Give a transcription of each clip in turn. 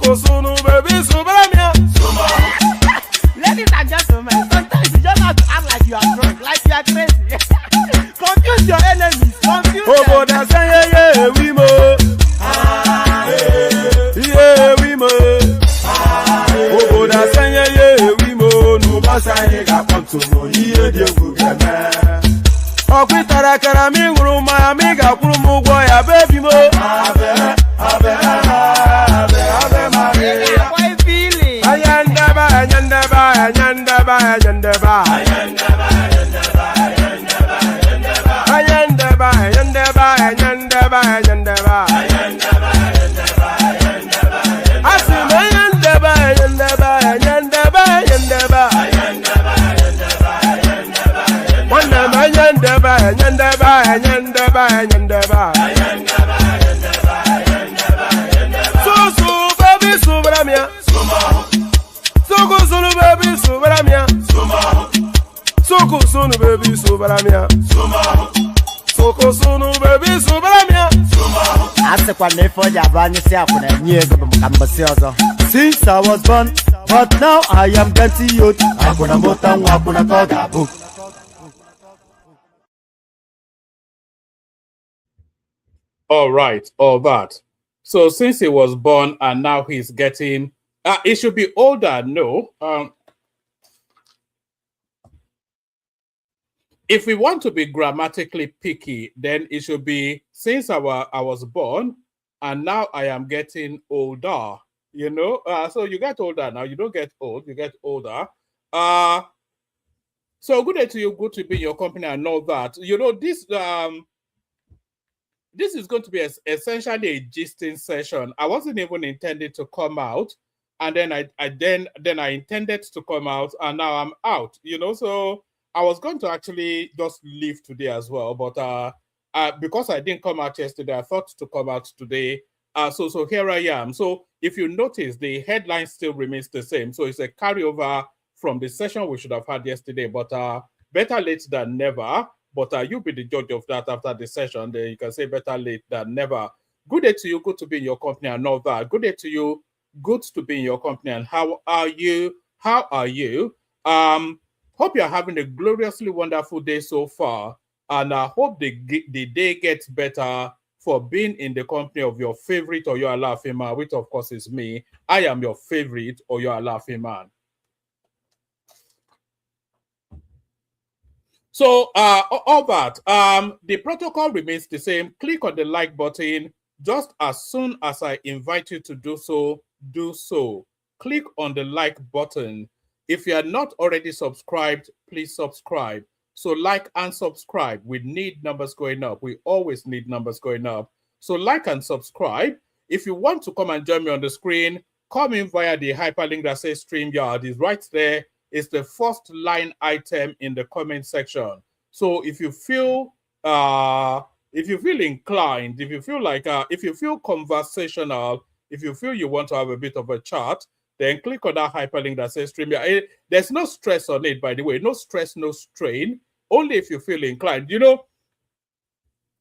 Soko sunu baby subramia. Ladies and gentlemen, sometimes you just have to act like you are drunk, like you are crazy. Confuse your enemies, confuse them. Obo da say yeah we mo. Yeah we mo. Obo da say yeah we mo. No basa ye ga ponto mo iye de ku keme. Okwitara kara mi nguru ma mi ga kuru mu gwo ya baby mo. Abe Maria. Why feeling? Ayandaba. So baby subramia. Soko sunu baby subramia. Soko sunu baby subramia. Soko sunu baby subramia. Ase kwa nefo ya banyi se akuna nyego bamkambasi ozo. Since I was born, but now I am getting youth. Akuna mota akuna koga book. All right, all that. So since he was born and now he's getting, he should be older, no. If we want to be grammatically picky, then it should be since I was born and now I am getting older, you know. So you get older now, you don't get old, you get older. So good day to you, good to be in your company and all that. You know, this is going to be essentially a gisting session. I wasn't even intended to come out, and then I intended to come out, and now I'm out. You know, so I was going to actually just leave today as well, but because I didn't come out yesterday, I thought to come out today. So here I am. So if you notice, the headline still remains the same. So it's a carryover from the session we should have had yesterday, but better late than never. But you be the judge of that after the session. Then you can say better late than never. Good day to you. Good to be in your company and all that. Good day to you. Good to be in your company. And how are you? How are you? Hope you're having a gloriously wonderful day so far. And I hope the day gets better for being in the company of your favorite or your laughing man, which of course is me. I am your favorite or your laughing man. So all that, the protocol remains the same. Click on the like button. Just as soon as I invite you to do so, do so. Click on the like button. If you are not already subscribed, please subscribe. So like and subscribe. We need numbers going up. We always need numbers going up. So like and subscribe. If you want to come and join me on the screen, come in via the hyperlink that says StreamYard. It's right there. It's the first line item in the comment section. So if you feel inclined, if you feel like if you feel conversational, if you feel you want to have a bit of a chat, then click on that hyperlink that says StreamYard. There's no stress on it, by the way. No stress, no strain. Only if you feel inclined. You know,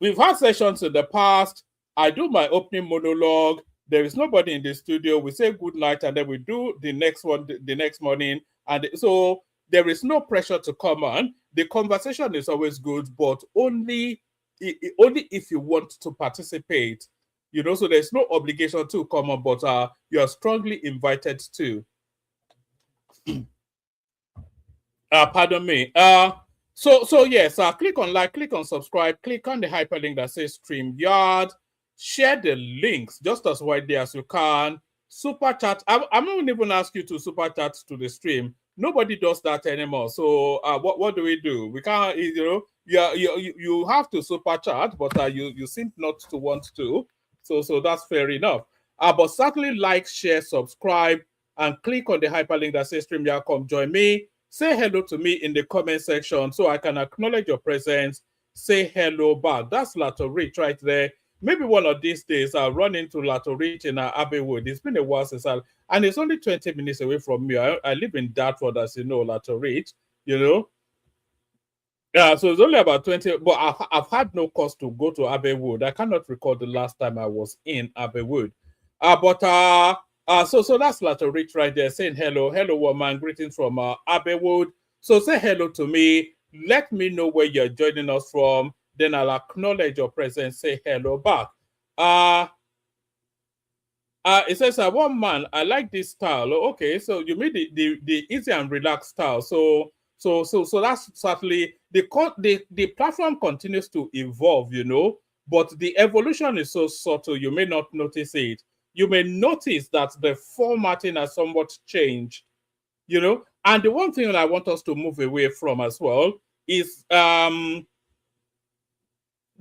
we've had sessions in the past. I do my opening monologue. There is nobody in the studio. We say good night, and then we do the next one the next morning. And so there is no pressure to come on. The conversation is always good, but only if you want to participate, you know, so there's no obligation to come on, but you are strongly invited to. Pardon me. So yes, click on like, click on subscribe, click on the hyperlink that says StreamYard, share the links just as widely as you can. Super chat. I'm not even ask you to super chat to the stream. Nobody does that anymore. So what do? We can't, you know, you have to super chat, but you seem not to want to. So that's fair enough. But certainly like, share, subscribe, and click on the hyperlink that says StreamYard. Come join me. Say hello to me in the comment section so I can acknowledge your presence. Say hello back. That's Lato Rich right there. Maybe one of these days I'll run into Lato Rich in Abbeywood. It's been a while since and it's only 20 minutes away from me. I live in Dartford, as you know, Lato Rich, you know. Yeah, so it's only about 20, but I've had no cause to go to Abbeywood. I cannot recall the last time I was in Abbeywood. But So that's Lato Rich right there saying hello, hello woman, greetings from Abbeywood. So say hello to me. Let me know where you're joining us from. Then I'll acknowledge your presence. Say hello back. It says, one man, I like this style. Oh, okay, so you mean the easy and relaxed style. So that's certainly the platform continues to evolve, you know, but the evolution is so subtle you may not notice it. You may notice that the formatting has somewhat changed, you know. And the one thing that I want us to move away from as well is the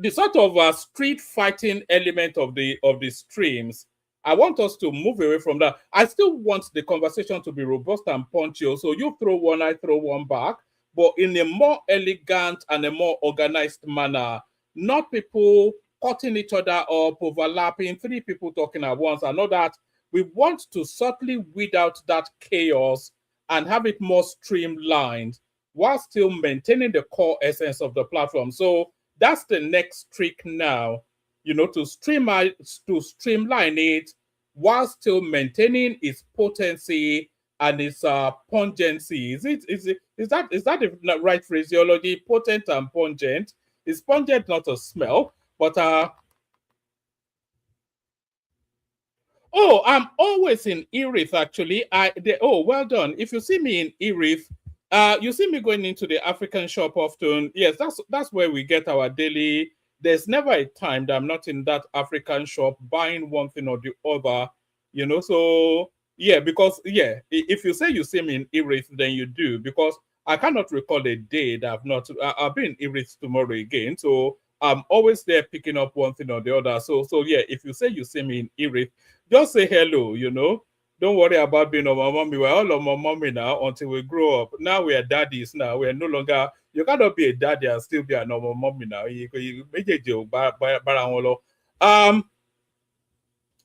sort of street fighting element of the streams. I want us to move away from that. I still want the conversation to be robust and punchy. So you throw one, I throw one back, but in a more elegant and a more organized manner. Not people cutting each other up, overlapping, three people talking at once. I know that we want to subtly weed out that chaos and have it more streamlined while still maintaining the core essence of the platform. So that's the next trick now, you know, to streamline it while still maintaining its potency and its pungency. Is that the right phraseology? Potent and pungent. Is pungent not a smell, but oh, I'm always in Erith actually. Oh, well done. If you see me in Erith, you see me going into the African shop often. Yes, that's where we get our daily. There's never a time that I'm not in that African shop buying one thing or the other, you know. So yeah, because yeah, if you say you see me in Erith, then you do, because I cannot recall a day that I've not. I'll be in Erith tomorrow again, so I'm always there picking up one thing or the other. So yeah, if you say you see me in Erith, just say hello, you know. Don't worry about being on my mommy. We're all on my mommy now until we grow up. Now we are daddies now. We are no longer, you cannot be a daddy and still be a normal mommy now.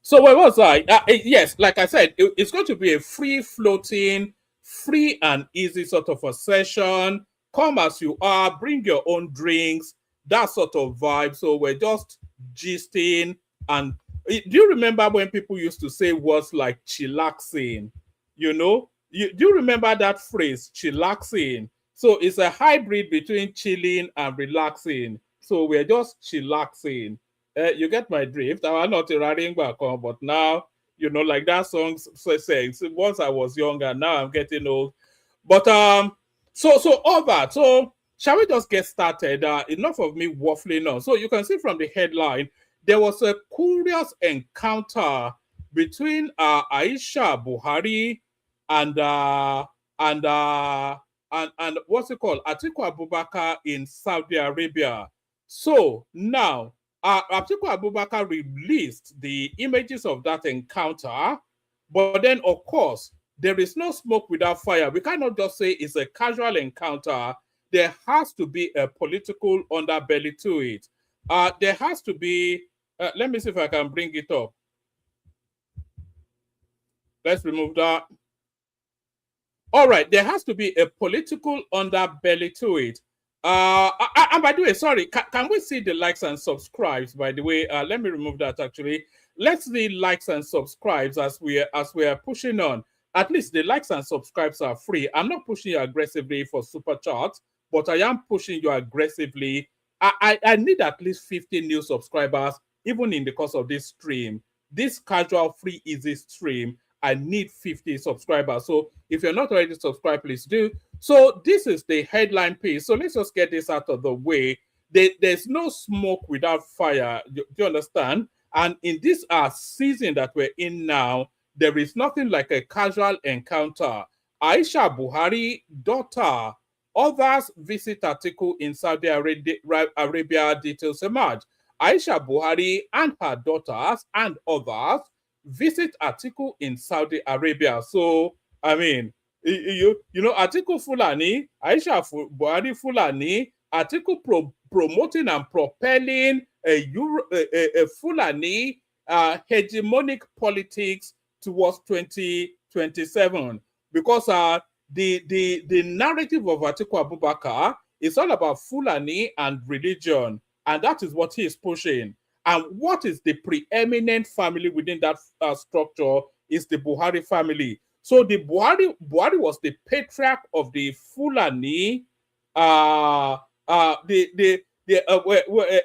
So where was I? Yes, like I said, it's going to be a free-floating, free and easy sort of a session. Come as you are, bring your own drinks, that sort of vibe. So we're just gisting. And do you remember when people used to say words like chillaxing? You know, do you remember that phrase, chillaxing? So it's a hybrid between chilling and relaxing. So we're just chillaxing. You get my drift. I'm not riding back on, but now, you know, like that song says, once I was younger, now I'm getting old. But so all that. So shall we just get started? Enough of me waffling on. So you can see from the headline, there was a curious encounter between Aisha Buhari and what's it called? Atiku Abubakar in Saudi Arabia. So now Atiku Abubakar released the images of that encounter, but then of course there is no smoke without fire. We cannot just say it's a casual encounter. There has to be a political underbelly to it. There has to be. Let me see if I can bring it up. Let's remove that. All right, there has to be a political underbelly to it. And by the way, sorry, can we see the likes and subscribes? By the way, let me remove that. Actually, let's see likes and subscribes as we are pushing on. At least the likes and subscribes are free. I'm not pushing you aggressively for super charts, but I am pushing you aggressively. I need at least 50 new subscribers, even in the course of this stream. This casual, free, easy stream, I need 50 subscribers. So if you're not already subscribed, please do. So this is the headline piece. So let's just get this out of the way. There's no smoke without fire. Do you understand? And in this season that we're in now, there is nothing like a casual encounter. Aisha Buhari, daughter. Others visit Atiku in Saudi Arabia, details emerge. Aisha Buhari and her daughters and others visit Atiku in Saudi Arabia. So, I mean, you know, Atiku Fulani, Aisha Buhari Fulani, Atiku promoting and propelling a Fulani hegemonic politics towards 2027. Because the narrative of Atiku Abubakar is all about Fulani and religion, and that is what he is pushing. And what is the preeminent family within that structure is the Buhari family. So the Buhari was the patriarch of the Fulani,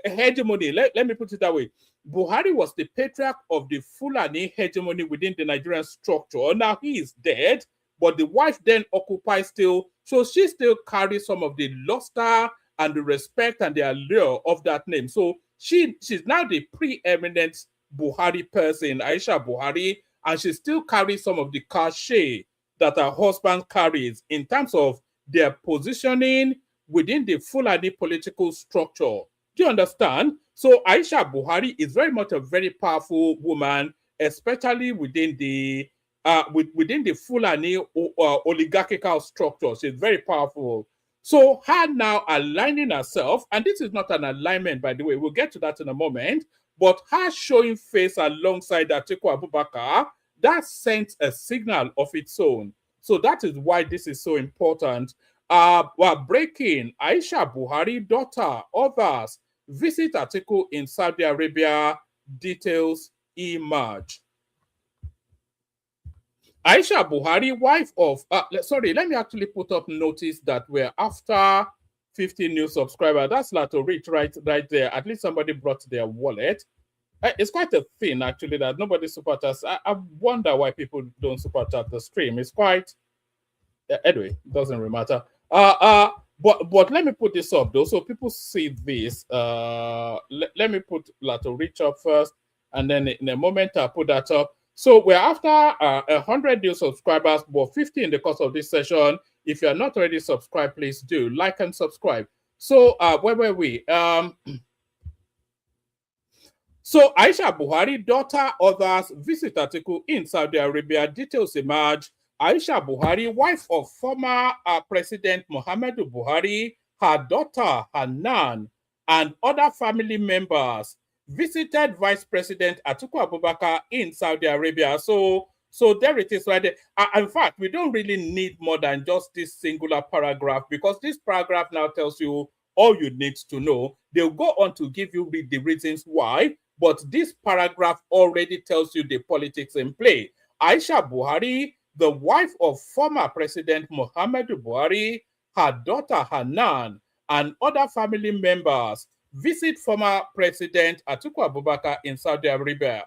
hegemony. Let me put it that way. Buhari was the patriarch of the Fulani hegemony within the Nigerian structure. Now he is dead, but the wife then occupies still, so she still carries some of the luster and the respect and the allure of that name. So she's now the preeminent Buhari person, Aisha Buhari, and she still carries some of the cachet that her husband carries in terms of their positioning within the Fulani political structure. Do you understand? So Aisha Buhari is very much a very powerful woman, especially within the within the Fulani oligarchical structure. She's very powerful. So her now aligning herself, and this is not an alignment, by the way, we'll get to that in a moment, but her showing face alongside Atiku Abubakar, that sends a signal of its own. So that is why this is so important. We're breaking Aisha Buhari, daughter, others visit Atiku in Saudi Arabia, details emerge. Aisha Buhari, wife of, sorry, let me actually put up notice that we're after 50 new subscribers. That's like to reach right there. At least somebody brought their wallet. It's quite a thing, actually, that nobody super chats. I wonder why people don't super chat the stream. It's quite, anyway, it doesn't really matter. But let me put this up, though, so people see this. Let me put Lato reach up first, and then in a moment I'll put that up. So we're after 100 new subscribers, but 50 in the course of this session. If you're not already subscribed, please do like and subscribe. So where were we? So Aisha Buhari, daughter, others visit Atiku in Saudi Arabia. Details emerge. Aisha Buhari, wife of former President Muhammadu Buhari, her daughter Hanan, and other family members visited Vice President Atiku Abubakar in Saudi Arabia. So there it is right there. In fact, we don't really need more than just this singular paragraph, because this paragraph now tells you all you need to know. They'll go on to give you the reasons why, but this paragraph already tells you the politics in play. Aisha Buhari, the wife of former President Muhammadu Buhari, her daughter Hanan, and other family members visit former President Atiku Abubakar in Saudi Arabia.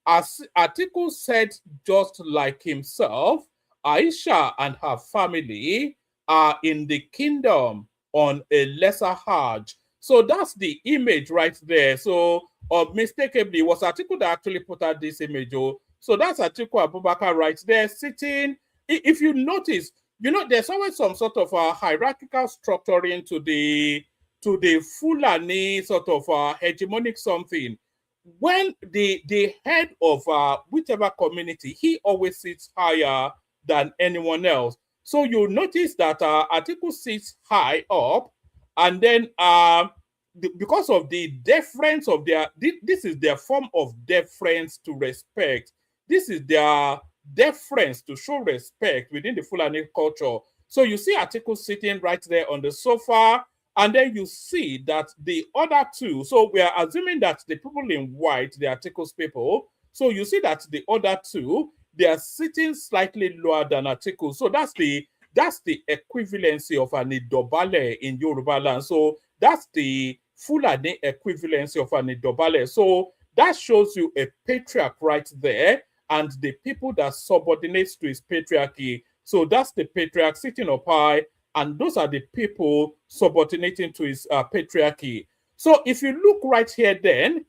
As Atiku said, just like himself, Aisha and her family are in the kingdom on a lesser Hajj. So that's the image right there. So unmistakably, was Atiku that actually put out this image. So that's Atiku Abubakar right there sitting. If you notice, you know, there's always some sort of a hierarchical structuring to the Fulani sort of hegemonic something. When the head of whichever community, he always sits higher than anyone else. So you notice that Atiku sits high up, and then because of the deference of their, this is their form of deference to respect. This is their deference to show respect within the Fulani culture. So you see Atiku sitting right there on the sofa, and then you see that the other two, so we are assuming that the people in white, the Atiku's people, so you see that the other two, they are sitting slightly lower than Atiku. So that's the equivalency of an Idobale in Yoruba land. So that's the Fulani equivalency of an Idobale. So that shows you a patriarch right there, and the people that subordinates to his patriarchy. So that's the patriarch sitting up high, and those are the people subordinating to his patriarchy. So if you look right here, then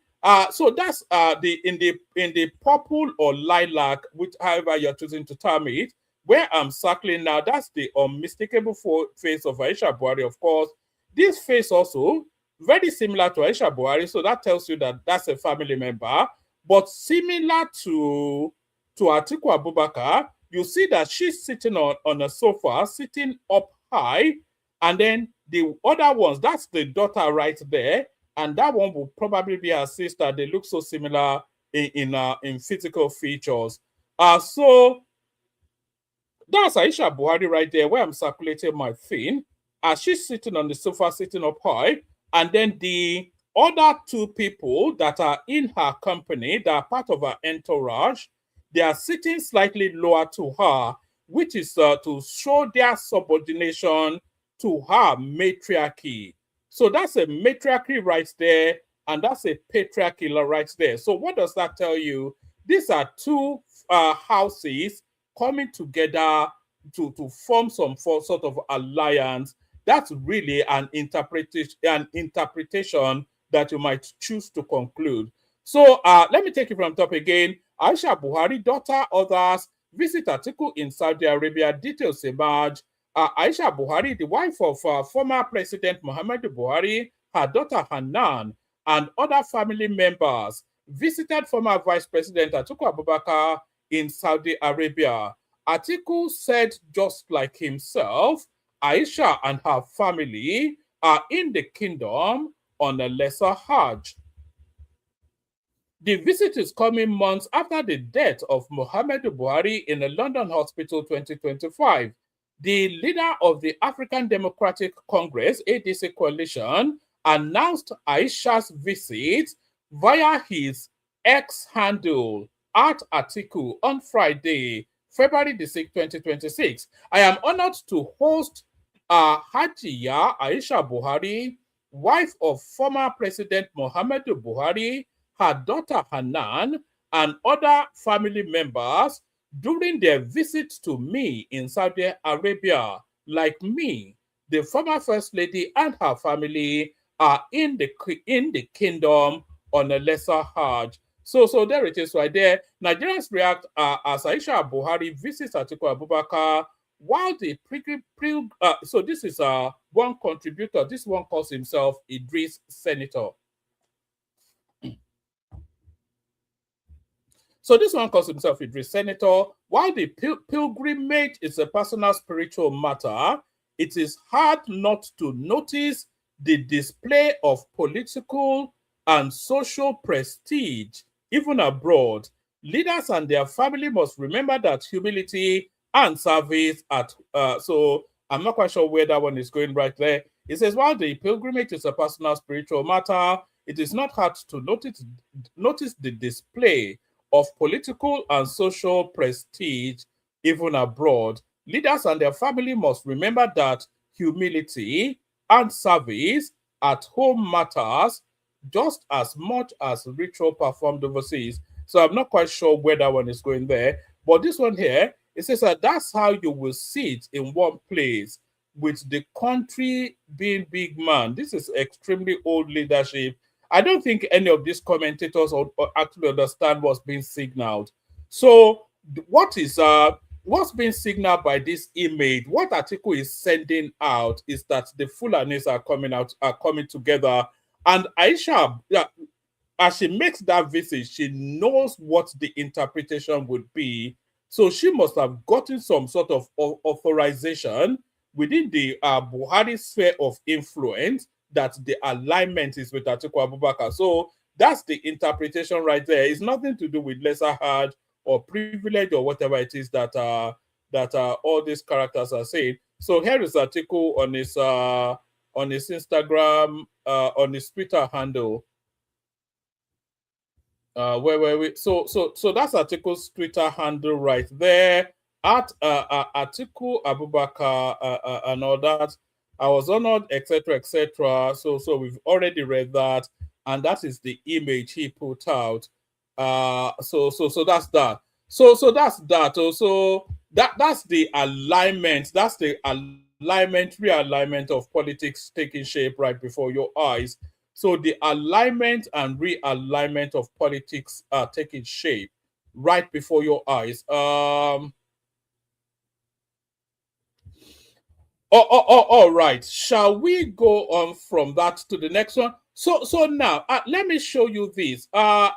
so that's in the purple or lilac, which however you're choosing to term it, where I'm circling now, that's the unmistakable face of Aisha Buhari. Of course, this face also very similar to Aisha Buhari, so that tells you that that's a family member. But similar to Atiku Abubakar, you see that she's sitting on a sofa, sitting up high, and then the other ones, that's the daughter right there, and that one will probably be her sister. They look so similar in physical features. So that's Aisha Buhari right there, where I'm circulating my thing. She's sitting on the sofa, sitting up high, and then the other two people that are in her company, that are part of her entourage, they are sitting slightly lower to her, which is to show their subordination to her matriarchy. So that's a matriarchy right there, and that's a patriarchy right there. So what does that tell you? These are two houses coming together to form some sort of alliance. That's really an interpretation that you might choose to conclude. So let me take it from top again. Aisha Buhari, daughter, others, visit Atiku in Saudi Arabia. Details emerge. Aisha Buhari, the wife of former President Muhammadu Buhari, her daughter Hanan, and other family members visited former Vice President Atiku Abubakar in Saudi Arabia. Atiku said, just like himself, Aisha and her family are in the kingdom on a lesser Hajj. The visit is coming months after the death of Muhammadu Buhari in a London hospital 2025. The leader of the African Democratic Congress, ADC coalition, announced Aisha's visit via his X handle at Atiku on Friday, February the 6th, 2026. I am honored to host Hajiya Aisha Buhari, wife of former President Muhammadu Buhari, her daughter Hanan, and other family members during their visit to me in Saudi Arabia. Like me, the former First Lady and her family are in the kingdom on a lesser Hajj. So there it is right there. Nigerians react as Aisha Buhari visits Atiku Abubakar while the so this is one contributor. This one calls himself Idris Senator. So this one calls himself Idris Senator. While the pilgrimage is a personal spiritual matter, it is hard not to notice the display of political and social prestige, even abroad. Leaders and their family must remember that humility and service at, so I'm not quite sure where that one is going right there. It says, while the pilgrimage is a personal spiritual matter, it is not hard to notice the display of political and social prestige, even abroad. Leaders and their family must remember that humility and service at home matters just as much as ritual performed overseas. So I'm not quite sure where that one is going there. But this one here, it says that that's how you will sit in one place with the country being big man. This is extremely old leadership. I don't think any of these commentators or actually understand what's being signaled. So what's being signaled by this image, what Atiku is sending out is that the Fulanis are coming together. And Aisha, as she makes that visit, she knows what the interpretation would be. So she must have gotten some sort of authorization within the Buhari sphere of influence that the alignment is with Atiku Abubakar. So that's the interpretation right there. It's nothing to do with lesser hard or privilege or whatever it is that all these characters are saying. So here is Atiku on his Instagram, on his Twitter handle. So that's Atiku's Twitter handle right there at Atiku Abubakar and all that. I was honored, etc., etc. So we've already read that, and that is the image he put out. So that's that. So that's that. Also, that's the alignment. That's the realignment of politics taking shape right before your eyes. So the alignment and realignment of politics are taking shape right before your eyes. All right. Shall we go on from that to the next one? So now, let me show you this. And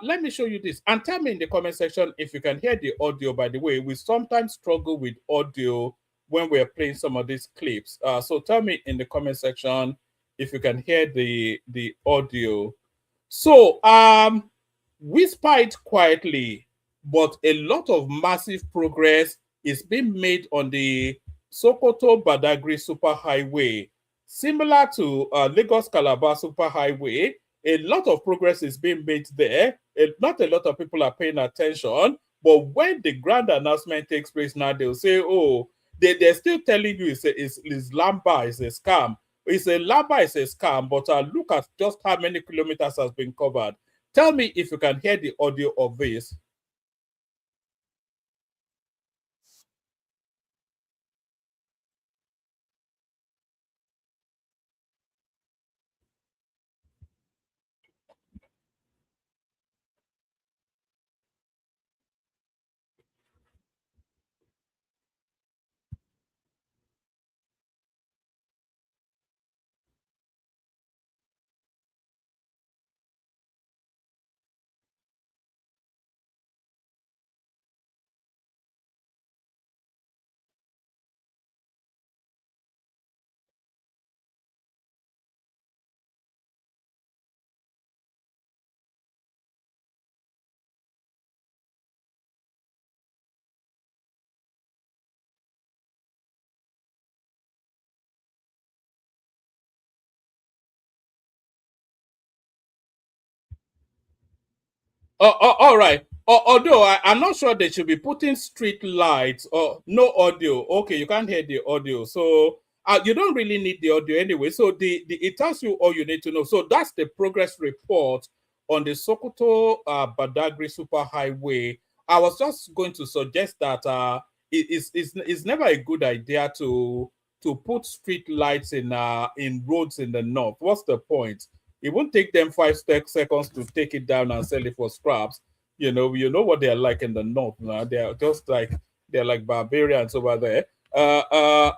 tell me in the comment section if you can hear the audio. By the way, we sometimes struggle with audio when we're playing some of these clips. So tell me in the comment section if you can hear the audio. So whisper it quietly, but a lot of massive progress is being made on the Sokoto Badagry Superhighway. Similar to Lagos Calabar Superhighway, A lot of progress is being made there. Not a lot of people are paying attention. But when the grand announcement takes place now, they'll say, oh, they're still telling you it's Lamba is a scam. It's a Lamba is a scam, but look at just how many kilometers has been covered. Tell me if you can hear the audio of this. All right. Although I'm not sure they should be putting street lights or no audio. Okay, you can't hear the audio. So you don't really need the audio anyway. So it tells you all you need to know. So that's the progress report on the Sokoto Badagry Superhighway. I was just going to suggest that it's never a good idea to put street lights in roads in the north. What's the point? It won't take them 5 seconds to take it down and sell it for scraps. You know what they're like in the north now. They're like barbarians over there.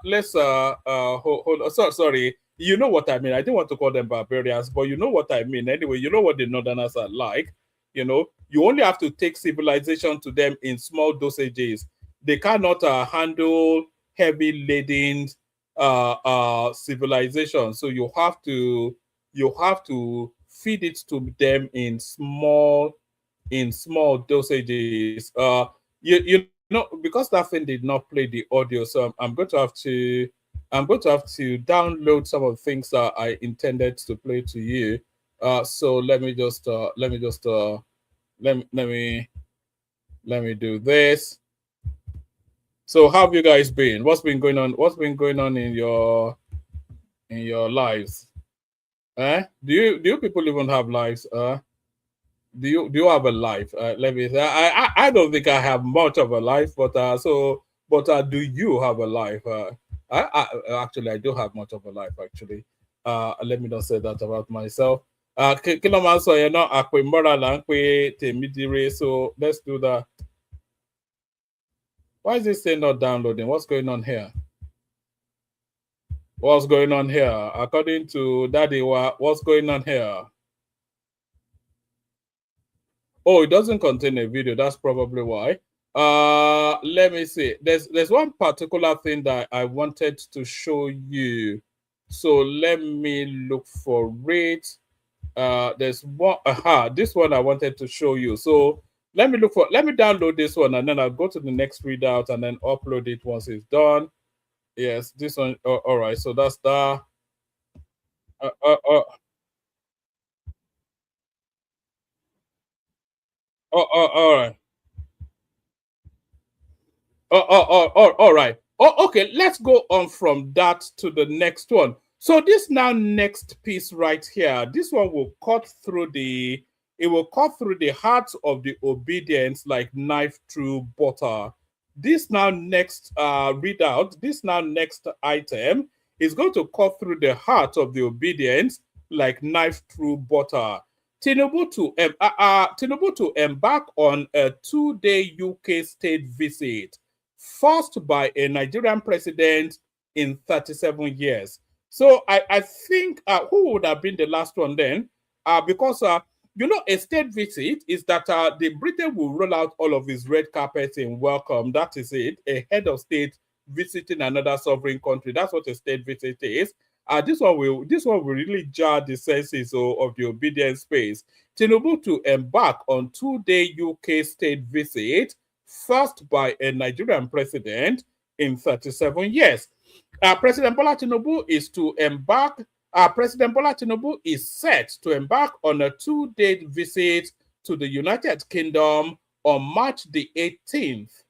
Let's hold on. Sorry. You know what I mean. I didn't want to call them barbarians, but you know what I mean. Anyway, you know what the northerners are like. You only have to take civilization to them in small dosages. They cannot handle heavy laden civilization. So you have to feed it to them in small dosages. You know, because that thing did not play the audio, so I'm going to have to download some of the things that I intended to play to you. So let me do this. So how have you guys been? What's been going on? What's been going on in your lives? Do you people even have lives? Do you have a life? Let me say, I don't think I have much of a life, but do you have a life? Actually I do have much of a life actually. Let me not say that about myself. Kilo so you know akwe moral and temidire, so let's do that. Why is this thing not downloading? What's going on here? What's going on here? According to Daddy, what's going on here? Oh, it doesn't contain a video. That's probably why. Let me see. There's one particular thing that I wanted to show you. So let me look for it. There's one. This one I wanted to show you. So let me download this one and then I'll go to the next readout and then upload it once it's done. Yes, this one. All right. So that's that. All right. All right. Oh, okay. Let's go on from that to the next one. So this now next piece right here, this one will cut through the heart of the obedience like knife through butter. This now next readout, this now next item is going to cut through the heart of the obedience like knife through butter. Tinubu to embark on a 2-day UK state visit, first by a Nigerian president in 37 years. So I think who would have been the last one then? Because a state visit is that the Britain will roll out all of his red carpet in welcome. That is it. A head of state visiting another sovereign country. That's what a state visit is. This one will really jar the senses of the obedience space. Tinubu to embark on 2-day UK state visit, first by a Nigerian president in 37 years. President Bola Tinubu is to embark President Bola Tinubu is set to embark on a 2-day visit to the United Kingdom on March the 18th.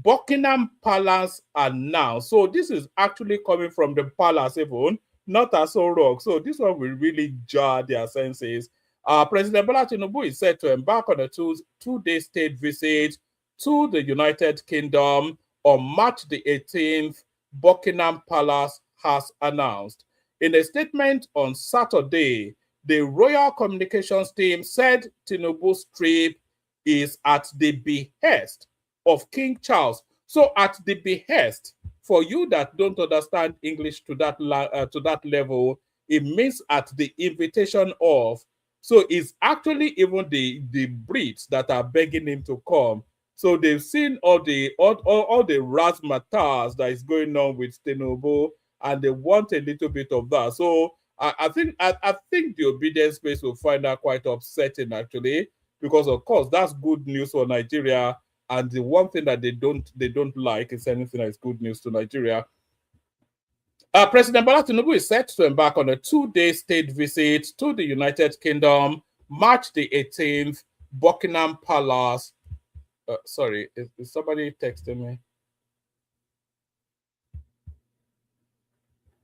Buckingham Palace announced. So this is actually coming from the palace even, not Aso Rock. So this one will really jar their senses. President Bola Tinubu is set to embark on a two-day state visit to the United Kingdom on March the 18th, Buckingham Palace has announced. In a statement on Saturday, the Royal Communications team said Tinubu's trip is at the behest of King Charles. So at the behest, for you that don't understand English to that level, it means at the invitation of. So it's actually even the Brits that are begging him to come. So they've seen all the razzmatazz that is going on with Tinubu, and they want a little bit of that. So I think the obedience space will find that quite upsetting actually, because of course that's good news for Nigeria, and the one thing that they don't like is anything that is good news to Nigeria. President Bola Tinubu is set to embark on a 2-day state visit to the United Kingdom, March the 18th, Buckingham Palace. Sorry, is somebody texting me?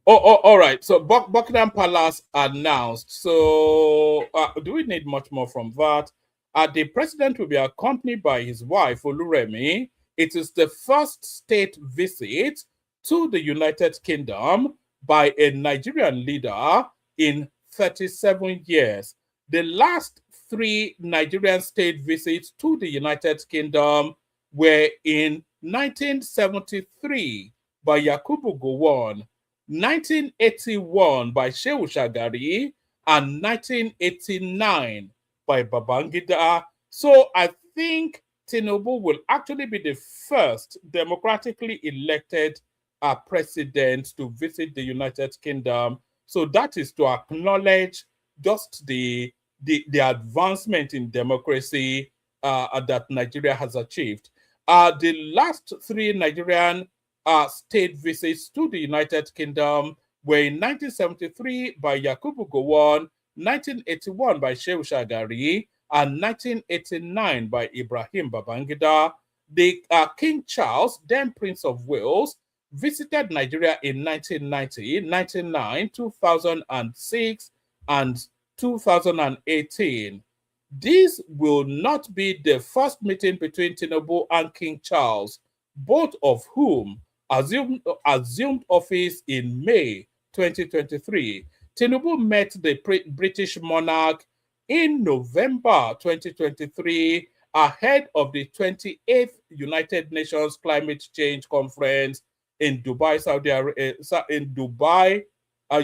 All right. So Buckingham Palace announced. So do we need much more from that? The president will be accompanied by his wife, Oluremi. It is the first state visit to the United Kingdom by a Nigerian leader in 37 years. The last 3 Nigerian state visits to the United Kingdom were in 1973 by Yakubu Gowon, 1981 by Shehu Shagari, and 1989 by Babangida. So I think Tinubu will actually be the first democratically elected president to visit the United Kingdom. So that is to acknowledge just the advancement in democracy that Nigeria has achieved. The last 3 Nigerian state visits to the United Kingdom were in 1973 by Yakubu Gowon, 1981 by Shehu Shagari, and 1989 by Ibrahim Babangida. The King Charles, then Prince of Wales, visited Nigeria in 1990, 1999, 2006, and 2018. This will not be the first meeting between Tinubu and King Charles, both of whom assumed office in May 2023. Tinubu met the British monarch in November 2023 ahead of the 28th United Nations Climate Change Conference in Dubai,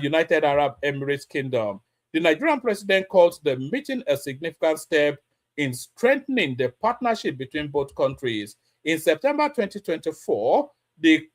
United Arab Emirates Kingdom. The Nigerian president calls the meeting a significant step in strengthening the partnership between both countries. In September 2024, the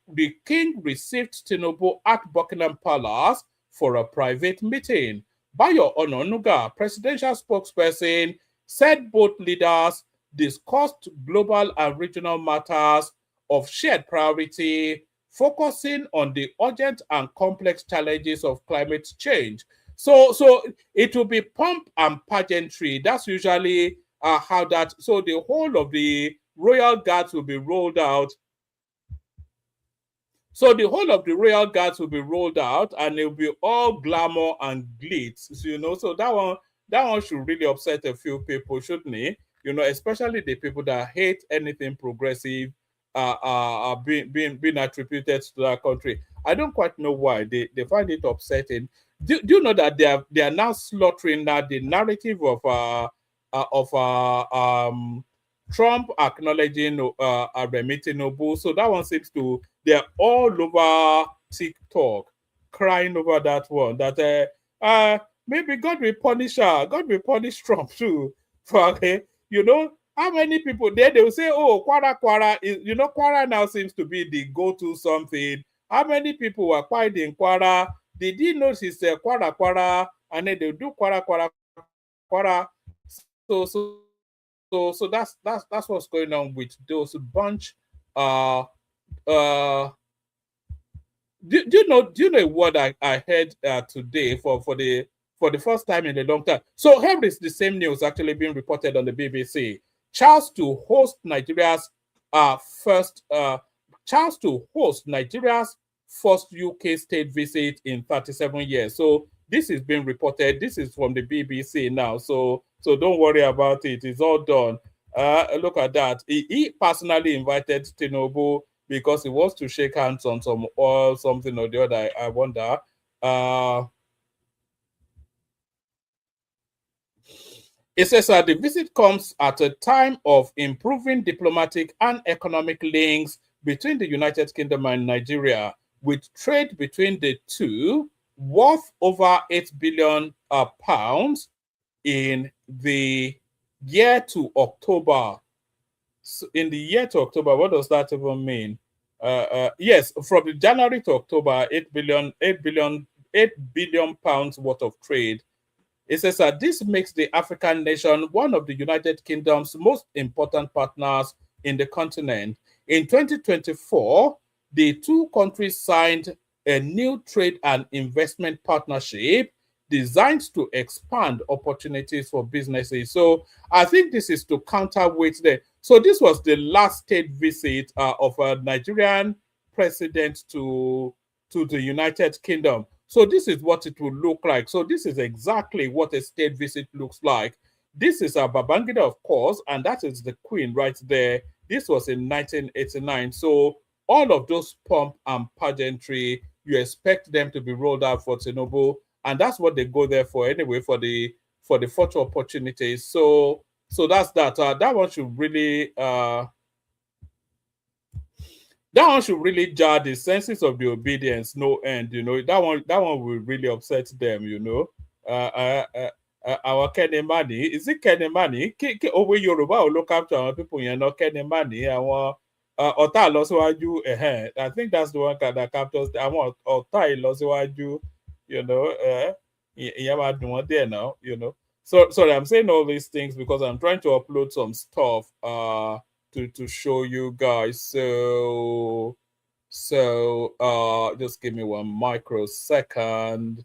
king received Tinubu at Buckingham Palace for a private meeting. Bayo Ononuga, presidential spokesperson, said both leaders discussed global and regional matters of shared priority, focusing on the urgent and complex challenges of climate change. So it will be pomp and pageantry. That's usually how that. So the whole of the royal guards will be rolled out. So the whole of the royal guards will be rolled out, and it will be all glamour and glitz. So, so that one should really upset a few people, shouldn't it? Especially the people that hate anything progressive being attributed to that country. I don't quite know why they find it upsetting. Do you know that they are now slaughtering the narrative of Trump acknowledging Remi Tinubu? So that one seems to, they're all over TikTok crying over that one. That maybe God will punish her. God will punish Trump too. For how many people there? They will say, "Oh, Kwara is." Kwara now seems to be the go-to something. How many people were quiet in Kwara? They didn't notice Kwara, and then they do Kwara. So that's what's going on with those bunch. Do you know? Do you know what I heard today for the first time in a long time? So here is the same news actually being reported on the BBC. Charles to host Nigeria's first Charles to host Nigeria's first UK state visit in 37 years. So this is being reported. This is from the BBC now. So don't worry about it. It's all done. Look at that. He personally invited Tinubu because he wants to shake hands on some oil, something or the other. I wonder. It says the visit comes at a time of improving diplomatic and economic links between the United Kingdom and Nigeria, with trade between the two worth over £8 billion in the year to October. So in the year to October, what does that even mean? Yes, from January to October, 8 billion pounds worth of trade. It says that this makes the African nation one of the United Kingdom's most important partners in the continent. In 2024, the two countries signed a new trade and investment partnership designed to expand opportunities for businesses. So I think this is to counterweight the. So this was the last state visit of a Nigerian president to the United Kingdom. So this is what it will look like. So this is exactly what a state visit looks like. This is a Babangida, of course, and that is the Queen right there. This was in 1989. So all of those pomp and pageantry, you expect them to be rolled out for Tinubu, and that's what they go there for anyway, for the photo opportunities. So that's that. That one should really jar the senses of the obedience no end. That one will really upset them. Our Kenny is it Kenny Money? Over Yoruba or look up to our people, Kenny Money. Our Ota Loswaju, I think that's the one that captures the Ota Loswaju, there now, So sorry, I'm saying all these things because I'm trying to upload some stuff to show you guys. So just give me 1 microsecond.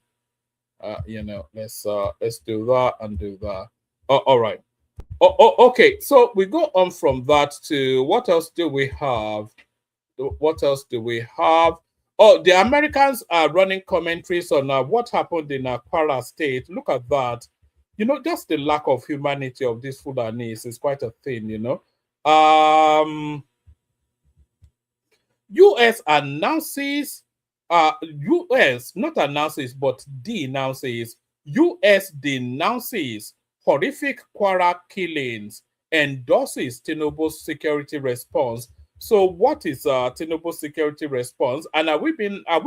Let's do that and do that. All right. Okay. So we go on from that to what else do we have? What else do we have? Oh, the Americans are running commentaries on what happened in Kwara State. Look at that. Just the lack of humanity of these Fulanis is quite a thing, US announces, US not announces, but denounces, US denounces horrific Kwara killings, endorses Tinubu's security response. So what is Tinubu's security response? And are we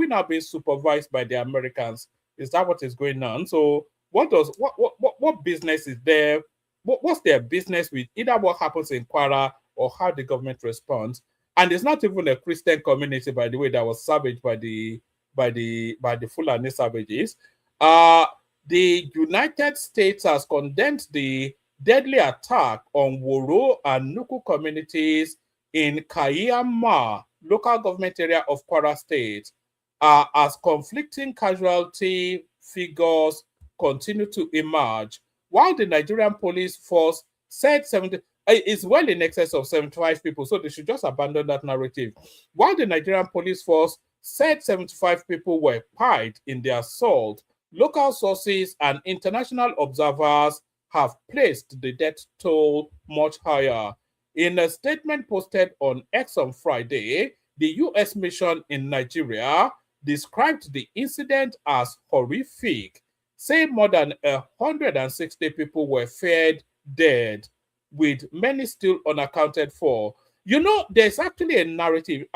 now being supervised by the Americans? Is that what is going on? So what business is there? What's their business with either what happens in Kwara or how the government responds? And it's not even a Christian community, by the way, that was savaged by the Fulani savages. The United States has condemned the deadly attack on Woro and Nuku communities in Kayama, local government area of Kwara State, as conflicting casualty figures continue to emerge. While the Nigerian police force said it's well in excess of 75 people, so they should just abandon that narrative. While the Nigerian police force said 75 people were killed in the assault, local sources and international observers have placed the death toll much higher. In a statement posted on X on Friday, the U.S. mission in Nigeria described the incident as horrific, saying more than 160 people were feared dead, with many still unaccounted for. There's actually a narrative.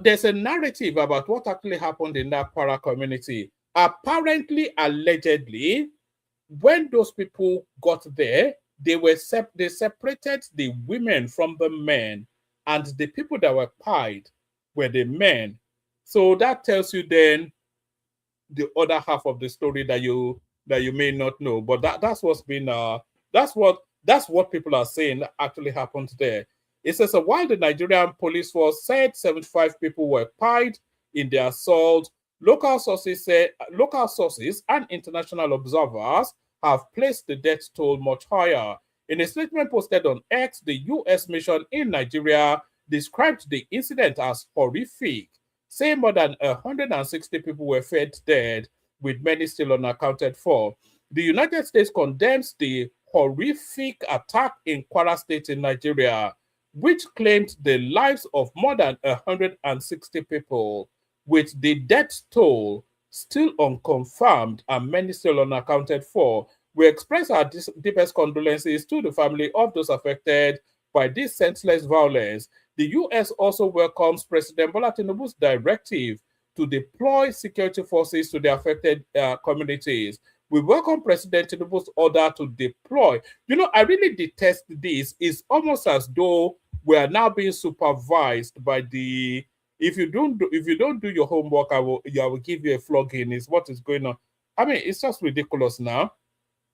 There's a narrative about what actually happened in that Kwara community. Apparently, allegedly, when those people got there, they separated the women from the men, and the people that were pied were the men. So that tells you then the other half of the story that you may not know. But that's what's been that's what people are saying actually happened there. It says, while the Nigerian police force said 75 people were killed in the assault, local sources and international observers have placed the death toll much higher. In a statement posted on X, the U.S. mission in Nigeria described the incident as horrific, saying more than 160 people were found dead, with many still unaccounted for. The United States condemns the horrific attack in Kwara State in Nigeria, which claimed the lives of more than 160 people, with the death toll still unconfirmed and many still unaccounted for. We express our deepest condolences to the family of those affected by this senseless violence. The U.S. also welcomes President Bola Tinubu's directive to deploy security forces to the affected communities. We welcome President Tinubu's order to deploy. You know, I really detest this. It's almost as though we are now being supervised by the. If you don't do your homework, I will give you a flogging. Is what is going on. I mean, it's just ridiculous now.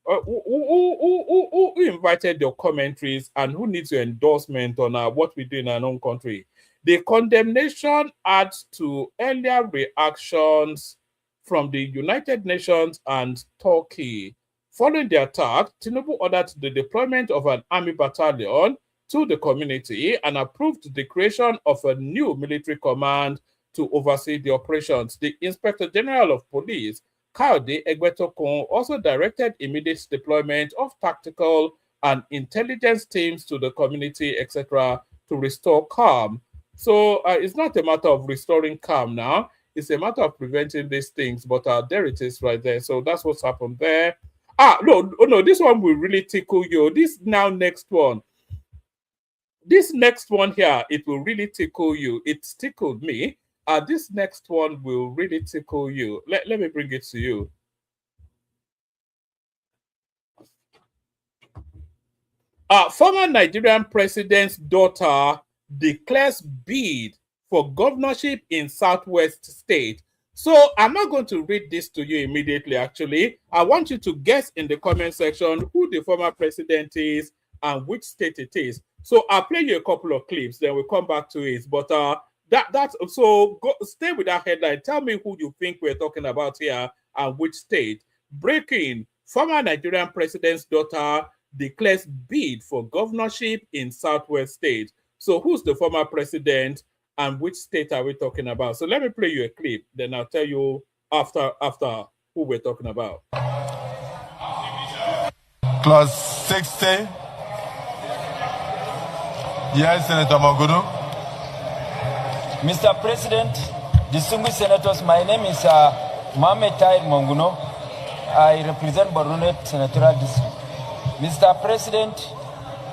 Who invited your commentaries and who needs your endorsement on what we do in our own country? The condemnation adds to earlier reactions from the United Nations and Turkey. Following the attack, Tinubu ordered the deployment of an army battalion to the community and approved the creation of a new military command to oversee the operations. The Inspector General of Police, Kayode Egbetokun, also directed immediate deployment of tactical and intelligence teams to the community, etc., to restore calm. So it's not a matter of restoring calm now. It's a matter of preventing these things. But there it is right there. So that's what's happened there. No, this one will really tickle you. This next one here, it will really tickle you. It tickled me. This next one will really tickle you. Let me bring it to you. Former Nigerian president's daughter declares bid for governorship in Southwest State. So I'm not going to read this to you immediately, actually. I want you to guess in the comment section who the former president is and which state it is. So I'll play you a couple of clips, then we'll come back to it. But stay with that headline. Tell me who you think we're talking about here and which state. Breaking: former Nigerian president's daughter declares bid for governorship in Southwest State. So who's the former president and which state are we talking about? So let me play you a clip, then I'll tell you after who we're talking about. Clause 60. Yes, Senator Manguno. Mr. President, distinguished senators, my name is Mohamed Tahir Manguno. I represent Barunet Senatorial District. Mr. President,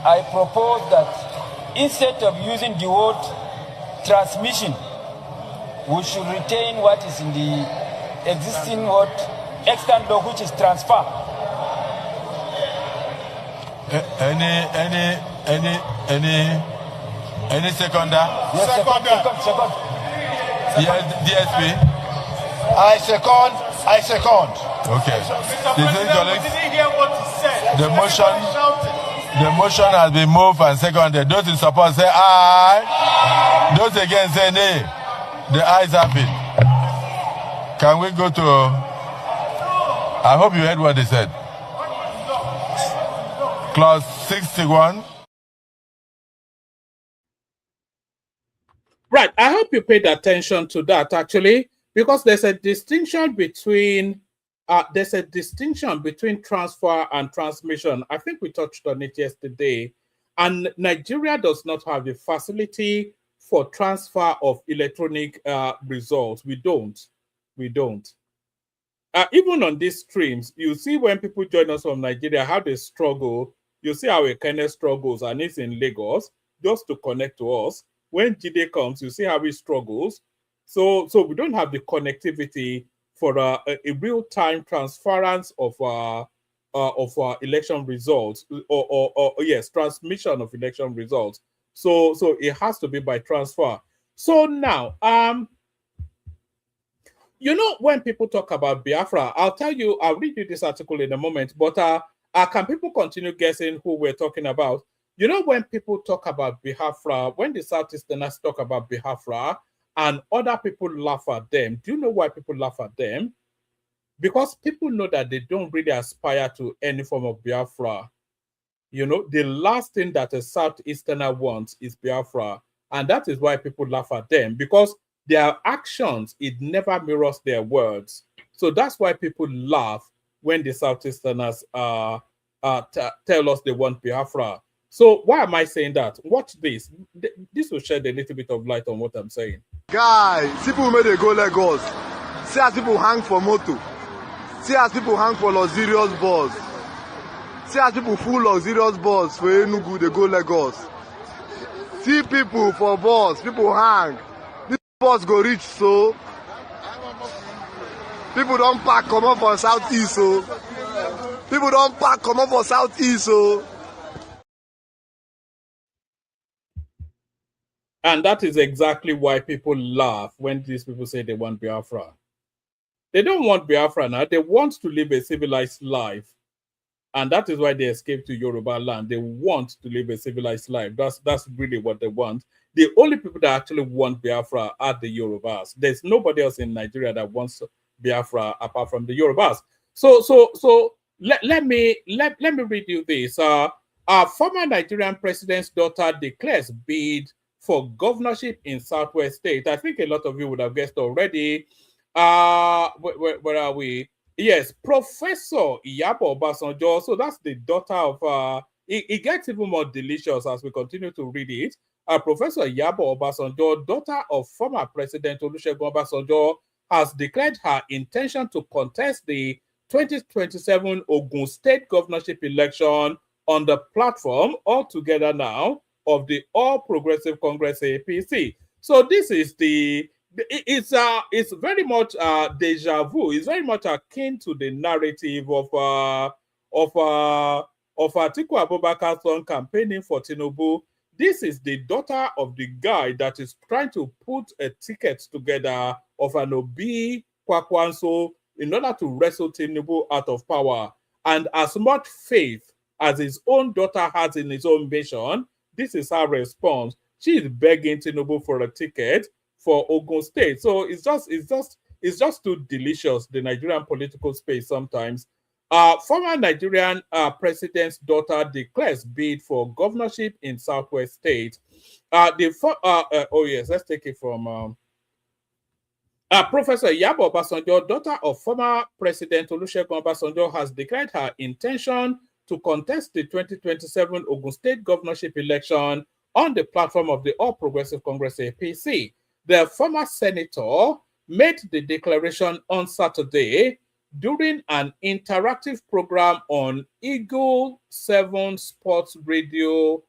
I propose that instead of using the word transmission, we should retain what is in the existing word extant law, which is transfer. Any seconder? Yes, second. Yes, DSP. I second. Okay. Didn't hear what he said. The motion has been moved and seconded. Those in support say aye. Those against say nay. The ayes have it. Can we go to? I hope you heard what they said. Clause 61. Right. I hope you paid attention to that, actually, because there's a distinction between transfer and transmission. I think we touched on it yesterday. And Nigeria does not have the facility for transfer of electronic results. We don't. Even on these streams, you see when people join us from Nigeria, how they struggle. You see how Ekene struggles, and it's in Lagos, just to connect to us. When Jide comes, you see how he struggles. So we don't have the connectivity for a real-time transference of election results, or transmission of election results. So it has to be by transfer. So now, when people talk about Biafra, I'll read you this article in a moment, but can people continue guessing who we're talking about? You know, when people talk about Biafra, when the Southeasterners talk about Biafra and other people laugh at them, do you know why people laugh at them? Because people know that they don't really aspire to any form of Biafra. You know, the last thing that a Southeasterner wants is Biafra. And that is why people laugh at them, because their actions, it never mirrors their words. So that's why people laugh when the Southeasterners tell us they want Biafra. So why am I saying that? Watch this. This will shed a little bit of light on what I'm saying. Guys, people made a go Lagos. See as people hang for moto. See as people hang for luxurious bus. See as people full luxurious bus for Enugu, they go Lagos. See people for bus, people hang. This bus go reach so. People don't pack come up for Southeast so. People don't pack come up for Southeast so. And that is exactly why people laugh when these people say they want Biafra. They don't want Biafra now. They want to live a civilized life. And that is why they escaped to Yoruba land. They want to live a civilized life. That's really what they want. The only people that actually want Biafra are the Yorubas. There's nobody else in Nigeria that wants Biafra apart from the Yorubas. So let me read you this. Our former Nigerian president's daughter declares bid for governorship in Southwest State. I think a lot of you would have guessed already. Where are we? Yes, Professor Iyabo Obasanjo. So that's the daughter of. It gets even more delicious as we continue to read it. Professor Iyabo Obasanjo, daughter of former President Olusegun Obasanjo, has declared her intention to contest the 2027 Ogun State governorship election on the platform altogether now of the All Progressive Congress APC. So this is it's very much deja vu. It's very much akin to the narrative of Atiku Abubakar's son campaigning for Tinubu. This is the daughter of the guy that is trying to put a ticket together of an Obi Kwakwanso in order to wrestle Tinubu out of power. And as much faith as his own daughter has in his own mission, this is her response. She is begging Tinubu for a ticket for Ogun State. So it's just too delicious, the Nigerian political space sometimes. Former Nigerian president's daughter declares bid for governorship in Southwest State. Oh yes, let's take it from Professor Iyabo Obasanjo, daughter of former President Olusegun Obasanjo, has declared her intention to contest the 2027 Ogun State governorship election on the platform of the All Progressive Congress APC. The former senator made the declaration on Saturday during an interactive program on Eagle 7 Sports Radio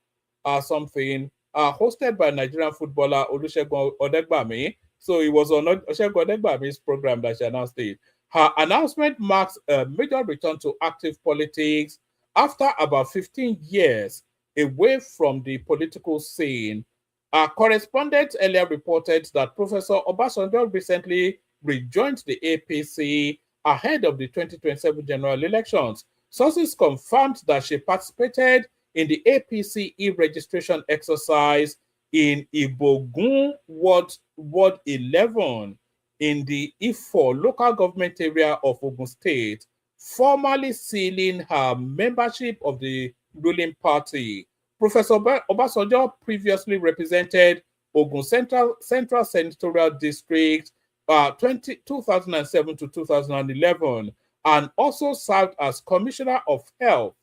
hosted by Nigerian footballer Olusegun Odegbami. So it was on Olusegun Odegbami's program that she announced it. Her announcement marks a major return to active politics after about 15 years away from the political scene. Our correspondent earlier reported that Professor Obasanjo recently rejoined the APC ahead of the 2027 general elections. Sources confirmed that she participated in the APC e-registration exercise in Ibogun Ward 11 in the Ifo local government area of Ogun State, formally sealing her membership of the ruling party. Professor Obasanjo previously represented Ogun Central Senatorial District 2007 to 2011 and also served as Commissioner of Health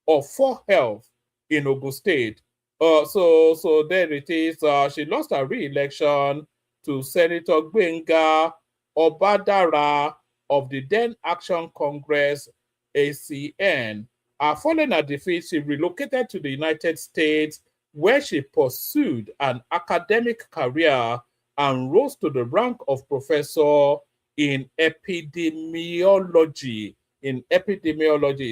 or for Health in Ogun State. So there it is. She lost her re-election to Senator Gbenga Obadara of the then Action Congress, ACN. Following her defeat, she relocated to the United States, where she pursued an academic career and rose to the rank of professor in epidemiology.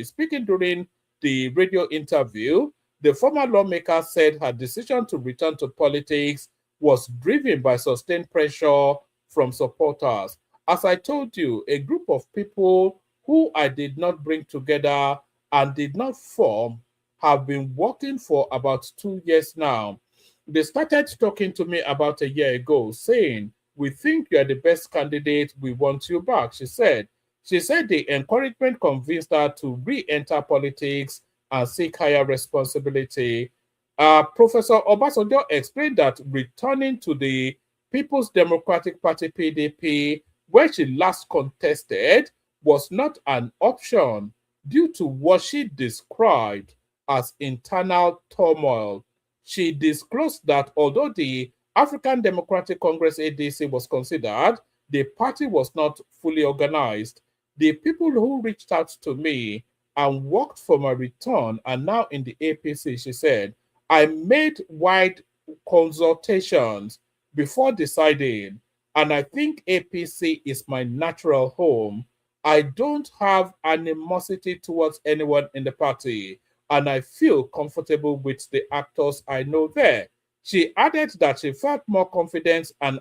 Speaking during the radio interview, the former lawmaker said her decision to return to politics was driven by sustained pressure from supporters. As I told you, a group of people who I did not bring together and did not form have been working for about 2 years now. They started talking to me about a year ago, saying, "We think you are the best candidate. We want you back," she said. She said the encouragement convinced her to re-enter politics and seek higher responsibility. Professor Obasanjo explained that returning to the People's Democratic Party (PDP), where she last contested, was not an option due to what she described as internal turmoil. She disclosed that although the African Democratic Congress (ADC) was considered, the party was not fully organized. The people who reached out to me and worked for my return are now in the APC, she said. I made wide consultations before deciding, and I think APC is my natural home. I don't have animosity towards anyone in the party, and I feel comfortable with the actors I know there. She added that she felt more confident and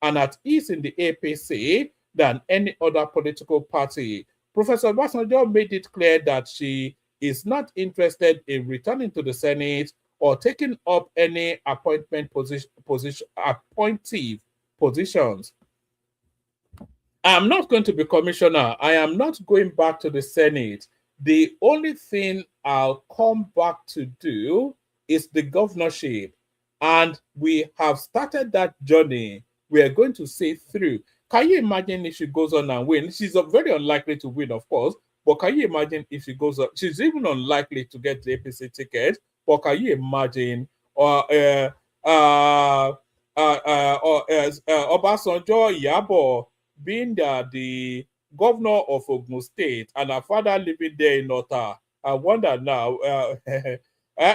at ease in the APC than any other political party. Professor Obasanjo made it clear that she is not interested in returning to the Senate or taking up any appointive positions. I'm not going to be commissioner. I am not going back to the Senate. The only thing I'll come back to do is the governorship. And we have started that journey. We are going to see through. Can you imagine if she goes on and wins? She's very unlikely to win, of course. But can you imagine if she goes on? She's even unlikely to get the APC ticket. But can you imagine Obasanjo Iyabo being the governor of Ogun State and her father living there in Ota? I wonder now.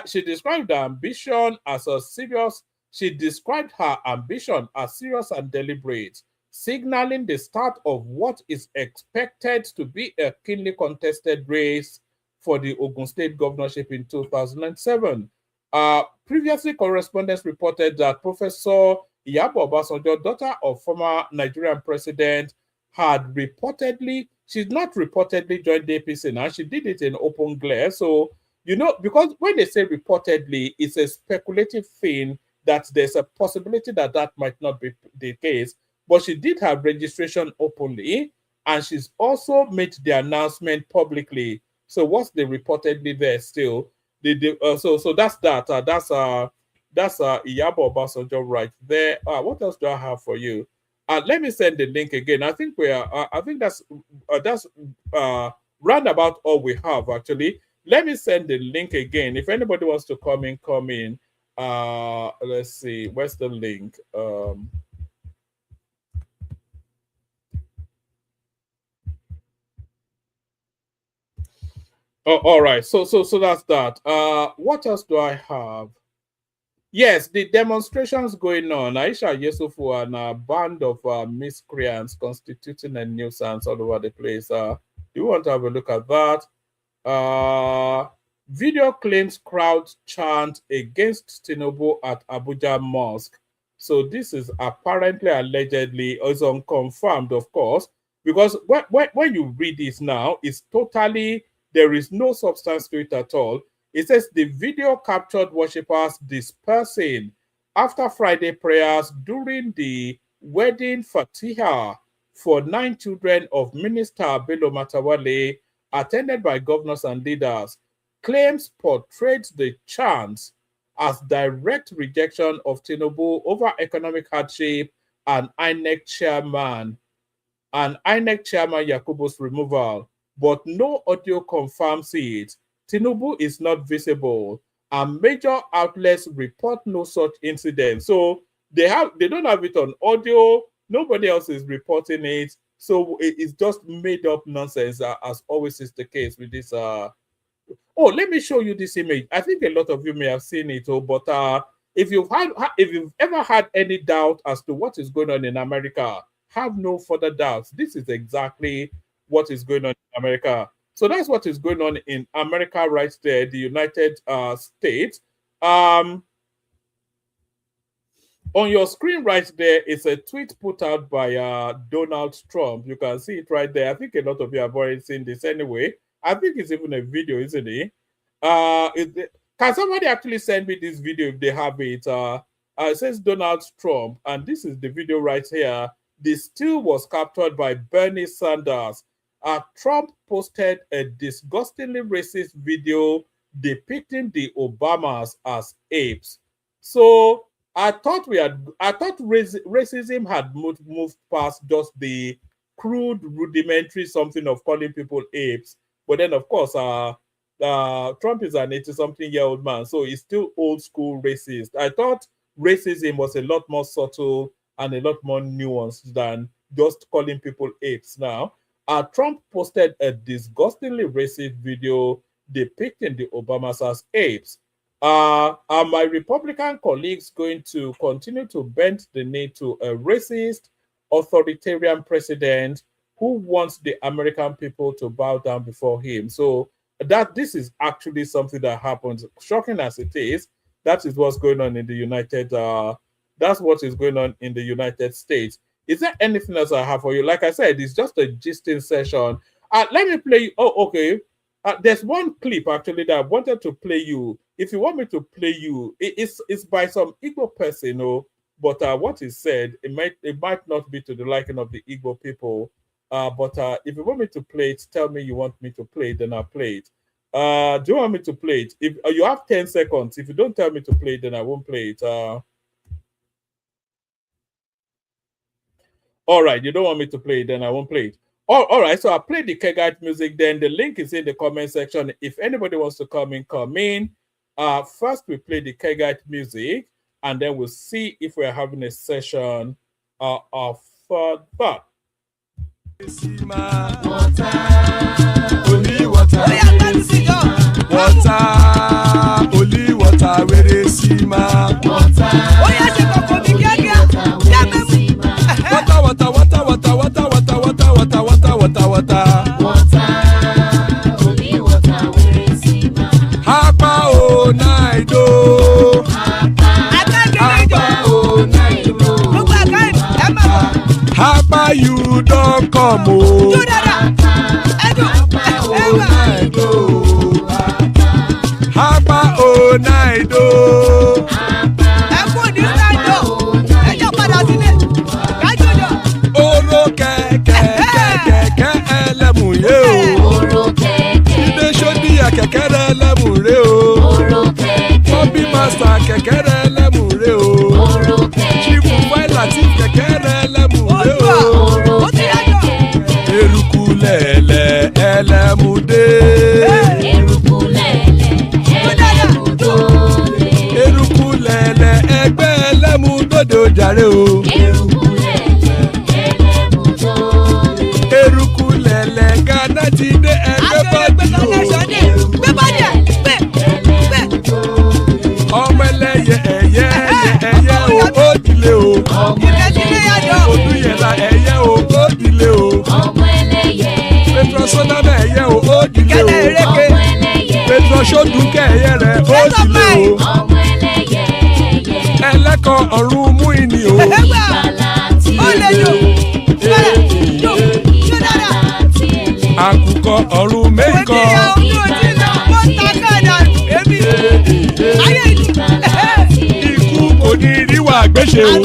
She described her ambition as She described her ambition as serious and deliberate, signaling the start of what is expected to be a keenly contested race for the Ogun State governorship in 2007. Previously, correspondents reported that Professor Iyabo Obasanjo, daughter of former Nigerian president, she's not reportedly joined the APC now. She did it in open glare. So, because when they say reportedly, it's a speculative thing that there's a possibility that that might not be the case. But she did have registration openly, and she's also made the announcement publicly. So what's the reportedly there still? So that's that. That's Iyabo Obasanjo right there. What else do I have for you? Let me send the link again. I think I think that's round about all we have actually. Let me send the link again. If anybody wants to come in. Let's see. Where's the link? Oh, all right. So that's that. What else do I have? Yes, the demonstrations going on. Aisha Yesufu and a band of miscreants constituting a nuisance all over the place. Do you want to have a look at that? Video claims crowd chant against Tinubu at Abuja Mosque. So this is apparently, allegedly, is unconfirmed, of course, because when you read this now, it's totally, there is no substance to it at all. It says the video captured worshippers dispersing after Friday prayers during the wedding Fatiha for 9 children of Minister Bello Matawale, attended by governors and leaders. Claims portrayed the chants as direct rejection of Tinubu over economic hardship and INEC chairman Yakubu's removal, but no audio confirms it. Tinubu is not visible, and major outlets report no such incident. So they don't have it on audio. Nobody else is reporting it. So it's just made up nonsense, as always is the case with this. Oh, let me show you this image. I think a lot of you may have seen it, but if you've ever had any doubt as to what is going on in America, have no further doubts. This is exactly what is going on in America. So that's what is going on in America right there, the United States. On your screen right there is a tweet put out by Donald Trump. You can see it right there. I think a lot of you have already seen this anyway. I think it's even a video, isn't it? Can somebody actually send me this video if they have it? It says Donald Trump, and this is the video right here. The still was captured by Bernie Sanders. Trump posted a disgustingly racist video depicting the Obamas as apes. So I thought racism had moved past just the crude, rudimentary something of calling people apes. But then, of course, Trump is an 80-something-year-old man, so he's still old school racist. I thought racism was a lot more subtle and a lot more nuanced than just calling people apes now. Trump posted a disgustingly racist video depicting the Obamas as apes. Are my Republican colleagues going to continue to bend the knee to a racist, authoritarian president who wants the American people to bow down before him? So that this is actually something that happens, shocking as it is. That is what's going on in the that's what is going on in the United States. Is there anything else I have for you? Like I said, it's just a gisting session. Let me play. Oh, okay. There's one clip actually that I wanted to play you. If you want me to play you, it's by some Igbo person, but what is said, it might not be to the liking of the Igbo people. But if you want me to play it, tell me you want me to play it, then I'll play it. Do you want me to play it? If you have 10 seconds, if you don't tell me to play it, then I won't play it. All right, you don't want me to play it, then I won't play it. All right, so I'll play the Kegite music, then the link is in the comment section. If anybody wants to come in, come in. First, we play the Kegite music, and then we'll see if we're having a session of that. Only water, only water, where they see my water. Hapa you don't come oh. Hapa oh night oh. Oro kẹ̀kẹ́ ẹlẹ́mù yé o. Ilé ṣọ́dí àkẹ́kẹ́ rẹ̀ ẹlẹ́mù rẹ̀ o. Bobby master kẹ̀kẹ́ rẹ̀ ẹlẹ́mù rẹ̀ o. Chifu Faila ti kẹ̀kẹ́ rẹ̀ ẹlẹ́mù rẹ̀ o. Eruku lẹ̀lẹ̀ ẹlẹ́mù dé. Eruku lẹ̀lẹ̀ ẹgbẹ́ ẹlẹ́mù dòde ojàre o. Eruku lẹ̀lẹ̀ Ghana ti dé ẹgbẹ́ bọ́dì o. Ọmọ ẹlẹ́yẹ ẹyẹ o ó dilé o. Odúyẹ̀lá ẹyẹ o ó dilé o. Petrosonama ẹyẹ o ó dilé o. Petrosodúnkẹ́ ẹyẹ rẹ̀ ó dilé o. Ẹlẹ́kọ̀ ọ̀run mú ìní o. Àkùkọ ọ̀run méjìkọ. Ikú kò ní ríwà gbéṣe o.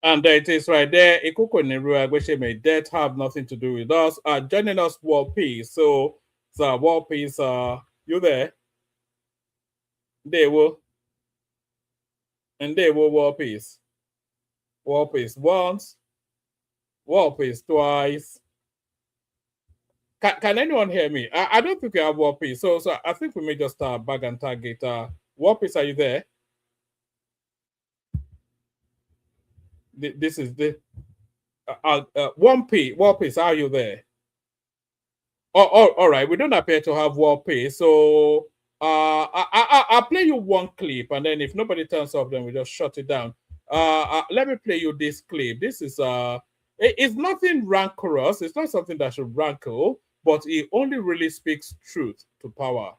And there it is right there. Ikuko Neru Agweshe, may death have nothing to do with us. Joining us, War Peace. So War Peace, you there? They will. And they will War Peace. War Peace once. War Peace twice. Can anyone hear me? I don't think we have War Peace. So I think we may just bag and target. War Peace, are you there? This is the War Peace, are you there? All right. We don't appear to have War Peace. So I'll play you one clip, and then if nobody turns off, then we just shut it down. Let me play you this clip. This is it's nothing rancorous. It's not something that should rankle, but it only really speaks truth to power.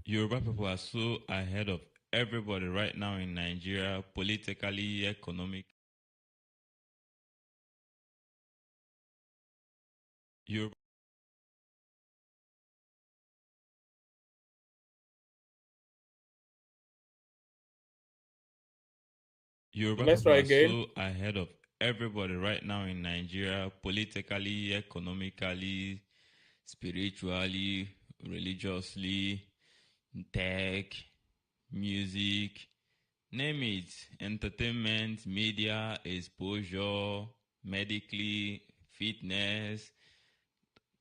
Yoruba people are so ahead of everybody right now in Nigeria, politically, economic. Yoruba Let's people try are again. so ahead of everybody right now in Nigeria, politically, economically, spiritually, religiously, tech, music, name it, entertainment, media, exposure, medically, fitness,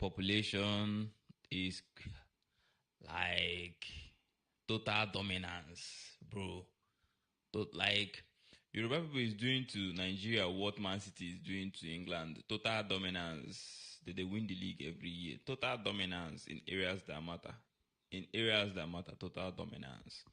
population is like total dominance, bro. Like Yoruba people is doing to Nigeria what Man City is doing to England. Total dominance. They win the league every year. Total dominance in areas that matter. In areas that matter, total dominance.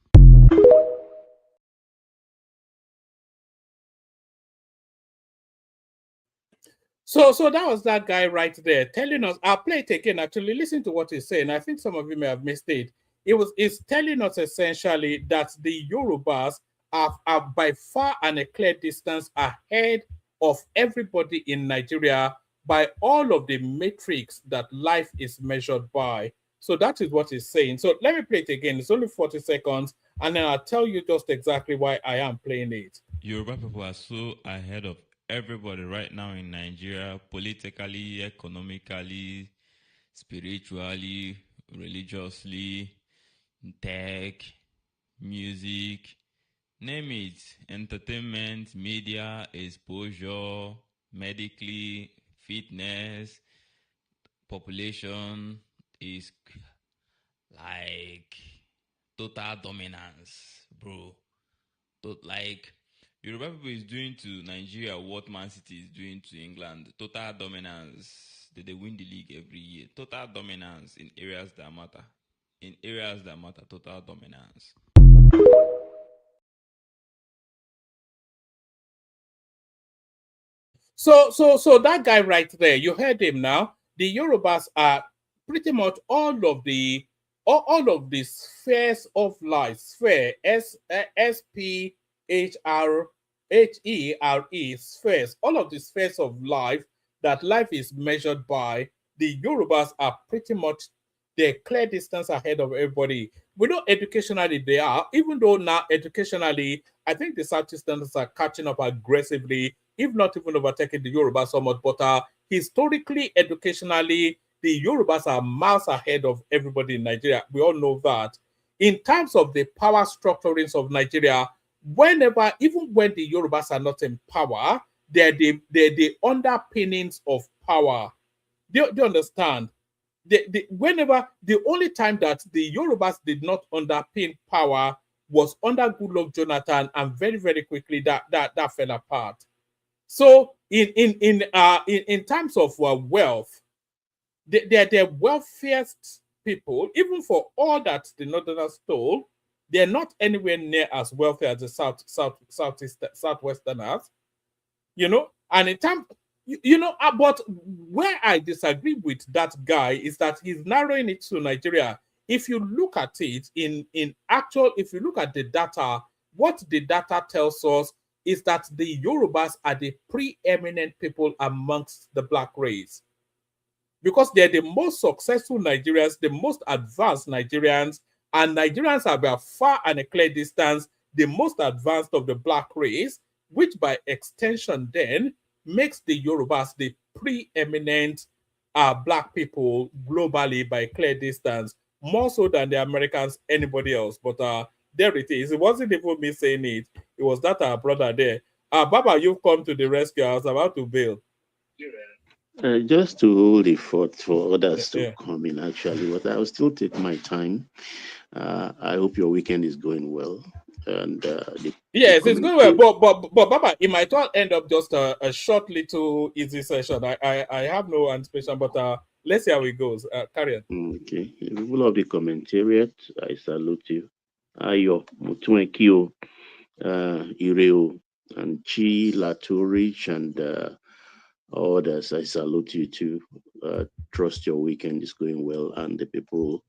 So that was that guy right there telling us. I'll play it again. Actually, listen to what he's saying. I think some of you may have missed it. It's telling us essentially that the Yorubas are by far and a clear distance ahead of everybody in Nigeria by all of the metrics that life is measured by. So that is what he's saying. So let me play it again. It's only 40 seconds, and then I'll tell you just exactly why I am playing it. Yoruba people are so ahead of everybody right now in Nigeria, politically, economically, spiritually, religiously, tech, music, name it, entertainment, media, exposure, medically, fitness, population is like total dominance, bro. Like Yoruba people is doing to Nigeria what Man City is doing to England. Total dominance. They win the league every year. Total dominance in areas that matter. In areas that matter, total dominance. So that guy right there, you heard him now. The Yorubas are pretty much all of the spheres of life, sphere SPHRHERE spheres, all of the spheres of life that life is measured by. The Yorubas are pretty much they're clear distance ahead of everybody. We know educationally they are, even though now educationally, I think the Southeasterners are catching up aggressively, if not even overtaking the Yorubas somewhat. But historically, educationally, the Yorubas are miles ahead of everybody in Nigeria. We all know that. In terms of the power structurings of Nigeria, whenever, even when the Yorubas are not in power, they're the underpinnings of power. Do you understand? Whenever the only time that the Yorubas did not underpin power was under Goodluck Jonathan, and very very quickly that fell apart. So in terms of wealth, they're wealthiest people, even for all that the Northerners stole. They're not anywhere near as wealthy as the Southwesterners, and in terms, but where I disagree with that guy is that he's narrowing it to Nigeria. If you look at it if you look at the data, what the data tells us is that the Yorubas are the preeminent people amongst the black race, because they're the most successful Nigerians, the most advanced Nigerians, and Nigerians are by far and a clear distance the most advanced of the black race, which by extension then makes the Yorubas the preeminent black people globally by clear distance, more so than the Americans, anybody else. But there it is. It wasn't even me saying it. It was that our brother there. Baba, you've come to the rescue. I was about to bail. Just to hold the fort for others to Yeah. come in, actually, but I'll still take my time. I hope your weekend is going well. And Yes, it's going well, but Baba, it might all end up just a short little easy session. I have no anticipation, but let's see how it goes. Carry on. Okay, people of the commentariat, I salute you. Ayo, Mutuekio, Ireo, and Chi, Laturich, and others, I salute you too. Trust your weekend is going well, and the people,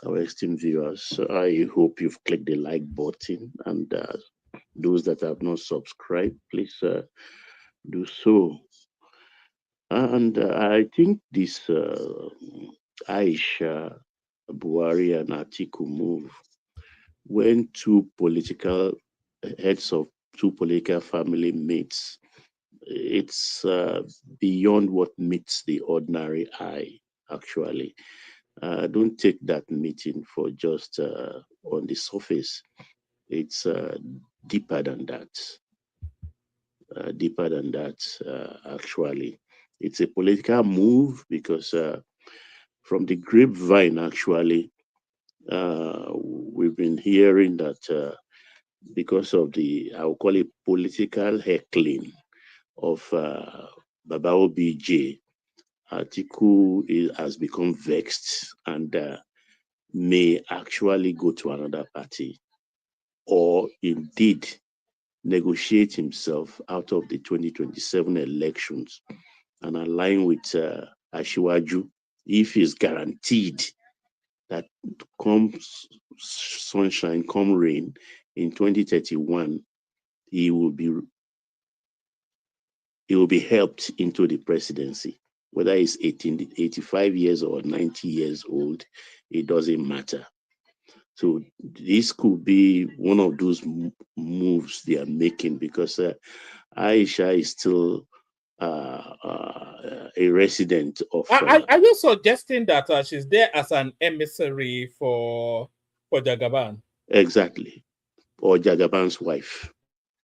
our esteemed viewers, I hope you've clicked the like button, and those that have not subscribed, please do so. And I think this Aisha Buhari and Atiku move, when two political heads of two political family meets, it's beyond what meets the ordinary eye, actually. Don't take that meeting for just on the surface. It's deeper than that. Deeper than that, actually. It's a political move because from the grapevine, actually, we've been hearing that because of the, I will call it political heckling of Baba OBJ, Atiku has become vexed and may actually go to another party or indeed negotiate himself out of the 2027 elections and align with Ashiwaju if he's guaranteed that come sunshine, come rain in 2031, he will be helped into the presidency. Whether he's 85 years or 90 years old, it doesn't matter. So this could be one of those moves they are making because Aisha is still a resident of. Are you suggesting that she's there as an emissary for Jagaban? Exactly, or Jagaban's wife,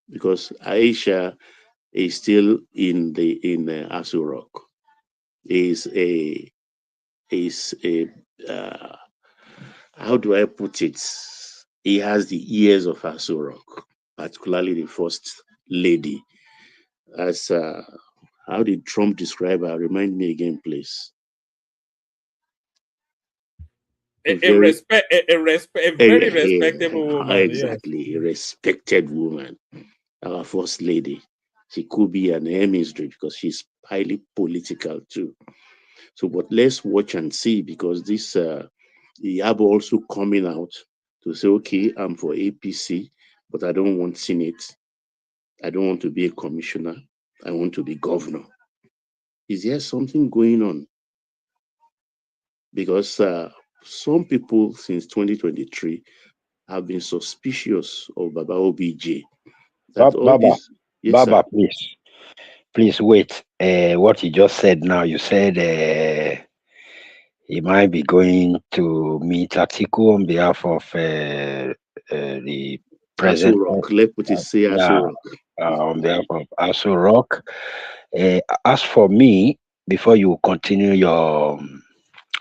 because Aisha is still in Asu Rock. Is a how do I put it? He has the ears of Asu Rock, particularly the first lady. As how did Trump describe her? Remind me again, please. A very respectable woman. Exactly, yes. A respected woman. Our first lady. She could be an emissary because she's highly political too. So, but let's watch and see because this Iyabo also coming out to say, okay, I'm for APC, but I don't want Senate. I don't want to be a commissioner. I want to be governor. Is there something going on? Because some people since 2023 have been suspicious of Baba OBJ. That all Baba, this, yes, Baba, sir. please wait. What you just said now, you said he might be going to meet Atiku on behalf of the Asu president. Rock. Let's put it, say Asu Rock. On behalf of Asu Rock. As for me, before you continue your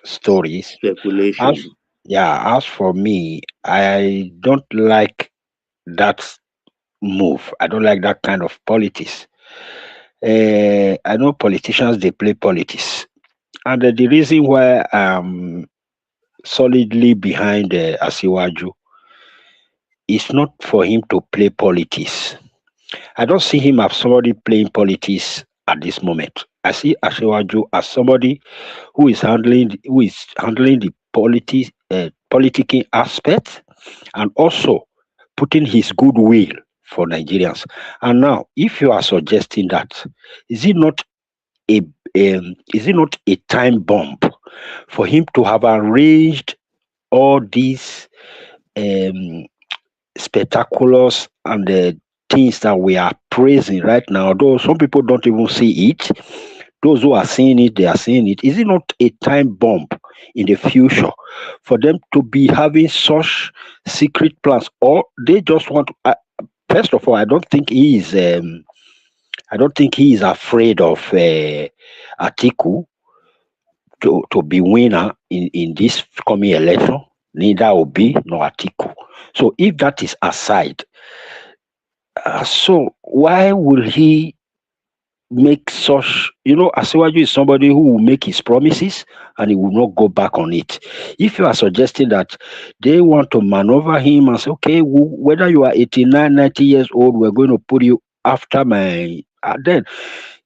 stories, Speculation. as for me, I don't like that move. I don't like that kind of politics. I know politicians, they play politics. And the reason why I'm solidly behind Asiwaju is not for him to play politics. I don't see him as somebody playing politics at this moment. I see Asiwaju as somebody who is handling the politicking aspect and also putting his goodwill for Nigerians. And now, if you are suggesting that, is it not a time bomb for him to have arranged all these um, spectaculars and the things that we are praising right now? Though some people don't even see it, those who are seeing it, they are seeing it. Is it not a time bomb in the future for them to be having such secret plans, or they just want to, first of all, I don't think he is. I don't think he is afraid of Atiku to be winner in this coming election. Neither Obi nor Atiku. So if that is aside, so why will he make such? Asiwaju is somebody who will make his promises and he will not go back on it. If you are suggesting that they want to maneuver him and say, okay, whether you are 89, 90 years old, we're going to put you after my, then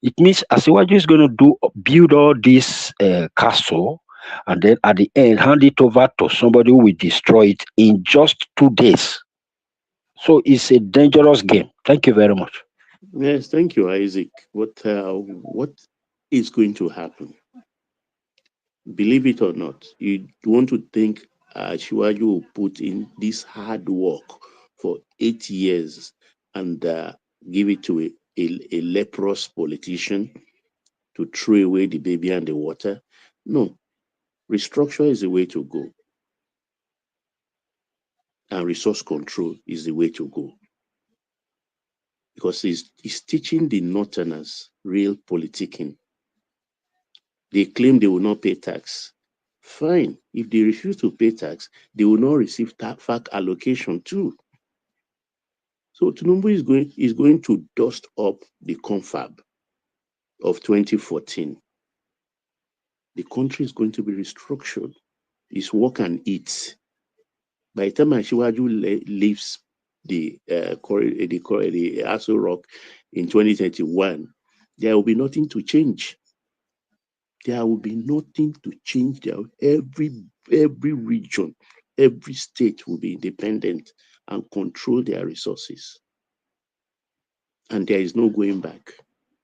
it means Asiwaju is going to build all this castle and then at the end hand it over to somebody who will destroy it in just 2 days. So it's a dangerous game. Thank you very much. Yes, thank you, Isaac. What is going to happen. Believe it or not, you want to think Shiwaju will put in this hard work for 8 years and give it to a leprous politician to throw away the baby and the water? No, restructure is the way to go. And resource control is the way to go. Because he's teaching the Northerners real politicking. They claim they will not pay tax. Fine. If they refuse to pay tax, they will not receive FAC allocation too. So Tinubu is going to dust up the confab of 2014. The country is going to be restructured. It's work and eat. By the time Ashiwaju leaves the Aso Rock in 2031, there will be nothing to change. There will be nothing to change. Every region, every state will be independent and control their resources. And there is no going back,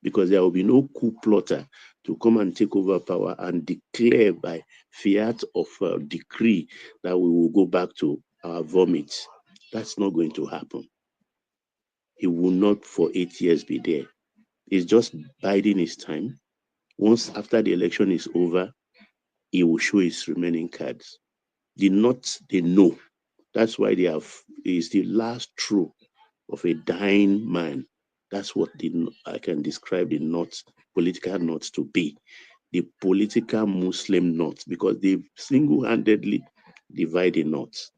because there will be no coup plotter to come and take over power and declare by fiat of decree that we will go back to our vomit. That's not going to happen. He will not for 8 years be there. He's just biding his time. Once after the election is over, he will show his remaining cards. The North, they know. That's why is the last true of a dying man. That's what I can describe the North, political North to be. The political Muslim North, because they single-handedly divide the North.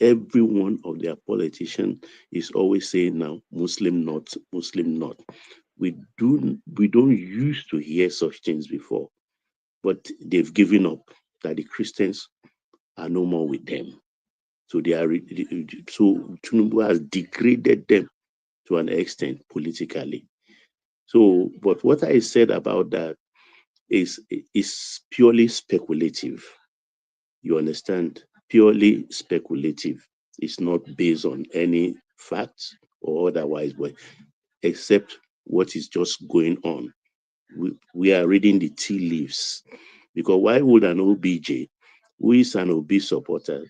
Every one of their politicians is always saying now, Muslim North, Muslim North. We don't used to hear such things before, but they've given up that the Christians are no more with them. So so Tinubu has degraded them to an extent politically. So, but what I said about that is purely speculative. You understand? Purely speculative. It's not based on any facts or otherwise, but except what is just going on. We are reading the tea leaves. Because why would an OBJ, who is an OB supporter,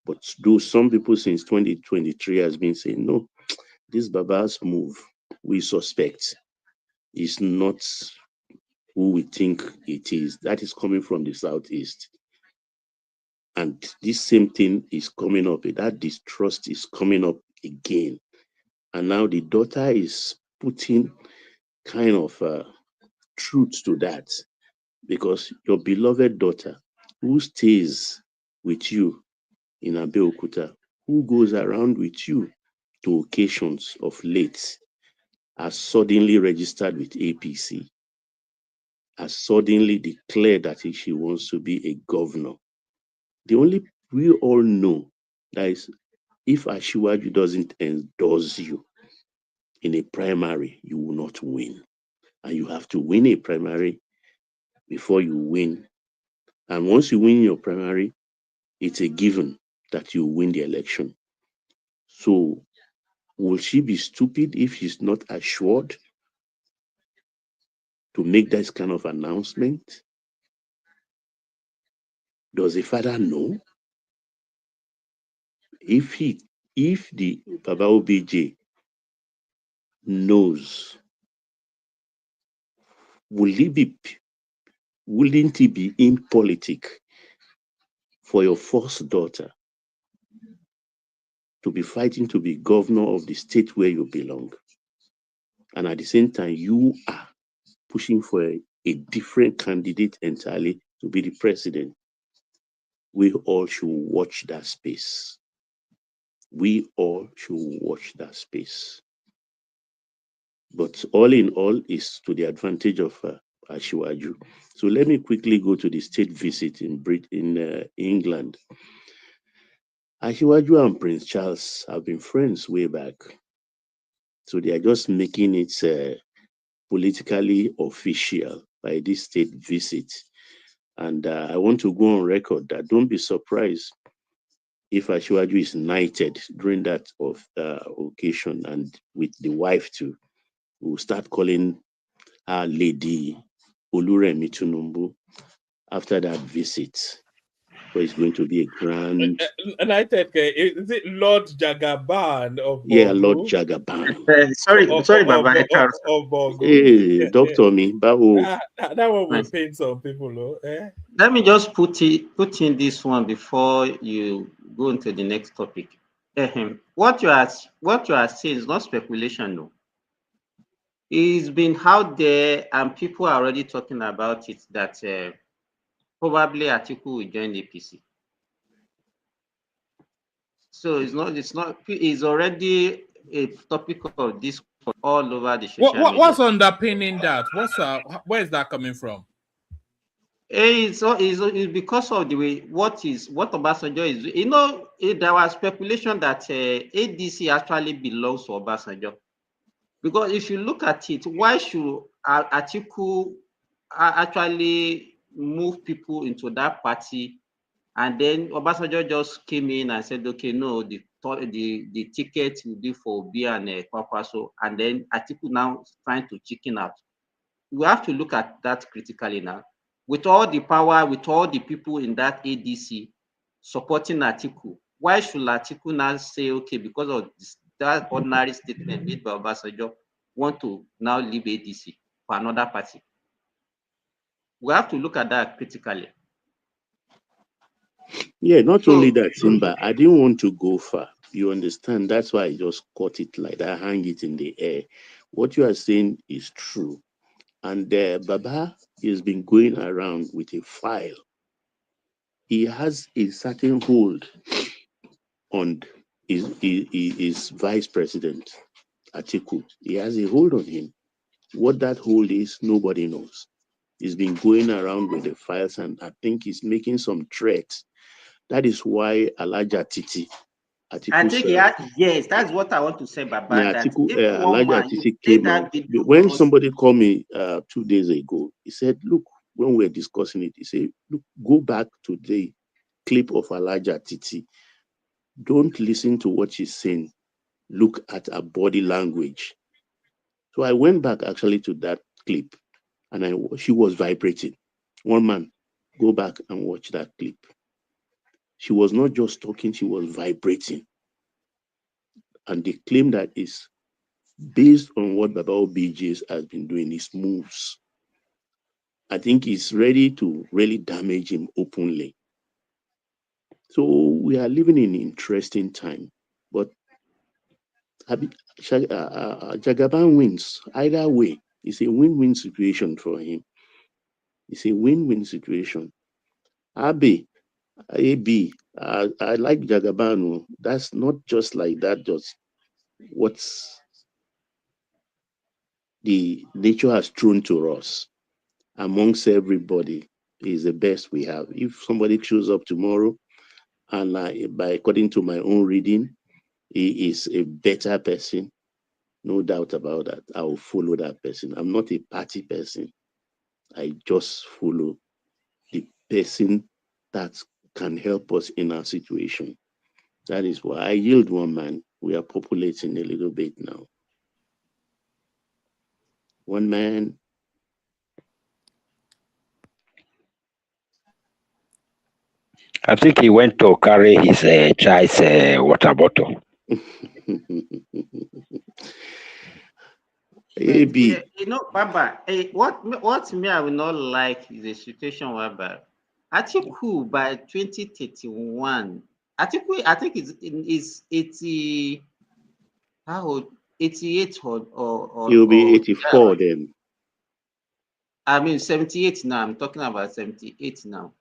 but though some people since 2023 has been saying, no, this Baba's move, we suspect, is not who we think it is. That is coming from the Southeast. And this same thing is coming up. That distrust is coming up again. And now the daughter is putting kind of truth to that. Because your beloved daughter, who stays with you in Abeokuta, who goes around with you to occasions of late, has suddenly registered with APC, has suddenly declared that she wants to be a governor. We all know that is, if Ashiwaju doesn't endorse you in a primary, you will not win. And you have to win a primary before you win. And once you win your primary, it's a given that you win the election. So will she be stupid if she's not assured to make this kind of announcement? Does the father know? If the Baba OBJ knows, wouldn't he be impolitic for your first daughter to be fighting to be governor of the state where you belong? And at the same time, you are pushing for a different candidate entirely to be the president. We all should watch that space. We all should watch that space. But all in all, is to the advantage of Ashiwaju. So let me quickly go to the state visit in England. Ashiwaju and Prince Charles have been friends way back. So they are just making it politically official by this state visit. And I want to go on record that don't be surprised if Ashiwaju is knighted during that occasion, and with the wife too. We'll start calling her Lady Oluremi Tinubu after that visit. So it's going to be a grand. United, is it Lord Jagaban of Yeah, Lord Bogu? Jagaban. Sorry, Baba. Of Bogu. Hey, doctor me, Bawo. That one will pain some people, eh? Let me just put in this one before you go into the next topic. What you are saying is not speculation, no. It's been out there, and people are already talking about it that probably Atiku will join APC. So it's already a topic of discourse all over the social media. What's underpinning that? Where is that coming from? It's because of the way what Obasanjo is. There was speculation that ADC actually belongs to Obasanjo. Because if you look at it, why should Atiku actually move people into that party? And then Obasanjo just came in and said, okay, no, the ticket will be for Obi and Kwakwaso. And then Atiku now trying to chicken out. We have to look at that critically now. With all the power, with all the people in that ADC supporting Atiku, why should Atiku now say, okay, because of that ordinary statement made by Obasanjo, want to now leave ADC for another party? We have to look at that critically. Yeah, not only that, Simba, I didn't want to go far. You understand? That's why I just caught it like that, hang it in the air. What you are saying is true. And Baba has been going around with a file. He has a certain hold on his vice president, Atiku. He has a hold on him. What that hold is, nobody knows. He's been going around with the files, and I think he's making some threats. That is why Elijah Titi, Atiku, I think yes, that's what I want to say, Baba. yeah, that Atiku, if Elijah Titi came out. When somebody called me 2 days ago, he said, look, when we were discussing it, he said, look, go back to the clip of Elijah Titi. Don't listen to what she's saying. Look at her body language. So I went back actually to that clip, and she was vibrating. One man, go back and watch that clip. She was not just talking, she was vibrating. And they claim that is based on what Baba OBJ has been doing, his moves. I think he's ready to really damage him openly. So we are living in an interesting time. But Jagaban wins. Either way, it's a win-win situation for him. It's a win-win situation. I like Jagaban. That's not just like that, just what's the nature has thrown to us. Amongst everybody, is the best we have. If somebody shows up tomorrow, and according to my own reading, he is a better person, no doubt about that. I will follow that person. I'm not a party person. I just follow the person that can help us in our situation. That is why I yield one man. We are populating a little bit now. One man. I think he went to carry his child's water bottle. You know, Baba, what me I will not like is a situation whereby Atiku by 2031, Atiku, I think is 80, how old? 88 or He'll be 84 then. I mean 78 now. I'm talking about 78 now.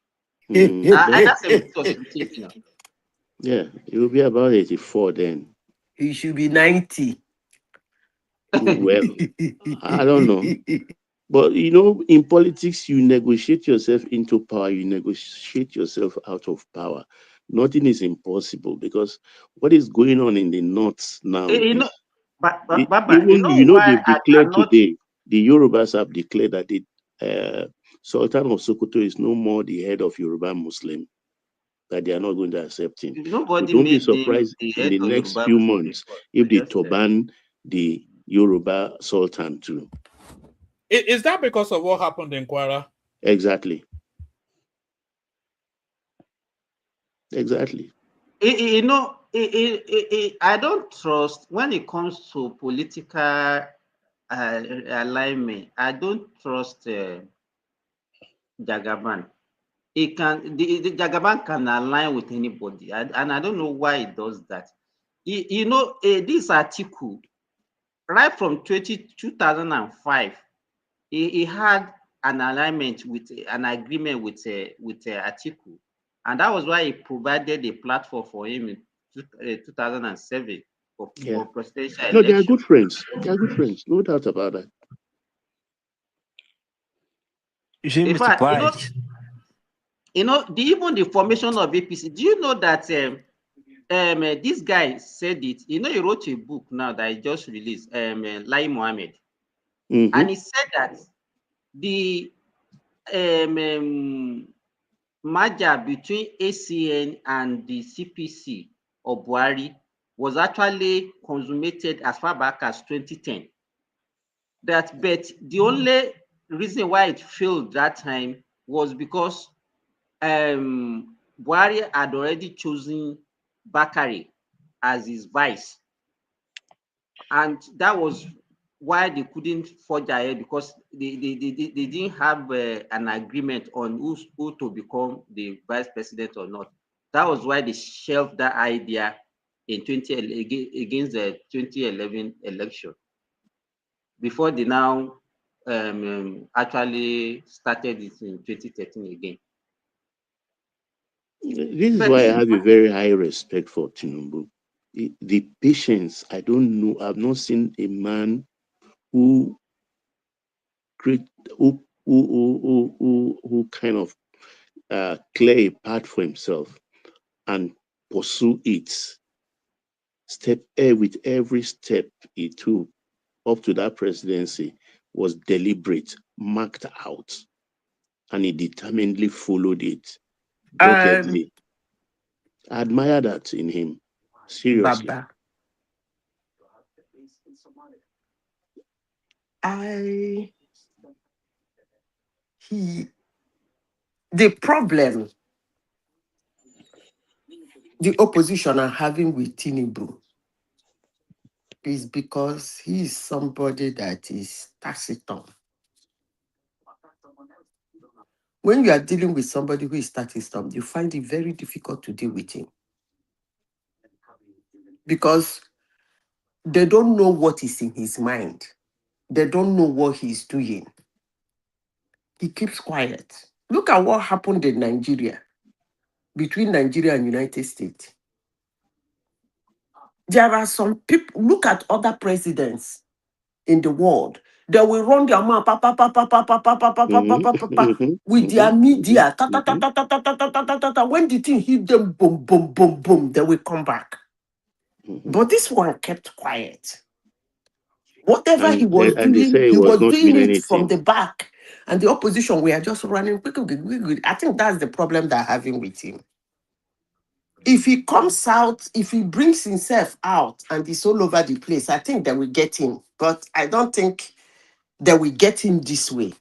That's 78 now. Yeah, it will be about 84 then. He should be 90. Well, I don't know. But you know, in politics, you negotiate yourself into power, you negotiate yourself out of power. Nothing is impossible because what is going on in the north now They've declared today, the Yorubas have declared that the Sultan of Sokoto is no more the head of Yoruba Muslim, that they are not going to accept him. So don't be surprised in the next few months if they turban the Yoruba Sultan too. Is that because of what happened in Kwara? Exactly. Exactly. You know, I don't trust when it comes to political alignment. I don't trust Jagaban. The Jagaban can align with anybody, and I don't know why it does that. You know, this Atiku, right from 2005, he had an alignment with an agreement with Atiku, and that was why he provided a platform for him in 2007 for presidential No, they are election. good friends. They are good friends. No doubt about that. You shouldn't In be fact, surprised. even the formation of APC. Do you know that this guy said it? You know, he wrote a book now that he just released, Lai Mohammed, and he said that the merger between ACN and the CPC of Buhari was actually consummated as far back as 2010. But the only reason why it failed that time was because Buhari had already chosen Bakari as his vice, and that was why they couldn't forge ahead, because they didn't have an agreement on who to become the vice president or not. That was why they shelved that idea in against the 2011 election, before they now actually started it in 2013 again. This is why I have a very high respect for Tinubu. The patience, I don't know. I've not seen a man who kind of clear a path for himself and pursue it with every step he took up to that presidency was deliberate, marked out, and he determinedly followed it doggedly. I admire that in him. Seriously. Baba, the problem the opposition are having with Tinubu is because he is somebody that is taciturn. When you are dealing with somebody who is taciturn, you find it very difficult to deal with him, because they don't know what is in his mind. They don't know what he's doing. He keeps quiet. Look at what happened in Nigeria, between Nigeria and United States. There are some people, look at other presidents in the world. They will run their mouth with their media. When the thing hit them, boom, boom, boom, boom, they will come back. But this one kept quiet. Whatever he was doing, he was doing it from the back. And the opposition, we are just running. I think that's the problem they're having with him. If he comes out, if he brings himself out and he's all over the place, I think they will get him. But I don't think they will get him this way.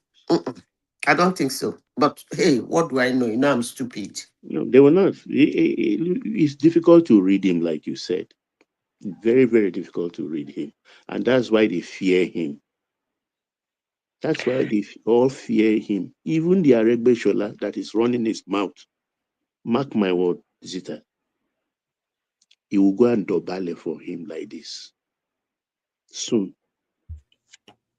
I don't think so. But hey, what do I know? You know, I'm stupid. No, they will not. It's difficult to read him, like you said. Very, very difficult to read him. And that's why they fear him. That's why they all fear him. Even the Aregbe that is running his mouth, mark my word, Zita, he will go and dobale for him like this soon.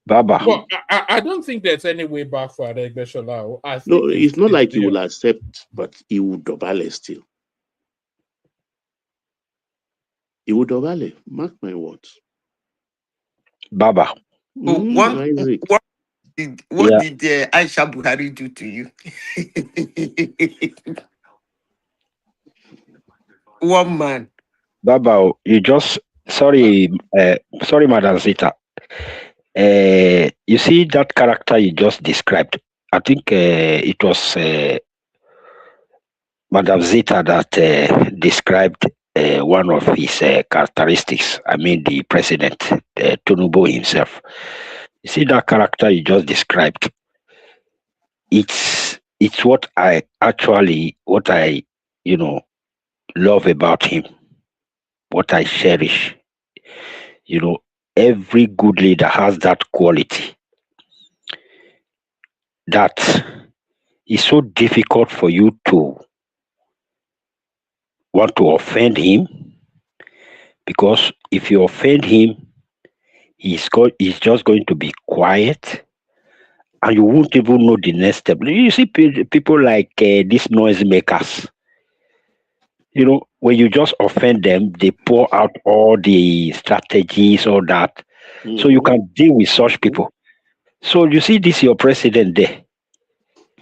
Baba. Well, I don't think there's any way back for Adegbeshola. No, it's not like he will accept, but he will dobale still. He will dobale. Mark my words. Baba. What did Aisha Buhari do to you? One man. Baba, you just sorry, Madam Zita. You see that character you just described. I think it was Madam Zita that described one of his characteristics. I mean, the president, Tinubu himself. You see that character you just described. It's what I love about him. What I cherish. Every good leader has that quality that is so difficult for you to want to offend him, because if you offend him, he's just going to be quiet, and you won't even know the next step. You see people like these noisemakers. When you just offend them, they pour out all the strategies, all that, so you can deal with such people. So you see this your president there.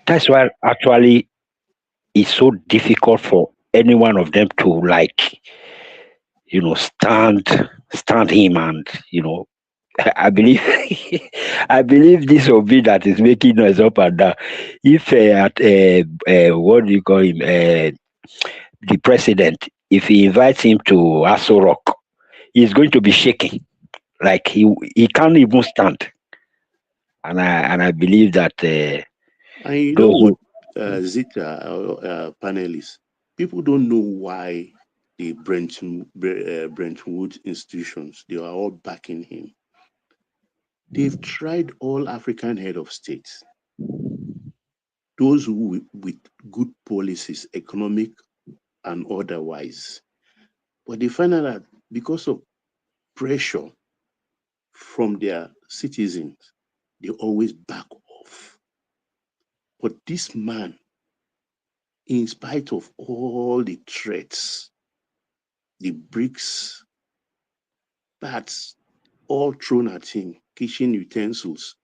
That's why actually it's so difficult for any one of them to stand him, and I believe I believe this will be that is making noise up and down. If what do you call him, the president, if he invites him to Aso Rock, he's going to be shaking, like he can't even stand. And I believe that And you know those what, who Zita, panelists, people don't know why the Brentwood institutions, they are all backing him. They've tried all African head of states, those who with good policies, economic and otherwise. But they find out that because of pressure from their citizens, they always back off. But this man, in spite of all the threats, the bricks that's all thrown at him, kitchen utensils,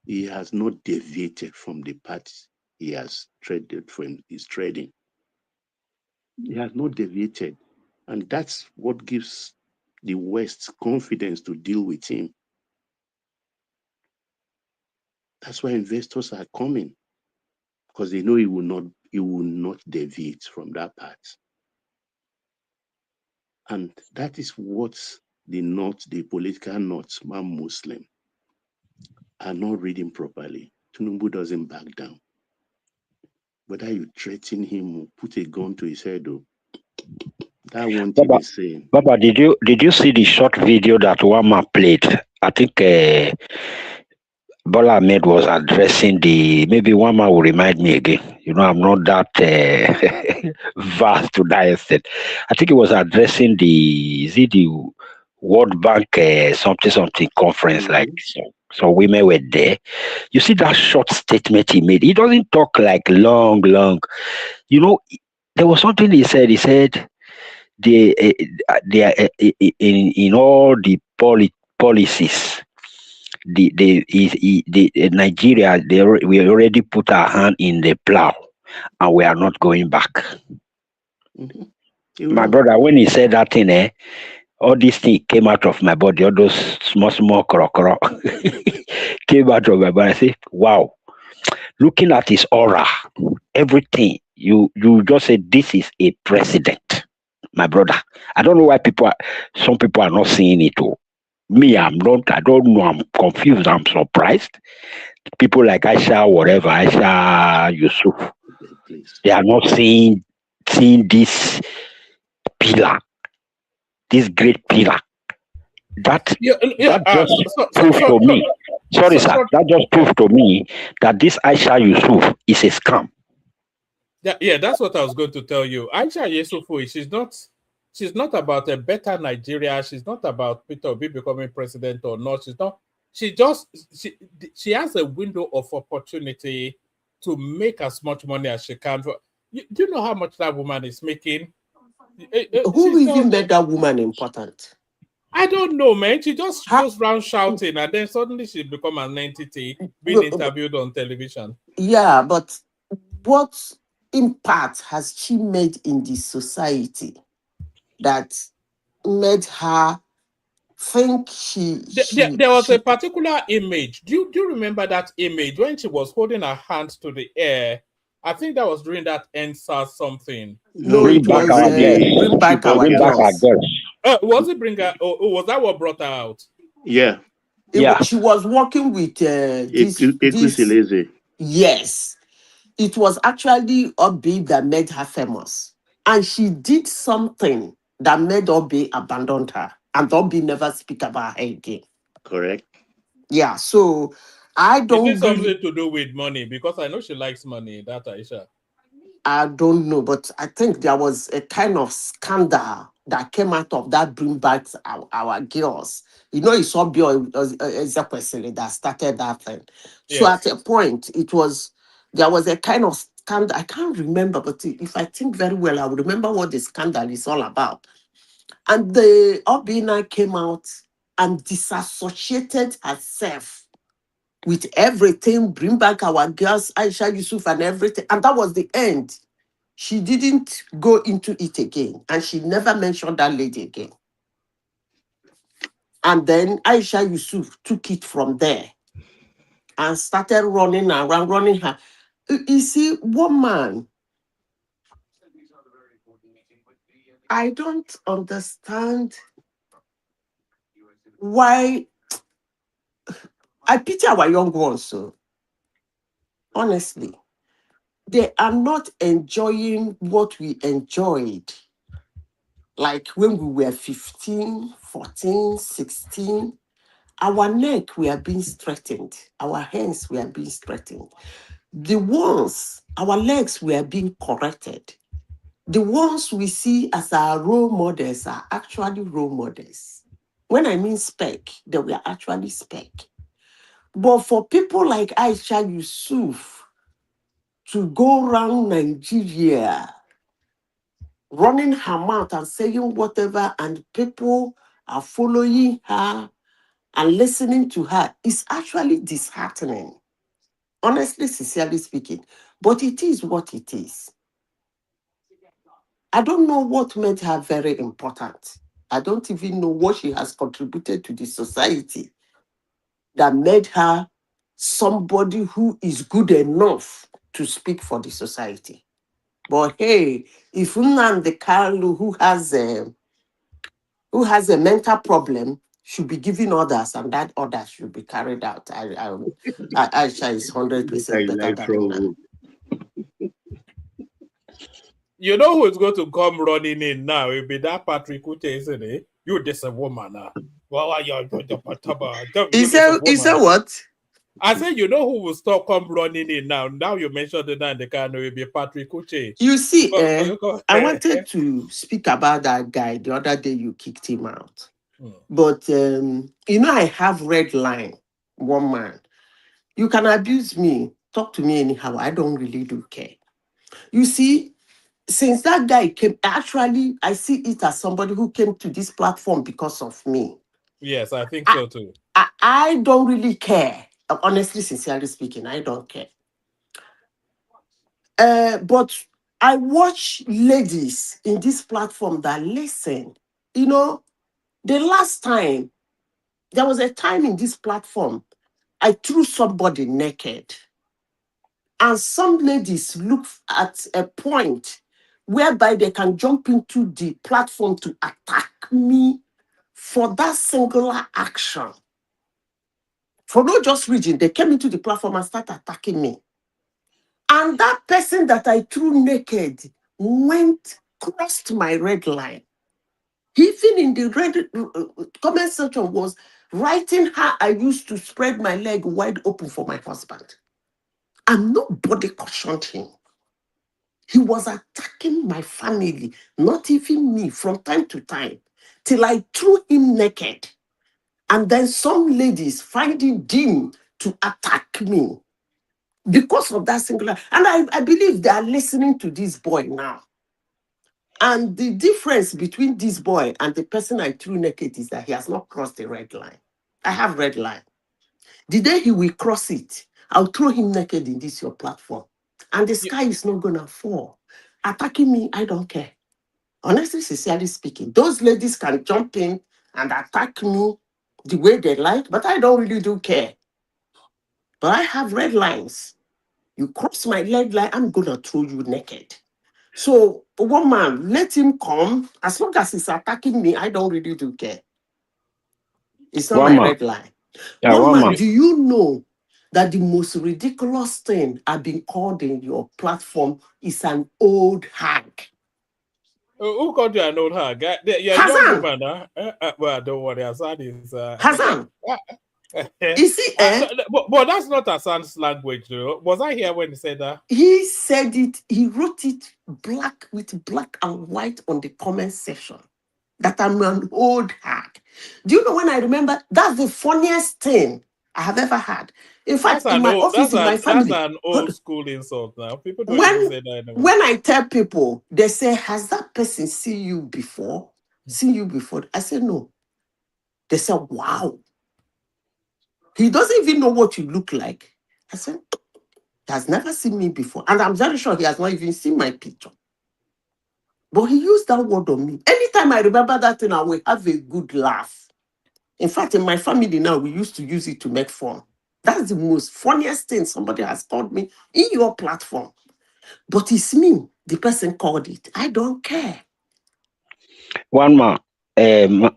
he has not deviated from the path he has treaded from his trading. He has not deviated. And that's what gives the West confidence to deal with him. That's why investors are coming, because they know he will not deviate from that path. And that is what the political North, man Muslim, are not reading properly. Tinubu doesn't back down. Whether you threaten him or put a gun to his head, that one thing is saying. Baba, did you see the short video that one man played? I think Bola Ahmed was addressing maybe one man will remind me again. I'm not that vast to that extent. I think he was addressing the World Bank something conference, like some women were there. You see that short statement he made. He doesn't talk like long. There was something he said. He said they are in all the policies. Nigeria, we already put our hand in the plow, and we are not going back. My brother, when he said that thing, all these things came out of my body. All those small crocro came out of my body. I say, wow! Looking at his aura, everything, you just said this is a president, my brother. I don't know why some people are not seeing it. Me, I don't know, I'm confused, I'm surprised. People like Aisha Yesufu, they are not seeing this pillar, this great pillar. That just proves to me. Sorry, sir. That just proves to me that this Aisha Yesufu is a scam. Yeah, that's what I was going to tell you. Aisha Yesufu, she's not about a better Nigeria. She's not about Peter Obi becoming president or not. She's not. She has a window of opportunity to make as much money as she can. Do you know how much that woman is making? Who even made that woman important? I don't know, man. She just goes around shouting, and then suddenly she become an entity being interviewed on television. Yeah, but what impact has she made in the society that made her think there was a particular image. Do you remember that image when she was holding her hands to the air? I think that was during that NSA something. No, it was Bring Back Our Girls. Was it Bring Her? Or was that what brought her out? Yeah. Yeah. She was working with this. Equisilese. Yes, it was actually Obi that made her famous, and she did something that made Obi abandon her, and Obi never speak about her again. Correct. Yeah, so I Is it don't something really, to do with money? Because I know she likes money, that Aisha. I don't know, but I think there was a kind of scandal that came out of that bring back our girls. You know, it's Obi Ezekwesili that started that thing. So at Yes. a point, there was a kind of scandal. I can't remember, but if I think very well, I will remember what the scandal is all about. And the Obina came out and disassociated herself with everything, bring back our girls, Aisha Yusuf and everything. And that was the end. She didn't go into it again. And she never mentioned that lady again. And then Aisha Yusuf took it from there and started running around, running her. You see, woman, I don't understand why. I pity our young ones, so honestly. They are not enjoying what we enjoyed. Like when we were 15, 14, 16, our neck were being straightened. Our hands were being straightened. The ones, our legs were being corrected. The ones we see as our role models are actually role models. When I mean spec, they were actually spec. But for people like Aisha Yusuf to go around Nigeria running her mouth and saying whatever, and people are following her and listening to her, is actually disheartening. Honestly, sincerely speaking. But it is what it is. I don't know what made her very important. I don't even know what she has contributed to the society that made her somebody who is good enough to speak for the society. But hey, if Nnamdi Kalu, who has a mental problem, should be given orders, and that order should be carried out. Aisha is 100% I better like than Nnamdi. trouble. You know who's going to come running in now? It'll be that Patrick Ute, isn't it? You this a woman now. Well, you're He this a said woman. what? I said, you know who will stop come running in now? Now you mentioned the name, the can will be Patrick Uche. You see, I wanted to speak about that guy the other day. You kicked him out. But, I have red line, one man. You can abuse me, talk to me anyhow. I don't really do care. You see, since that guy came, actually, I see it as somebody who came to this platform because of me. Yes, I think so too. I don't really care. Honestly, sincerely speaking, I don't care. But I watch ladies in this platform that listen. The last time, there was a time in this platform, I threw somebody naked. And some ladies look at a point whereby they can jump into the platform to attack me for that singular action. For no just reason, they came into the platform and started attacking me. And that person that I threw naked crossed my red line. Even in the red comment section was writing how I used to spread my leg wide open for my husband. And nobody cautioned him. He was attacking my family, not even me, from time to time, till I threw him naked. And then some ladies find it deemed to attack me because of that singular. And I believe they are listening to this boy now. And the difference between this boy and the person I threw naked is that he has not crossed the red line. I have red line. The day he will cross it, I'll throw him naked in this your platform. And the sky is not going to fall. Attacking me, I don't care. Honestly, sincerely speaking, those ladies can jump in and attack me the way they like, but I don't really do care. But I have red lines. You cross my red line, I'm going to throw you naked. So, woman, let him come. As long as he's attacking me, I don't really do care. It's not my Woman, red line. Yeah, One one man, man. do you know that the most ridiculous thing I've been called in your platform is an old hag? Who called you an old hag? You're a young Hassan, woman, huh? Well, don't worry. Hassan is. Hassan, you see, But that's not Hassan's language, though. Was I here when he said that? he said it, he wrote it black with black and white on the comment section that I'm an old hag. Do you know when I remember? That's the funniest thing I have ever had. In fact, in my office, in my That's family, an old school insult now. People don't even say that anymore. when I tell people, they say, "Has that person seen you before? Seen you before?" I say, "No." They say, "Wow. He doesn't even know what you look like." I said, "He has never seen me before." And I'm very sure he has not even seen my picture. But he used that word on me. Anytime I remember that thing, I will have a good laugh. In fact, in my family now, we used to use it to make fun. That's the most funniest thing somebody has called me in your platform. But it's me, the person called it. I don't care. One man.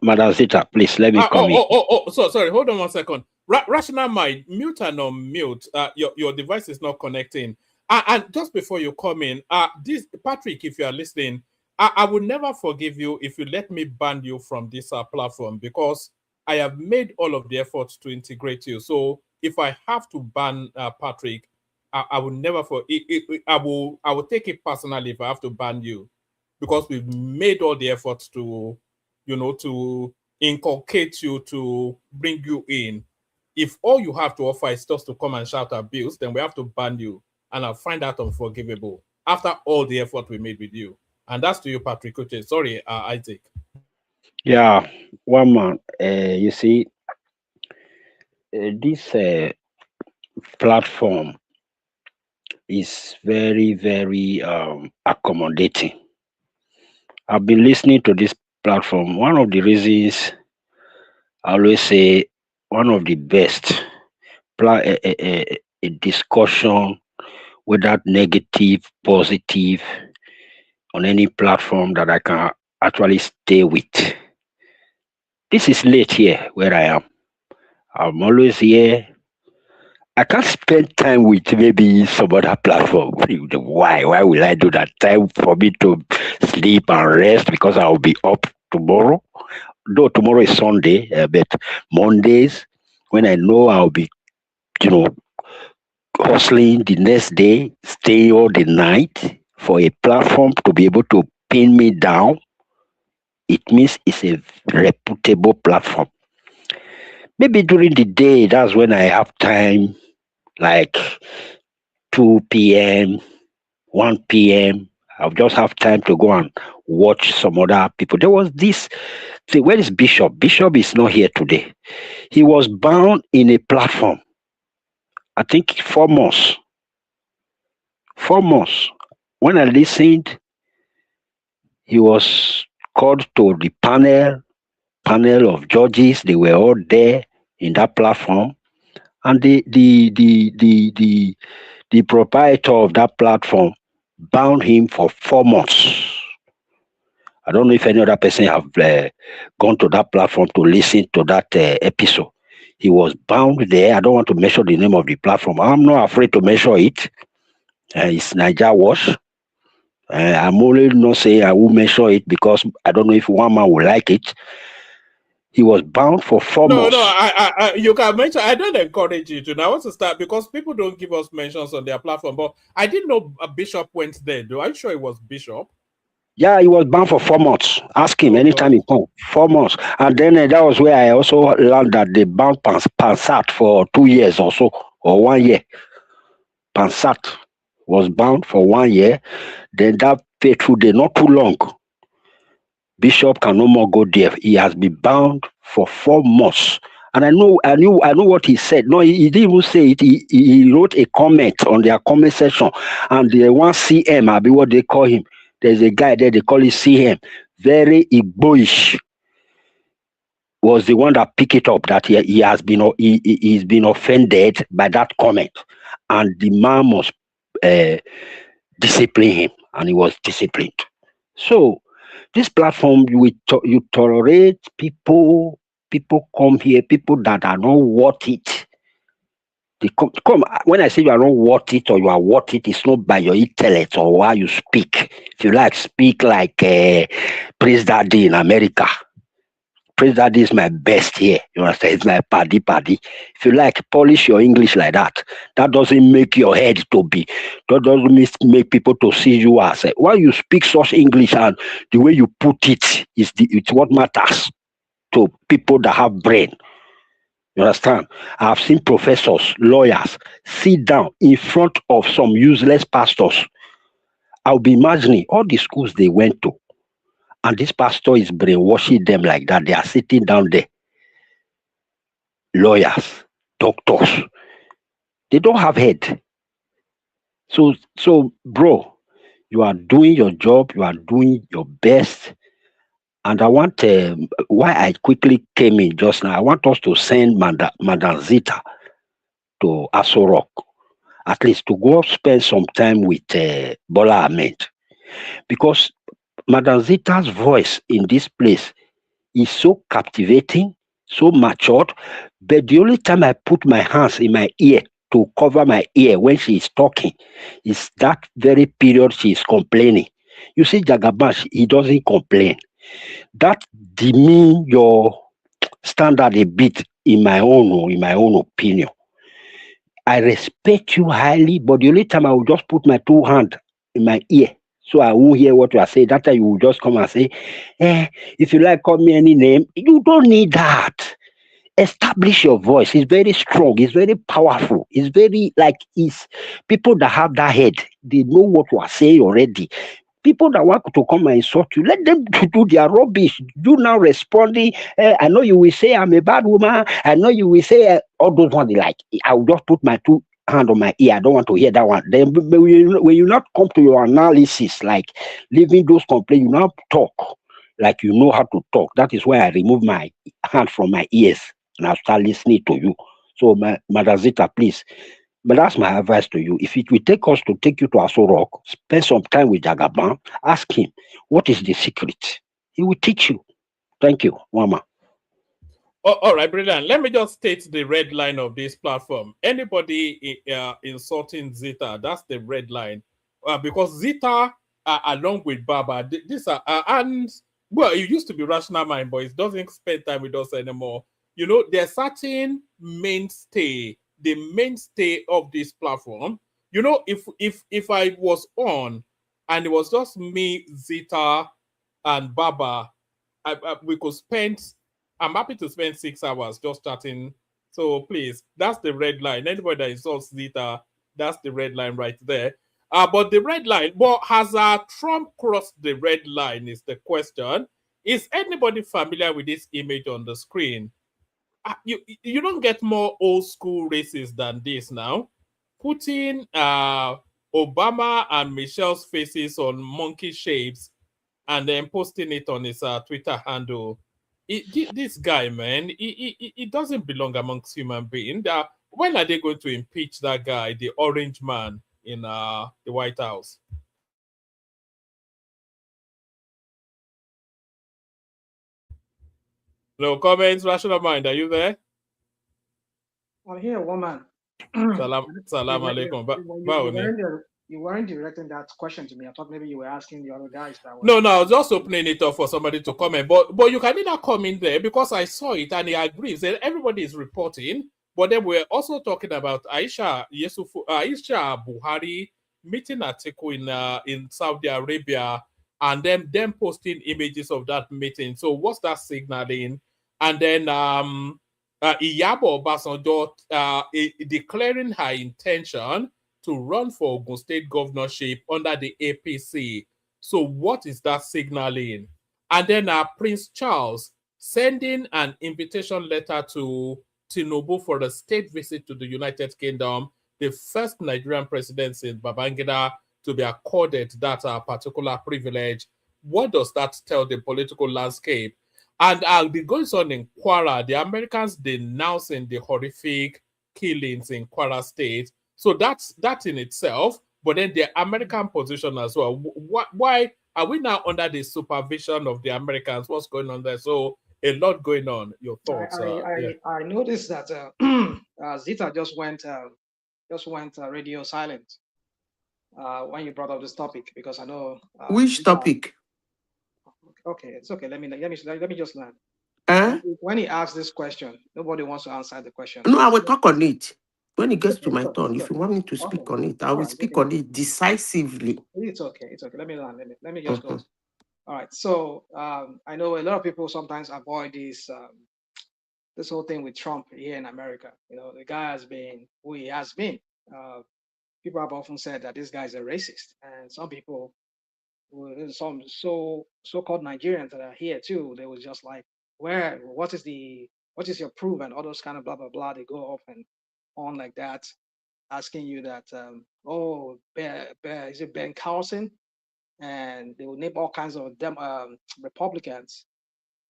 Madam Zita, please let me come in. So sorry. Hold on 1 second. Rational mind, mute and unmute. Your device is not connecting. And just before you come in, this Patrick, if you are listening, I will never forgive you if you let me ban you from this platform, because I have made all of the efforts to integrate you. So if I have to ban Patrick, I will never I will take it personally if I have to ban you, because we've made all the efforts to, to inculcate you, to bring you in. If all you have to offer is just to come and shout abuse, then we have to ban you, and I'll find that unforgivable after all the effort we made with you. And that's to you, Patrick Uche. Sorry, Isaac. Yeah, one man. You see, this platform is very, very accommodating. I've been listening to this platform. One of the reasons I always say one of the best a discussion, whether negative, positive, on any platform that I can actually stay with. This is late here where I am. I'm always here. I can't spend time with maybe some other platform. Why? Why will I do that? Time for me to sleep and rest because I'll be up tomorrow. Though tomorrow is Sunday, but Mondays, when I know I'll be, hustling the next day, stay all the night for a platform to be able to pin me down, it means it's a reputable platform. Maybe during the day, that's when I have time, like 2 p.m., 1 p.m. I'll just have time to go and watch some other people. There was this thing. Where is Bishop? Bishop is not here today. He was bound in a platform, I think 4 months. 4 months. When I listened, he was called to the panel of judges. They were all there in that platform. And the proprietor of that platform bound him for 4 months. I don't know if any other person have gone to that platform to listen to that episode. He was bound there. I don't want to mention the name of the platform. I'm not afraid to mention it. It's Niger Wash. I'm only not saying I will mention it because I don't know if one man will like it. He was bound for 4 months. No, you can mention. I don't encourage you to. Now I want to start because people don't give us mentions on their platform. But I didn't know a Bishop went there. Though, are you sure it was Bishop? Yeah, he was bound for 4 months. Ask him anytime he come. 4 months. And then that was where I also learned that they bound Pansat for 2 years or so, or 1 year. Pansat was bound for 1 year. Then that fateful day, not too long, Bishop can no more go there. He has been bound for 4 months. And I know what he said. No, he didn't even say it. He wrote a comment on their comment section. And the one CM, I'll be what they call him. There's a guy there, they call it CM. Very Igboish. Was the one that picked it up that he's been offended by that comment. And the man must discipline him. And he was disciplined. So this platform, you tolerate people people come here, people that are not worth it. They come. When I say you are not worth it or you are worth it, it's not by your intellect or how you speak. If you like, speak like Praise Daddy in America. Praise Daddy is my best here. You understand? It's my paddy. If you like, polish your English like that. That doesn't make your head to be. That doesn't make people to see you as. Why you speak such English and the way you put it it's what matters to people that have brain. You understand? I've seen professors, lawyers sit down in front of some useless pastors. I'll be imagining all the schools they went to, and this pastor is brainwashing them like that. They are sitting down there. Lawyers, doctors, they don't have head. So, bro, you are doing your job. You are doing your best. And I want, why I quickly came in just now, I want us to send Madam Zita to Aso Rock, at least to go spend some time with Bola Ahmed. Because Madam Zita's voice in this place is so captivating, so matured. But the only time I put my hands in my ear to cover my ear when she is talking is that very period she is complaining. You see, Jagabash, he doesn't complain. That demean your standard a bit in my own opinion. I respect you highly, but the only time I will just put my two hands in my ear so I won't hear what you are saying. That time you will just come and say, if you like, call me any name. You don't need that. Establish your voice. It's very strong. It's very powerful. It's very it's people that have that head. They know what you are saying already. People that want to come and insult you, let them do their rubbish. You now responding, I know you will say I'm a bad woman. I know you will say all those ones. I will just put my two hands on my ear. I don't want to hear that one. Then when you not come to your analysis, like leaving those complaints, you now talk like you know how to talk. That is why I remove my hand from my ears and I start listening to you. So, Madam Zita, please. But that's my advice to you. If it will take us to take you to Aso Rock, spend some time with Jagaban, ask him, what is the secret? He will teach you. Thank you, Mama. Oh, all right, brilliant. Let me just state the red line of this platform. Anybody insulting Zita, that's the red line. Because Zita, along with Baba, these are, and well, it used to be Rational Mind, but it doesn't spend time with us anymore. You know, there's certain mainstay, the mainstay of this platform. You know, if I was on and it was just me, Zita, and Baba, we could spend. I'm happy to spend 6 hours just starting. So please, that's the red line. Anybody that insults Zita, that's the red line right there. But the red line, well, has Trump crossed the red line is the question. Is anybody familiar with this image on the screen? You don't get more old school racist than this now. Putting Obama and Michelle's faces on monkey shapes and then posting it on his Twitter handle. This guy, man, he doesn't belong amongst human beings. When are they going to impeach that guy, the orange man in the White House? No comments, Rational Mind, are you there? I'm here, woman. Salam alaikum. You weren't directing that question to me. I thought maybe you were asking the other guys that No, I was just opening it up for somebody to comment. But you can either come in there because I saw it and he agrees that everybody is reporting. But then we're also talking about Aisha Yesufu, Aisha Buhari meeting Atiku in Saudi Arabia and then them posting images of that meeting. So what's that signaling? And then Iyabo Obasanjo declaring her intention to run for Ogun State governorship under the APC. So what is that signaling? And then Prince Charles sending an invitation letter to Tinubu for a state visit to the United Kingdom, the first Nigerian president since Babangida to be accorded that particular privilege. What does that tell the political landscape? And the goings on in Kwara, the Americans denouncing the horrific killings in Kwara State. So that's that in itself, but then the American position as well. Why are we now under the supervision of the Americans? What's going on there? So a lot going on. Your thoughts? I noticed that Zita just went radio silent when you brought up this topic, because I know Which Zita, topic? okay, it's okay. Let me just learn. Eh? When he asked this question, nobody wants to answer the question. No, I will talk on it. When it gets Okay, to my sure, turn, sure. if you want me to speak Okay. on it, I All will right, speak okay. on it decisively. It's okay. It's okay. Let me learn. Let me just go. All right. So I know a lot of people sometimes avoid this whole thing with Trump here in America. You know, the guy has been who he has been. People have often said that this guy is a racist, and some people, some so-called Nigerians that are here too, they was just like, what is your proof, and all those kind of blah blah blah. They go off and on like that, asking you that, is it Ben Carlson? And they will name all kinds of them Republicans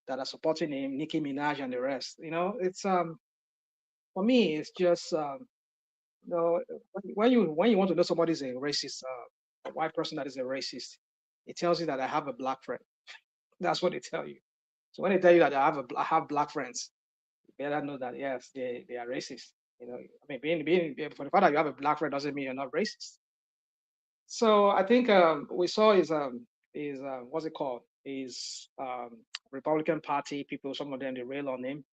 that are supporting him, Nicki Minaj and the rest. You know, it's for me, it's just you know, when you want to know somebody is a racist, a white person that is a racist, it tells you that I have a black friend. That's what they tell you. So when they tell you that I have black friends, you better know that yes, they are racist. You know, I mean, being for the fact that you have a black friend doesn't mean you're not racist. So I think we saw is what's it called? Is Republican Party people, some of them they rail on him.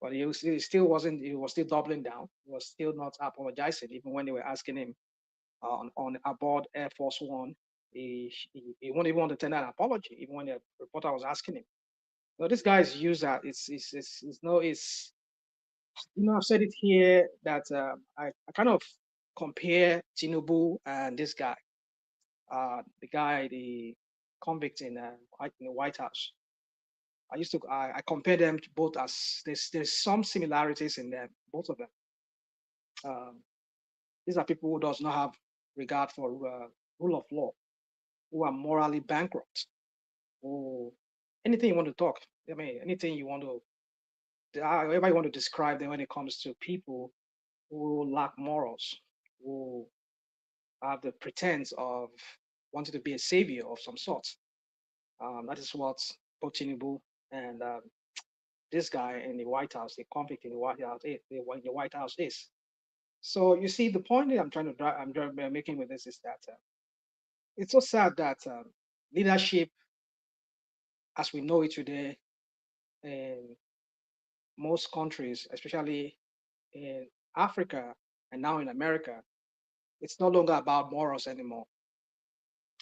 But he still wasn't. He was still doubling down. He was still not apologizing, even when they were asking him on aboard Air Force One. He won't even want to tender an apology, even when the reporter was asking him. So this guy's used that. It's you know, I've said it here that I kind of compare Tinubu and this guy, the convict in the White House. I compare them to both as there's some similarities in them, both of them. These are people who does not have regard for rule of law, who are morally bankrupt, who anything you want to talk. I mean, anything you want to, however you want to describe them when it comes to people who lack morals, who have the pretense of wanting to be a savior of some sort. That is what both Tinubu and this guy in the White House, the convict in the White House, the White House is. So you see, the point that I'm making with this is that it's so sad that leadership, as we know it today, in most countries, especially in Africa and now in America, it's no longer about morals anymore.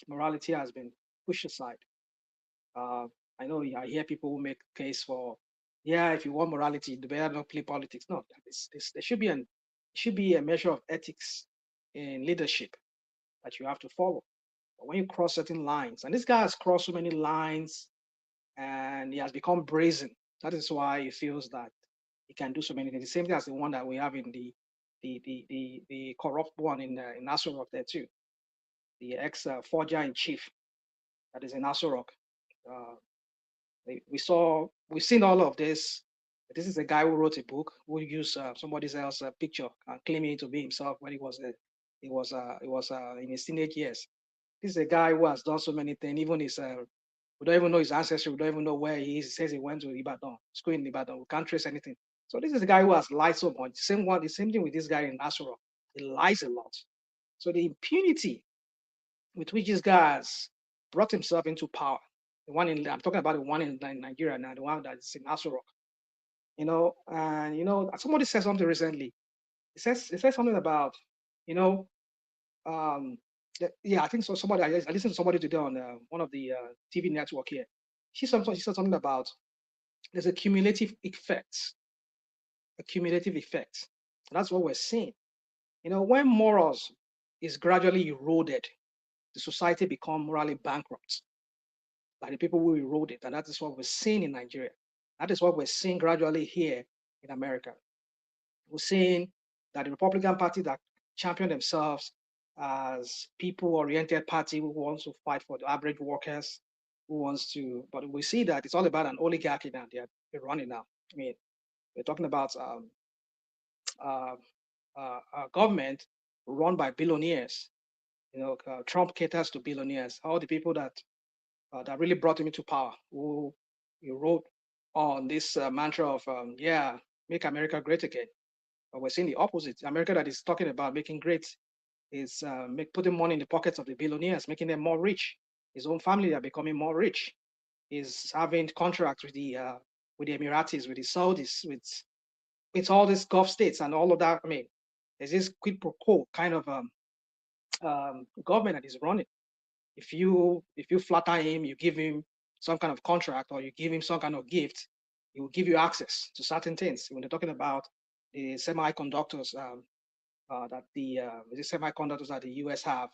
Morality has been pushed aside. I know I hear people who make case for, yeah, if you want morality, you better not play politics. No, there should be a measure of ethics in leadership that you have to follow. But when you cross certain lines, and this guy has crossed so many lines, and he has become brazen. That is why he feels that he can do so many things. The same thing as the one that we have in the corrupt one in Nasrok there too, the ex forger in chief that is in Nasrok. We've seen all of this. This is a guy who wrote a book who used somebody else's picture and claiming to be himself when in his teenage years. This is a guy who has done so many things. Even we don't even know his ancestry. We don't even know where he is. He says he went to Ibadan, school in Ibadan. We can't trace anything. So this is a guy who has lied so much. The same thing with this guy in Nasrallah. He lies a lot. So the impunity with which this guy has brought himself into power, I'm talking about the one in Nigeria now, the one that's in Nasrallah. You know, and you know, somebody said something recently. It says something about, you know, yeah, I think so. I listened to somebody today on one of the TV network here. She said something about there's a cumulative effect. A cumulative effect. That's what we're seeing. You know, when morals is gradually eroded, the society become morally bankrupt by the people who erode it. And that is what we're seeing in Nigeria. That is what we're seeing gradually here in America. We're seeing that the Republican Party that champion themselves as people-oriented party who wants to fight for the average workers, but we see that it's all about an oligarchy now. They're running now. I mean, we're talking about a government run by billionaires. You know, Trump caters to billionaires. All the people that really brought him into power, who he wrote on this mantra of yeah, make America great again. But we're seeing the opposite. America that is talking about making great is putting money in the pockets of the billionaires, making them more rich. His own family are becoming more rich. He's having contracts with the Emiratis, with the Saudis, with all these Gulf states and all of that. I mean, there's this quid pro quo kind of government that is running. If you flatter him, you give him some kind of contract or you give him some kind of gift, he will give you access to certain things. When they're talking about the semiconductors that the semiconductors that the US have,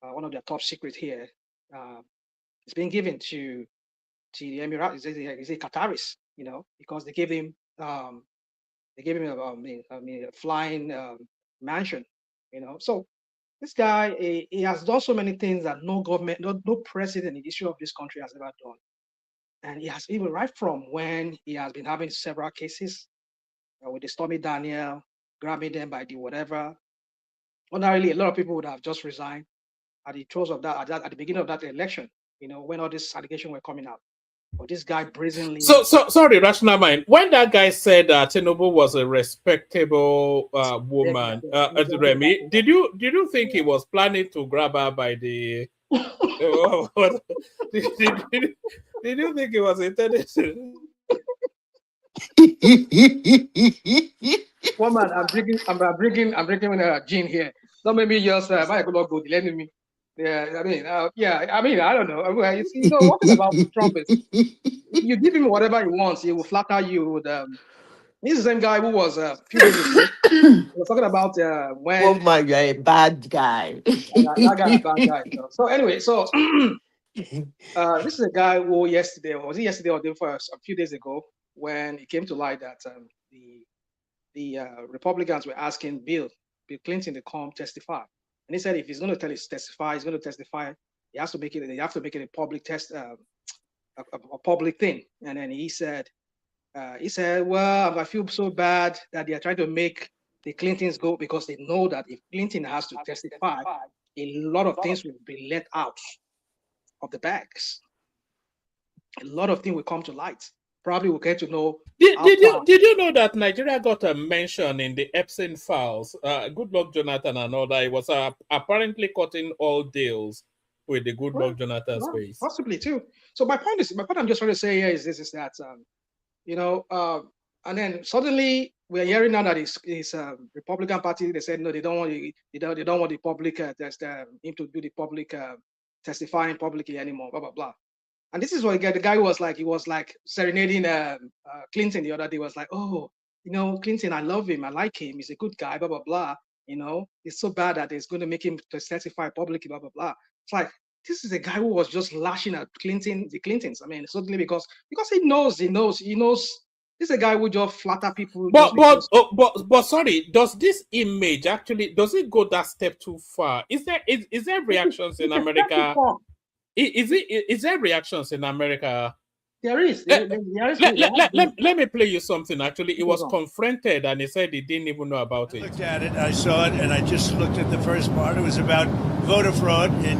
one of their top secret here, it's been given to the Emiratis, is it Qataris, because they gave him a flying mansion, So this guy, he has done so many things that no government, no president in the history of this country has ever done. And he has even right from when he has been having several cases with the Stormy Daniel, grabbing them by the whatever. Ordinarily, a lot of people would have just resigned at the throes of that, at the beginning of that election, when all these allegations were coming out. But this guy brazenly. So sorry, rational mind. When that guy said that Tinubu was a respectable woman, Remy, did you think he was planning to grab her by the? Did you think he was intended to? Woman, I'm drinking gin here. Don't make me just my good go let me. Yeah, I mean, I don't know. One thing about Trump is you give him whatever he wants, he will flatter you with this is the same guy who was a few days ago. We were talking about when Oh my, you're a bad guy. that guy is a bad guy. So anyway, this is a guy who yesterday or a few days ago, when it came to light that the Republicans were asking Bill Clinton to come testify, and he said if he's going to testify, he has to make it. They have to make it a public test, a public thing. And then he said, well, I feel so bad that they are trying to make the Clintons go because they know that if Clinton has to testify, a lot of things will be let out of the bags. A lot of things will come to light. Probably we'll get to know. Did you know that Nigeria got a mention in the Epstein files? Good luck Jonathan and all that. It was apparently cutting all deals with the Good luck Jonathan space. Possibly too. So my point I'm just trying to say here is that and then suddenly we're hearing now that it's Republican Party. They said no, they don't want the public him to do the public testifying publicly anymore. Blah blah blah. And this is what the guy was like serenading Clinton the other day. Was like, oh, Clinton, I love him, I like him, he's a good guy, blah blah blah. It's so bad that it's going to make him to testify publicly, blah blah blah. It's like this is a guy who was just lashing at the Clintons. I mean, suddenly because he knows. This is a guy who just flatter people. But sorry, does this image actually does it go that step too far? Is there reactions in America? Is there reactions in America? There is. Let me play you something. Actually, he was confronted and he said he didn't even know about it. I looked at it, I saw it, and I just looked at the first part. It was about voter fraud in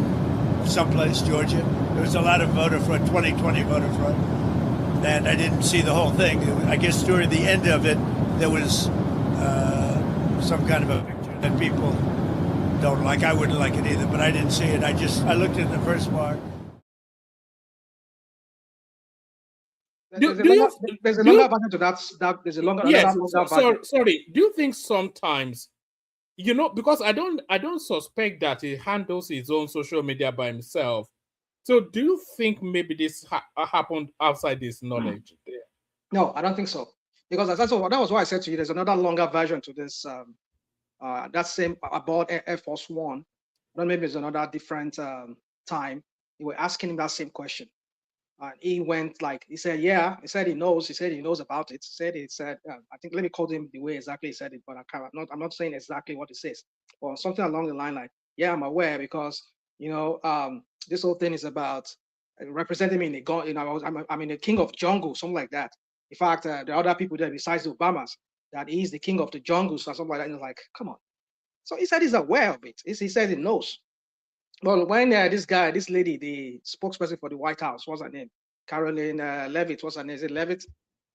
someplace, Georgia. There was a lot of voter fraud, 2020 voter fraud. And I didn't see the whole thing. I guess during the end of it, there was some kind of a picture that people don't like. I wouldn't like it either, but I didn't see it. I looked at the first part. There's a longer version to that. There's a longer. Yes. Version. Sorry. Do you think sometimes, because I don't suspect that he handles his own social media by himself. So do you think maybe this happened outside his knowledge? No, I don't think so. Because that was why I said to you, there's another longer version to this. That same about Air Force One. But maybe it's another different time. They were asking him that same question. And he went he said, yeah. He said he knows. He said he knows about it. He said, I think let me quote him the way exactly he said it, but I'm not saying exactly what he says. Or something along the line like, yeah, I'm aware because this whole thing is about representing me in the gun. I'm in the king of jungle, something like that. In fact, there are other people there besides the Obamas that he's the king of the jungles or something like that. And he's like, come on. So he said he's aware of it. He said he knows. Well, when this lady, the spokesperson for the White House, what's her name? Caroline Levitt, what's her name? Is it Levitt?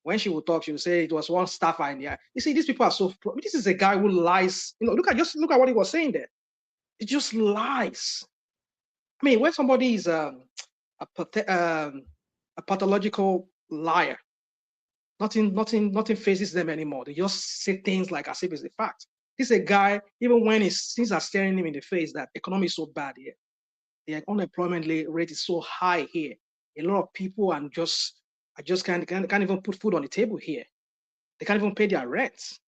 When she would talk, she would say it was one staffer in there. You see, these people are so. This is a guy who lies. You know, look at what he was saying there. It just lies. I mean, when somebody is a pathological liar, nothing faces them anymore. They just say things like as if it's a fact. This is a guy, even when things are staring him in the face that economy is so bad here, the unemployment rate is so high here. A lot of people are just can't even put food on the table here. They can't even pay their rents.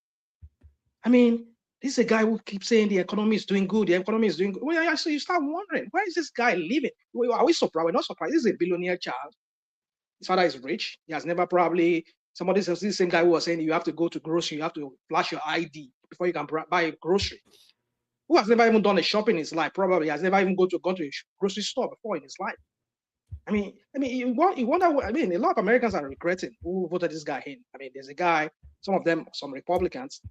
I mean, this is a guy who keeps saying the economy is doing good. The economy is doing good. Well, so you start wondering, where is this guy living? Are we surprised? We're not surprised. This is a billionaire child. His father is rich. He has never probably, somebody says, this same guy who was saying you have to go to grocery, you have to flash your ID before you can buy a grocery. Who has never even done a shopping in his life? Probably has never even gone to a grocery store before in his life. I mean, you wonder. I mean, a lot of Americans are regretting who voted this guy in. I mean, there's a guy. Some of them, some Republicans,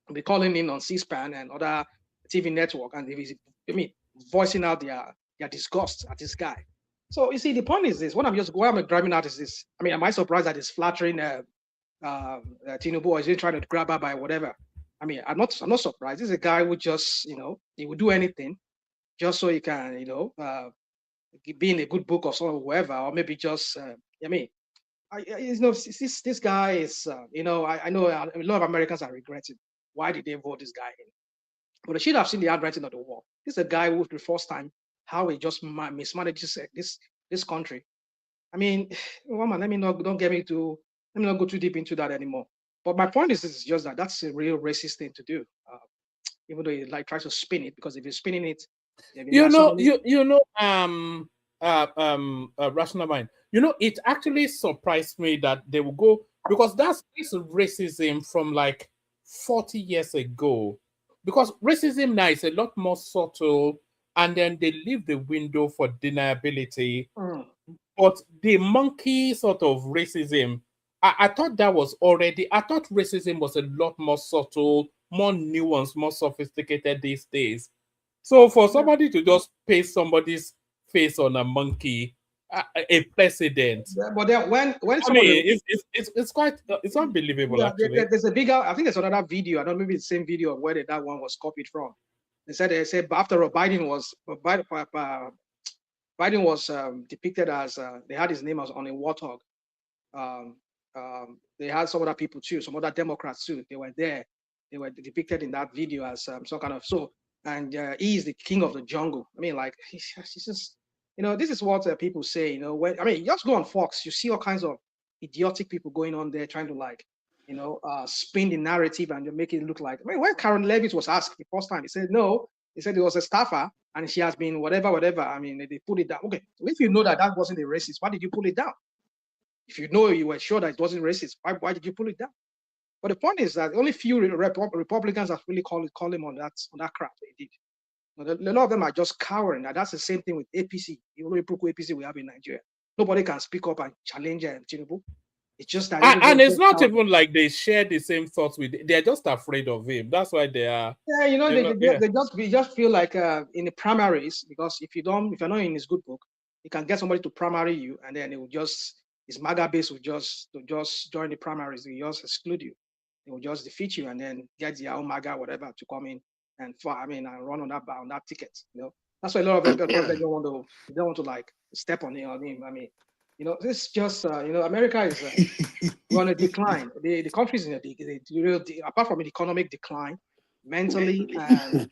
will be calling in on C-SPAN and other TV network, and voicing out their disgust at this guy. So you see, the point is this: what I'm driving at is this. I mean, am I surprised that he's flattering Tinubu, or is he trying to grab her by whatever? I mean, I'm not surprised. This is a guy who just, he would do anything just so he can, be in a good book or so, whoever, or maybe just, this guy is, I know a lot of Americans are regretting why did they vote this guy in, but they should have seen the handwriting of the wall. This is a guy who, the first time, how he just mismanages this country. I mean, woman, let me not go too deep into that anymore. But my point is just that's a real racist thing to do, even though he tries to spin it, because if you're spinning it, rational mind. It actually surprised me that they will go, because that's racism from like 40 years ago. Because racism now is a lot more subtle, and then they leave the window for deniability. But the monkey sort of racism, I thought that was already, I thought racism was a lot more subtle, more nuanced, more sophisticated these days. So for somebody to just paste somebody's face on a monkey, a precedent. But then when it's quite, it's unbelievable, actually. There's a bigger, I think there's another video, I don't know, maybe the same video of where that one was copied from. They said after Biden was depicted as, they had his name as on a warthog. They had some other people too, some other Democrats too. They were there. They were depicted in that video as some kind of and he is the king of the jungle. I mean, like he's just, this is what people say. When you just go on Fox, you see all kinds of idiotic people going on there trying to spin the narrative and make it look like. I mean, when Karen Levitt was asked the first time, he said no. He said it was a staffer and she has been whatever. I mean, they put it down. Okay, so if you know that wasn't a racist, why did you pull it down? If you know, you were sure that it wasn't racist, why did you pull it down? But the point is that only few Republicans have really call him on that crap they did. A lot of them are just cowering. And that's the same thing with APC. The only APC we have in Nigeria. Nobody can speak up and challenge Tinubu. It's just that, and it's not even like they share the same thoughts with. They're just afraid of him. That's why they are. Yeah, they just feel like in the primaries, because if you're not in his good book, you can get somebody to primary you, and then it will just, his MAGA base will just join the primaries. They just exclude you. They will just defeat you and then get their own MAGA whatever to come in and run on that ticket. That's why a lot of them don't want to like step on him. I mean, this just America is on a decline. The country is in a apart from an economic decline, mentally and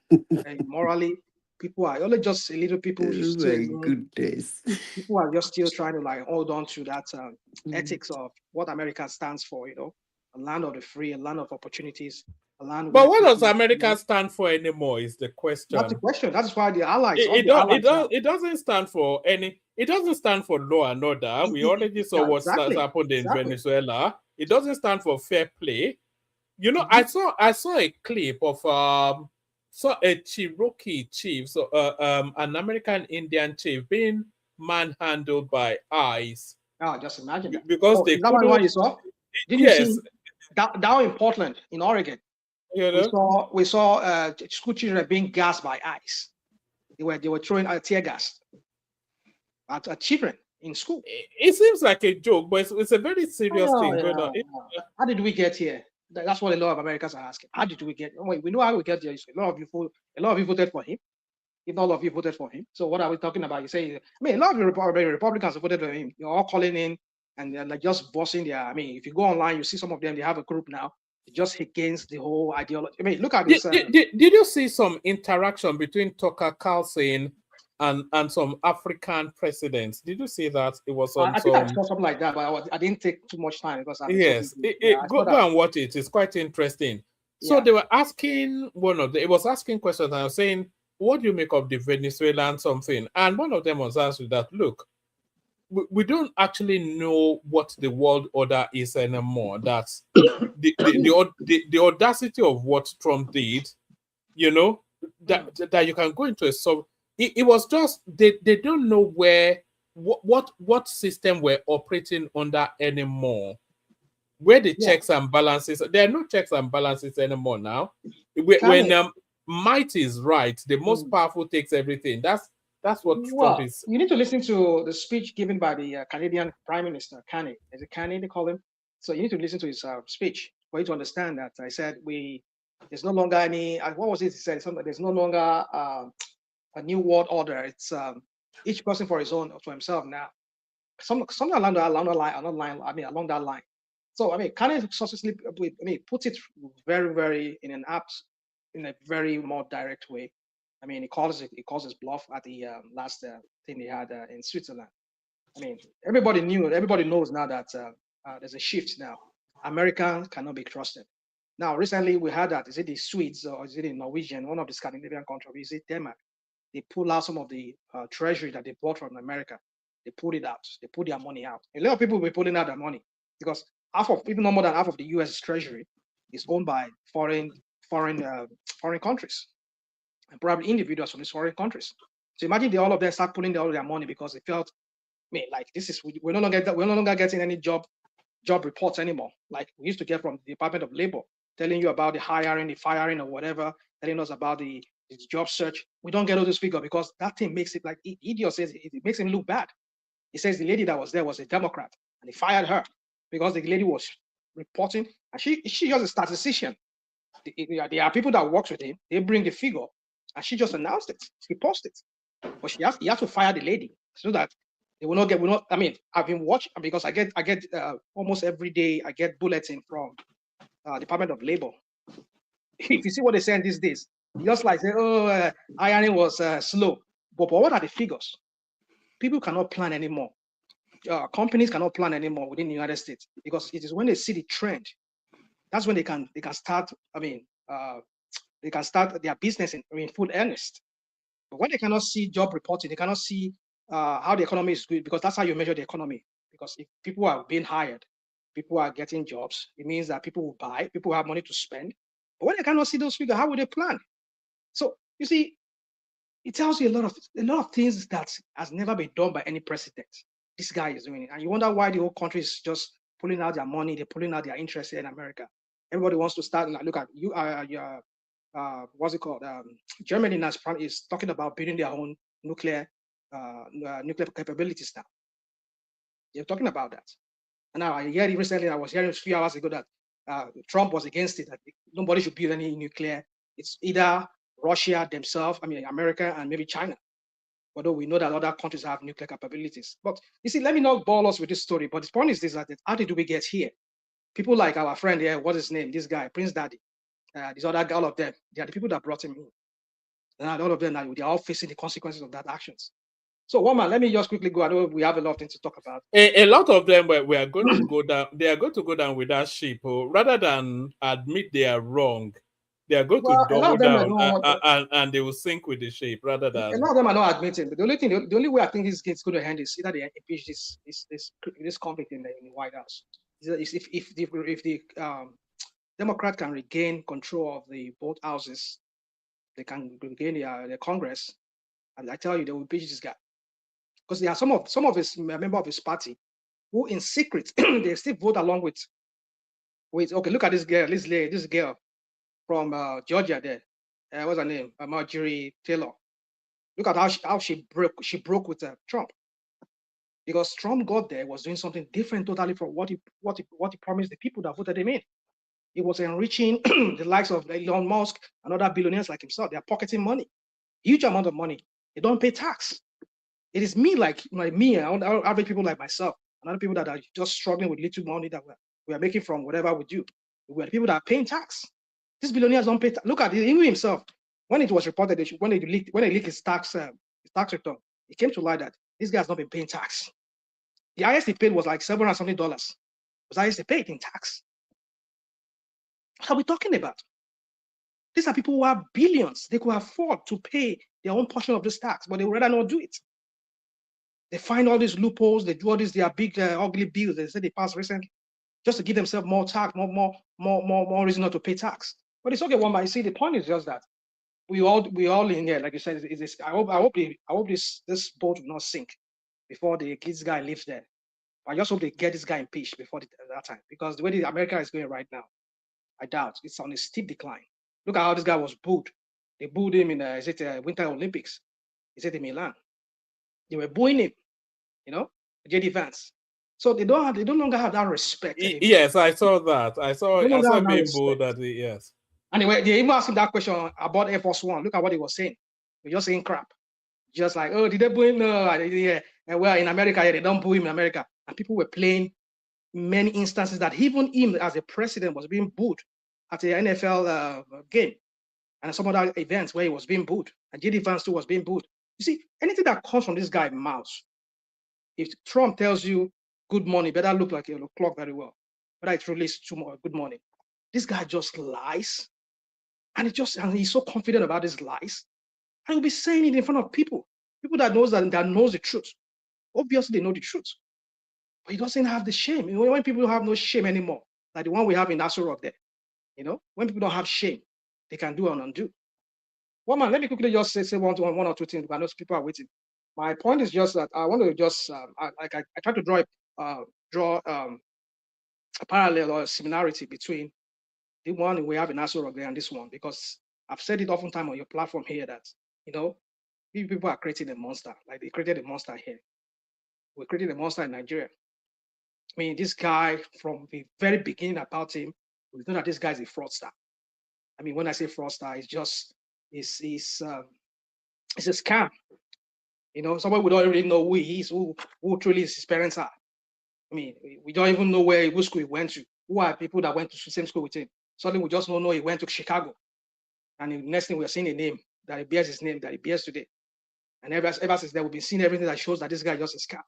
morally, people are only just a little people. People are just still trying to hold on to that ethics of what America stands for. A land of the free, a land of opportunities, a land. But what does America stand for anymore? Is the question. That's the question. That's why the allies. It doesn't stand for any. It doesn't stand for law and order. We already saw what happened in Venezuela. It doesn't stand for fair play. I saw a clip of a Cherokee chief, an American Indian chief being manhandled by ICE. Oh, just imagine that. Because they couldn't. What you saw? Didn't you see down in Portland, in Oregon? We saw school children being gassed by ICE. They were throwing tear gas at children. in school. It seems like a joke, but it's a very serious thing going on. How did we get here? That's what a lot of Americans are asking. How did we get? Wait, we know how we get here. A lot of you voted for him. If not all of you voted for him, so what are we talking about? You say, I mean, a lot of the Republicans voted for him. You're all calling in and they're like just bossing their. I mean, if you go online, you see some of them. They have a group now just against the whole ideology. I mean, look at this. Did you see some interaction between Tucker Carlson and some African presidents? Did you see that? It was on I think I saw something like that, but I didn't take too much time because yes, go and watch it. It's quite interesting. So they were asking it was asking questions, and I was saying, what do you make of the Venezuelan something? And one of them was answering that, look, we don't actually know what the world order is anymore. That's the audacity of what Trump did, you know, that you can go into a sub. It was just they don't know where what system we're operating under anymore. Where the checks and balances, there are no checks and balances anymore now. When might is right, the most powerful takes everything. That's what Trump is. You need to listen to the speech given by the Canadian Prime Minister, Carney. Is it Carney they call him? So you need to listen to his speech for you to understand that. I said there's no longer any. What was it? He said there's no longer a new world order. It's each person for himself now. Something along that line. So I mean, Carney successfully puts it very, very in a very more direct way. I mean, he calls his bluff at the last thing they had in Switzerland. I mean, everybody knows now that there's a shift now. Americans cannot be trusted. Now, recently we had that. Is it the Swedes or is it the Norwegian? One of the Scandinavian countries, is it Denmark? They pull out some of the treasury that they bought from America. They pulled it out. They put their money out. A lot of people will be pulling out their money because even more than half of the U.S. treasury is owned by foreign countries, and probably individuals from these foreign countries. So imagine all of them start pulling all their money because they felt, like we're no longer getting any job reports anymore, like we used to get from the Department of Labor, telling you about the hiring, the firing, or whatever, telling us about the job search. We don't get all those figures because that thing makes it, like idiot says, it makes him look bad. He says the lady that was there was a Democrat and they fired her because the lady was reporting, and she's just a statistician. There are people that work with him. They bring the figure, and she just announced it. She posted it, but he has to fire the lady so that they will not get. I mean, I've been watching because I get almost every day. I get bulletin from Department of Labor. If you see what they say these days, just like say, hiring was slow. But what are the figures? People cannot plan anymore. Companies cannot plan anymore within the United States because it is when they see the trend, that's when they can start. I mean, they can start their business in full earnest. But when they cannot see job reporting, they cannot see how the economy is good, because that's how you measure the economy. Because if people are being hired, people are getting jobs, it means that people will buy, people have money to spend. But when they cannot see those figures, how will they plan? So you see, it tells you a lot of things that has never been done by any president. This guy is doing it, and you wonder why the whole country is just pulling out their money, they're pulling out their interest here in America. Everybody wants to start. Look at you. What's it called? Germany now is talking about building their own nuclear capabilities now. They're talking about that. And now I was hearing a few hours ago that Trump was against it. That nobody should build any nuclear. It's either Russia themselves, America, and maybe China. Although we know that other countries have nuclear capabilities. But you see, let me not bore us with this story. But the point is this: that how did we get here? People like our friend here, what's his name? This guy, Prince Daddy. This other guy, all of them, they are the people that brought him in. And all of them, they are all facing the consequences of that actions. So, one man, let me just quickly go. I know we have a lot of things to talk about. A lot of them we are going to go down. They are going to go down with that ship, rather than admit they are wrong. They are going to double down and they will sink with the ship rather than. A lot of them are not admitting. But the only way I think this is going to end is either they impeach this conflict in the White House. If the Democrat can regain control of both houses, they can regain the Congress, and I tell you, they will impeach this guy, because there are some of his member of his party who, in secret, they still vote along with. Okay, look at this girl, this girl from Georgia. There, what's her name? Marjorie Taylor. Look at how she broke with Trump. Because Trump got there, was doing something different totally from what he promised the people that voted him in. He was enriching the likes of Elon Musk and other billionaires like himself. They are pocketing money, huge amount of money. They don't pay tax. It is me, like me, and average people like myself, and other people that are just struggling with little money that we are making from whatever we do. We are the people that are paying tax. These billionaires don't pay tax. Look at it, even himself. When it was reported, when they leaked his tax return, it came to light that this guy has not been paying tax. The highest he paid was like $700 something. Was the highest he paid in tax. What are we talking about? These are people who have billions. They could afford to pay their own portion of this tax, but they would rather not do it. They find all these loopholes. They do all these their big ugly bills. They say they passed recently, just to give themselves more tax, more reason not to pay tax. But it's okay. One, but you see, the point is just that we all in here, like you said, I hope this boat will not sink before this guy leaves there. I just hope they get this guy impeached before that time, because the way America is going right now, I doubt it's on a steep decline. Look at how this guy was booed. They booed him in Winter Olympics. Is it in Milan? They were booing him, JD Vance. So they no longer have that respect anymore. Yes, I saw that. I saw him being booed at the yes. Anyway, they even asked him that question about Air Force One. Look at what he was saying. He was just saying crap. Just like, oh, did they boo him? No, yeah. Well, in America, yeah, they don't boo him in America. And people were playing many instances that even him as a president was being booed at the NFL game and some other events where he was being booed. And JD Vance too was being booed. You see, anything that comes from this guy's mouth, if Trump tells you good morning, better look like a clock very well. Whether it releases tomorrow, good morning. This guy just lies. And he's so confident about his lies. And he'll be saying it in front of people that knows the truth. Obviously, they know the truth. But he doesn't have the shame. When people don't have no shame anymore, like the one we have in Nassau Rock there, when people don't have shame, they can do and undo. Well, man, let me quickly just say one or two things, because I know people are waiting. My point is just that I want to just, I try to draw a parallel or a similarity between the one we have in Nassau Rock there and this one, because I've said it oftentimes on your platform here that, people are creating a monster, like they created a monster here. We created a monster in Nigeria. I mean, this guy, from the very beginning about him, we know that this guy is a fraudster. I mean, when I say fraudster, it's a scam. Someone we don't really know who he is, who truly his parents are. I mean, we don't even know which school he went to. Who are people that went to the same school with him? Suddenly, we just don't know he went to Chicago. And the next thing we're seeing a name that he bears his name that he bears today. And ever since then, we've been seeing everything that shows that this guy is just a scam.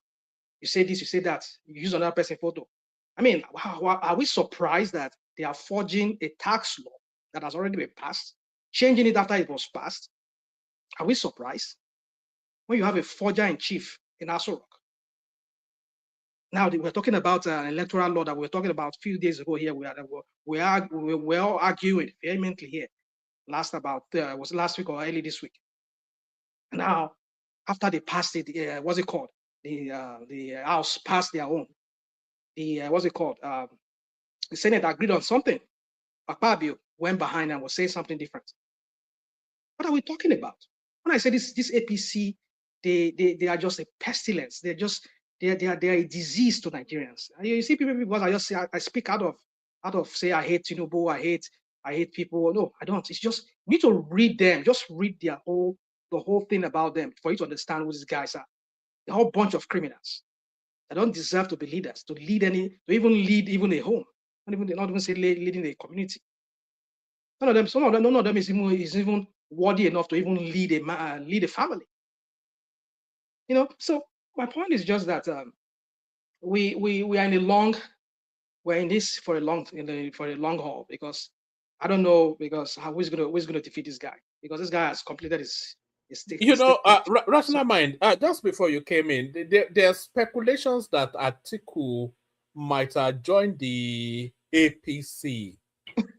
You say this, you say that, you use another person's photo. I mean, are we surprised that they are forging a tax law that has already been passed, changing it after it was passed? Are we surprised? When you have a forger in chief in Nassau Rock. Now, we're talking about an electoral law that we were talking about a few days ago here. We're all arguing vehemently here. Was last week or early this week. Now, after they passed it, what's it called? The House passed their own. What's it called? The Senate agreed on something. Akpabio went behind and was saying something different. What are we talking about? When I say this APC, they are just a pestilence. They are a disease to Nigerians. You see people, because I speak out of say I hate Tinubu, I hate people. No, I don't. It's just you need to read them. Just read the whole thing about them for you to understand who these guys are. A whole bunch of criminals that don't deserve to be leaders, to even lead a home, not even say leading a community. None of them is even worthy enough to even lead a family. So my point is just that we're in this for a long haul, because I don't know who's gonna defeat this guy, because this guy has completed his rational mind. Just before you came in, there are speculations that Atiku might have joined the APC.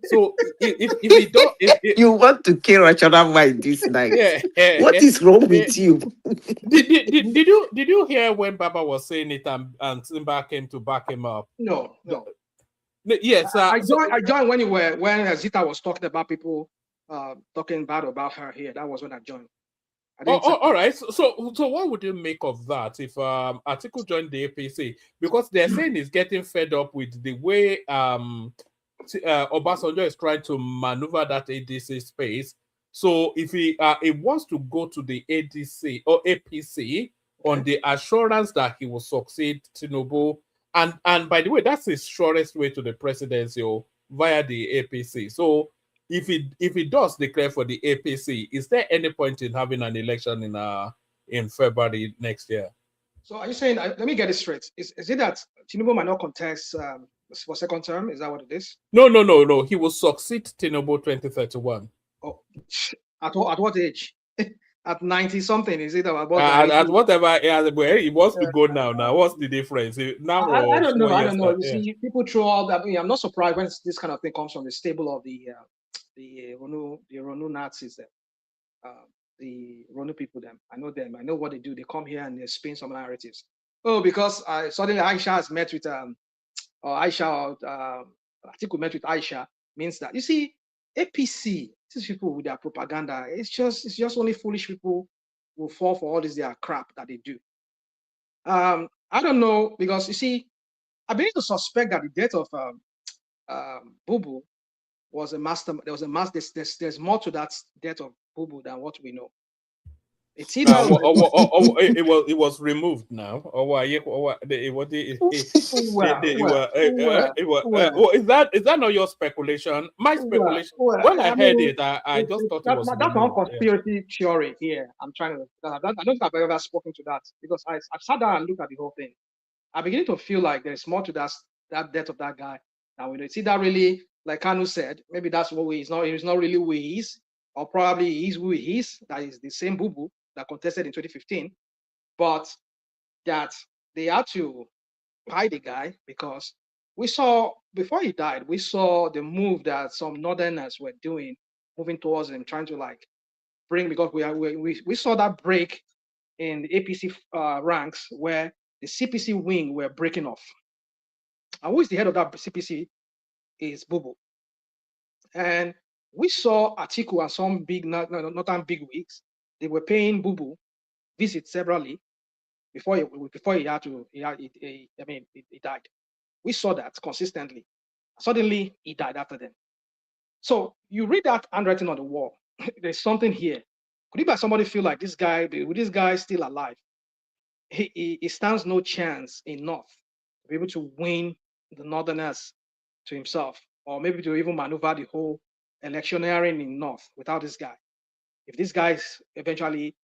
So if we don't, you want to kill rational mind this night? Yeah. What is wrong with you? Did you hear when Baba was saying it and Simba came to back him up? No. Yes, I joined when Zita was talking about people talking bad about her here. That was when I joined. All right. So what would you make of that if Atiku joined the APC? Because they're saying he's getting fed up with the way Obasanjo is trying to maneuver that ADC space. So if he wants to go to the ADC or APC on the assurance that he will succeed Tinubu, and by the way, that's his surest way to the presidency via the APC. So if it does declare for the APC, is there any point in having an election in February next year? So are you saying? Let me get it straight. Is it that Tinubu might not contest for second term? Is that what it is? No. He will succeed Tinubu 2031. Oh, at what age? At 90 something? Is it about at whatever where he wants to go now? Now, what's the difference? Now, I don't know. I don't know. You see, people throw all that. I mean, I'm not surprised when this kind of thing comes from the stable of the Ronu Nazis. The Ronu people. Them. I know them. I know what they do. They come here and they spin some narratives. Oh, because suddenly Aisha has met with or Aisha Atiku met with Aisha means that you see APC. These people with their propaganda, it's just only foolish people will fall for all this their crap that they do. I don't know, because you see, I begin to suspect that the death of Bubu was a master. There was a master. There's more to that death of Bubu than what we know. It's either it was removed now, or is that not your speculation? My speculation. When I heard it, I just thought it was that's not conspiracy theory here. I'm trying to. I don't think I've ever spoken to that, because I've sat down and looked at the whole thing. I begin to feel like there's more to that death of that guy than we know. It's either really, like Kanu said, maybe that's what he's not really who he is, or probably he's who he is. That is the same Bubu that contested in 2015, but that they had to hide the guy, because we saw before he died, we saw the move that some northerners were doing, moving towards him, trying to like bring, because we saw that break in the APC ranks where the CPC wing were breaking off. And who is the head of that CPC is Bubu. And we saw Atiku and some big, not big wigs, they were paying Bubu visits severally before he died. We saw that consistently. Suddenly he died after them. So you read that handwriting on the wall. There's something here. Could somebody feel like this guy, with this guy still alive, he stands no chance in North to be able to win the Northerners to himself, or maybe to even maneuver the whole electioneering in North without this guy. If this guy is eventually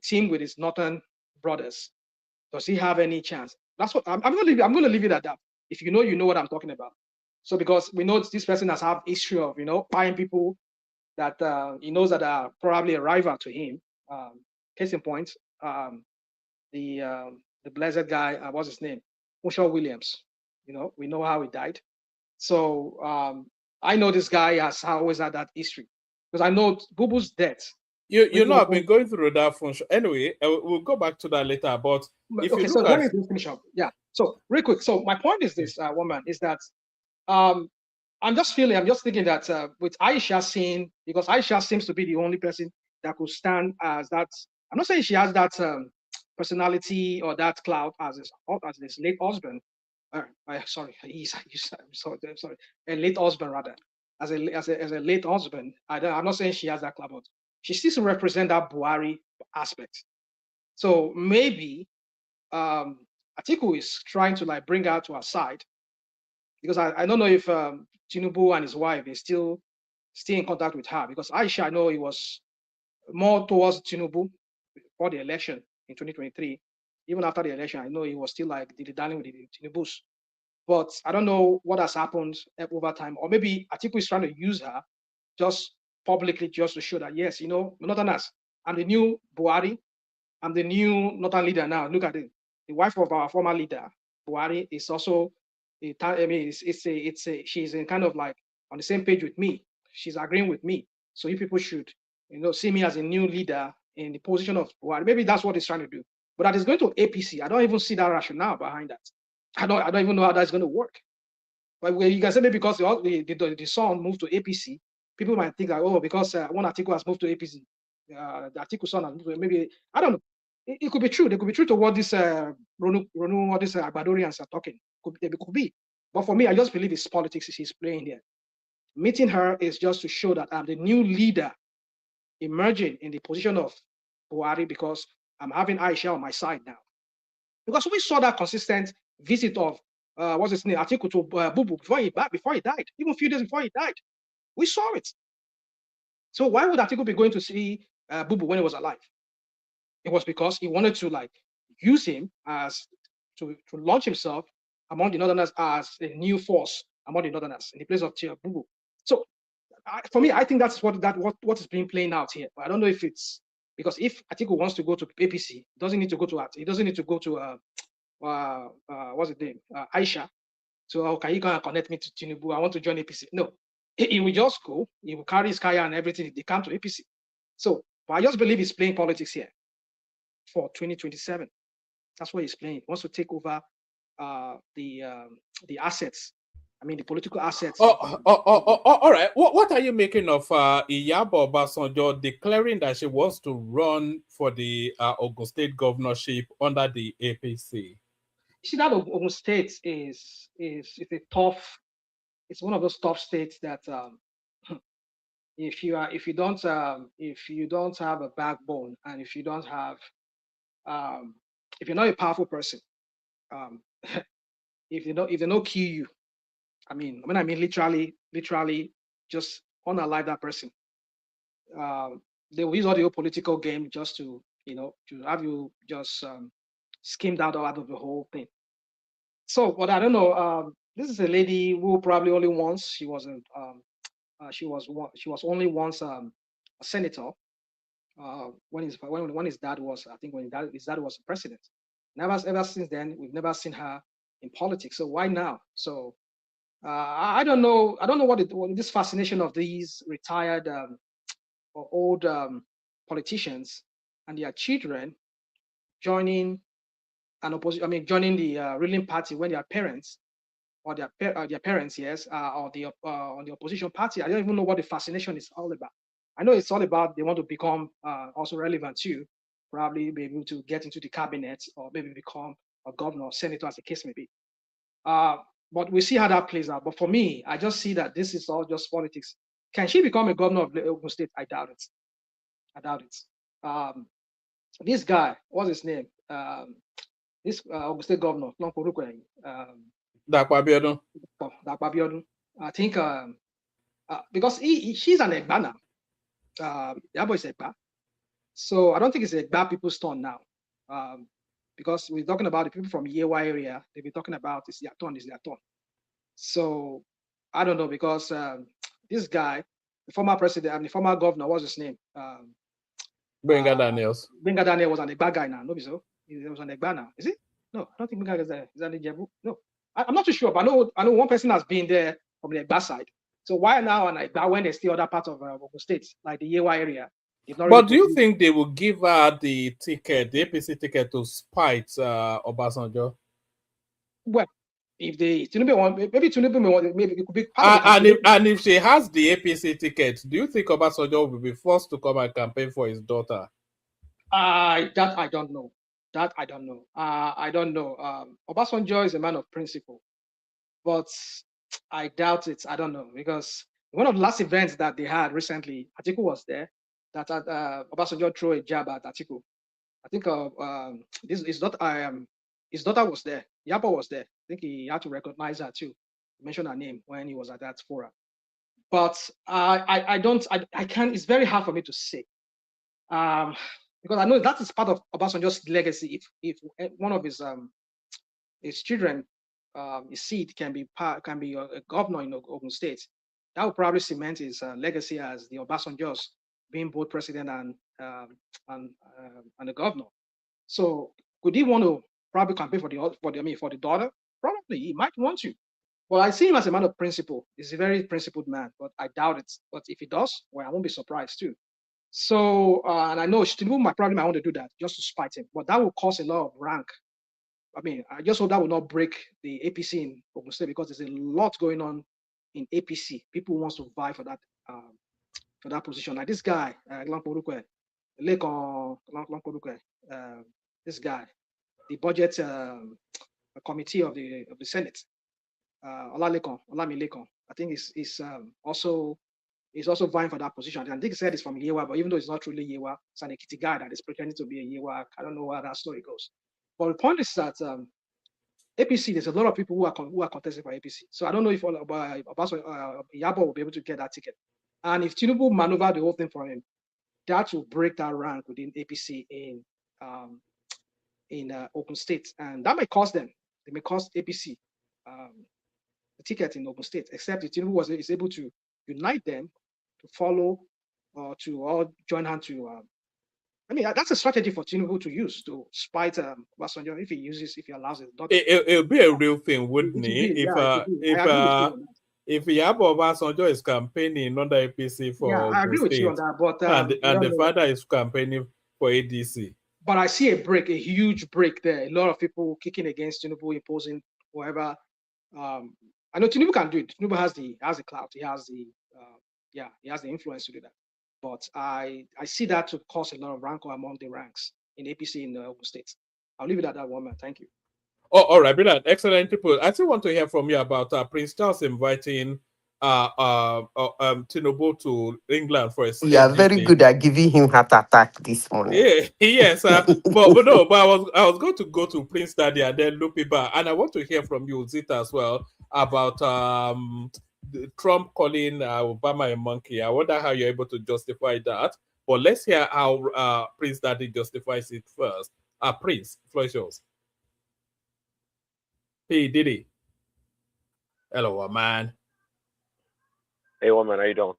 team with his Northern brothers, does he have any chance? That's what I'm going to leave it at that. If you know what I'm talking about. So because we know this person has had history of buying people that he knows that are probably a rival to him. Case in point, the blessed guy, what's his name? Marshall Williams. We know how he died. So I know this guy has always had that history, because I know Bubu's death. I've been going through that function. Anyway, we'll go back to that later. But if okay, you so look let me just finish up. Yeah. So real quick. So my point is this, woman, is that I'm just thinking that with Aisha seeing, because Aisha seems to be the only person that could stand as that. I'm not saying she has that personality or that clout as his late husband. Sorry, a late husband rather. As a late husband, I'm not saying she has that clout, but she still represents that Buhari aspect. So maybe Atiku is trying to like bring her to her side, because I don't know if Tinubu and his wife is still in contact with her, because Aisha, I know he was more towards Tinubu for the election in 2023. Even after the election, I know he was still like dilly-dallying with the Tinubus. But I don't know what has happened over time, or maybe Atiku is trying to use her just publicly, just to show that yes, Northerners, I'm the new Buhari, I'm the new Northern leader now. Look at it. The wife of our former leader, Buhari, is also she's in kind of like on the same page with me. She's agreeing with me. So you people should, see me as a new leader in the position of Buhari. Maybe that's what he's trying to do. But that is going to APC. I don't even see that rationale behind that. I don't even know how that's going to work. But you can say maybe because the son moved to APC, people might think like, oh, because one article has moved to APC, the Atiku son, and maybe I don't know. It could be true. They could be true to what this Ronu, what this Agbadorians are talking. They could be. But for me, I just believe it's politics he's playing here. Meeting her is just to show that I'm the new leader emerging in the position of Buhari because I'm having Aisha on my side now. Because we saw that consistent visit of what's his name, Atiku to Bubu before he died, even a few days before he died. We saw it. So why would Atiku be going to see Bubu when he was alive? It was because he wanted to like use him as to launch himself among the Northerners as a new force among the Northerners in the place of Bubu. So for me, I think that's what is being playing out here. But I don't know if it's because if Atiku wants to go to APC, he doesn't need to go to what's the name, Aisha. So can you connect me to Tinubu? I want to join APC. No, he will just go. He will carry his car and everything. They come to APC. So, but I just believe he's playing politics here for 2027. That's what he's playing. He wants to take over the assets. I mean, the political assets. All right. What are you making of Iyabo Obasanjo declaring that she wants to run for the Ogun State governorship under the APC? See, that Ogun State is a tough. It's one of those tough states that if you don't have a backbone and if you don't have if you're not a powerful person, if they don't kill you, I mean literally just unalive that person. They will use all the political game just to to have you just skimmed out of the whole thing. So, but I don't know. This is a lady who probably only once she was only once a senator when his dad was, I think when his dad was president. Ever since then, we've never seen her in politics. So why now? So I don't know. I don't know what this fascination of these retired or old politicians and their children joining an opposition. I mean, joining the ruling party when their parents or their parents, yes, or on the opposition party. I don't even know what the fascination is all about. I know it's all about they want to become also relevant too, probably be able to get into the cabinet or maybe become a governor or senator as the case may be. But we see how that plays out. But for me, I just see that this is all just politics. Can she become a governor of Ogun State? I doubt it. I doubt it. This guy, what's his name? This Ogun State governor, Dakwa Abiodun. I think because she's an Egba now. Iyabo is Egba. So I don't think it's Egba people's turn now. Because we're talking about the people from Yewa area, they'll be talking about it's their turn. So I don't know because this guy, the former president and the former governor, what's his name? Benga Daniels. Benga Daniel was an Egba guy now, no, so he was an Egba now. Is it? No, I don't think Benga is there. Is that Ijebu? No, I'm not too sure, but I know one person has been there from the Egba side. So why now an Egba when there's still other parts of Ogun State, like the Yewa area? But do you think they will give her the ticket, the APC ticket, to spite Obasanjo? Well, if Tinubu want, maybe Tinubu may want, maybe it could be and if she has the APC ticket, do you think Obasanjo will be forced to come and campaign for his daughter? That I don't know. I don't know. Obasanjo is a man of principle, but I doubt it. I don't know because one of the last events that they had recently, Atiku was there. That Obasanjo threw a jab at Atiku. I think his daughter was there. Iyabo was there. I think he had to recognize her too. Mention her name when he was at that forum. But I can't. It's very hard for me to say. Because I know that is part of Obasanjo's legacy. If one of his children, his seed can be a governor in Ogun State, that would probably cement his legacy as the Obasanjos being both president and the governor. So could he want to probably campaign for the daughter? Probably he might want to. Well, I see him as a man of principle. He's a very principled man, but I doubt it. But if he does, well, I won't be surprised too. So, and I know Tinubu might want to do that just to spite him, but that will cause a lot of rank. I mean, I just hope that will not break the APC in Ogun State because there's a lot going on in APC. People wants to vie for that position. Like this guy, this guy, the budget committee of the Senate, Olamilekan. I think is also vying for that position. And I think he said it's from Yewa, but even though it's not truly Yewa, it's an Ekiti guy that is pretending to be a Yewa. I don't know how that story goes. But the point is that APC, there's a lot of people who are contesting for APC. So I don't know if Iyabo will be able to get that ticket. And if Tinubu maneuver the whole thing for him, that will break that rank within APC in Open State, and that may cost them. It may cost APC the ticket in Open State, except if Tinubu is able to unite them to follow or to all join hands to. I mean, that's a strategy for Tinubu to use to spite Obasanjo if he allows it. It'll be a real thing, wouldn't it? If Iyabo Obasanjo is campaigning under APC for I agree with you on that, but and the father is campaigning for ADC. But I see a huge break there. A lot of people kicking against Tinubu, imposing whatever. I know Tinubu can do it. Tinubu has the clout. He has the he has the influence to do that. But I see that to cause a lot of rancor among the ranks in APC in the Ogun State. I'll leave it at that one, man. Thank you. Oh, all right, brilliant, excellent people. I still want to hear from you about Prince Charles inviting Tinubu to England for a We are very good at giving him heart attack this morning. Yeah, yes, but I was going to go to Prince Daddy and then loop it back, and I want to hear from you, Zita, as well about Trump calling Obama a monkey. I wonder how you're able to justify that. But let's hear how Prince Daddy justifies it first. Prince, floor is yours. P. Diddy. Hello, man. Hey, woman, how you doing?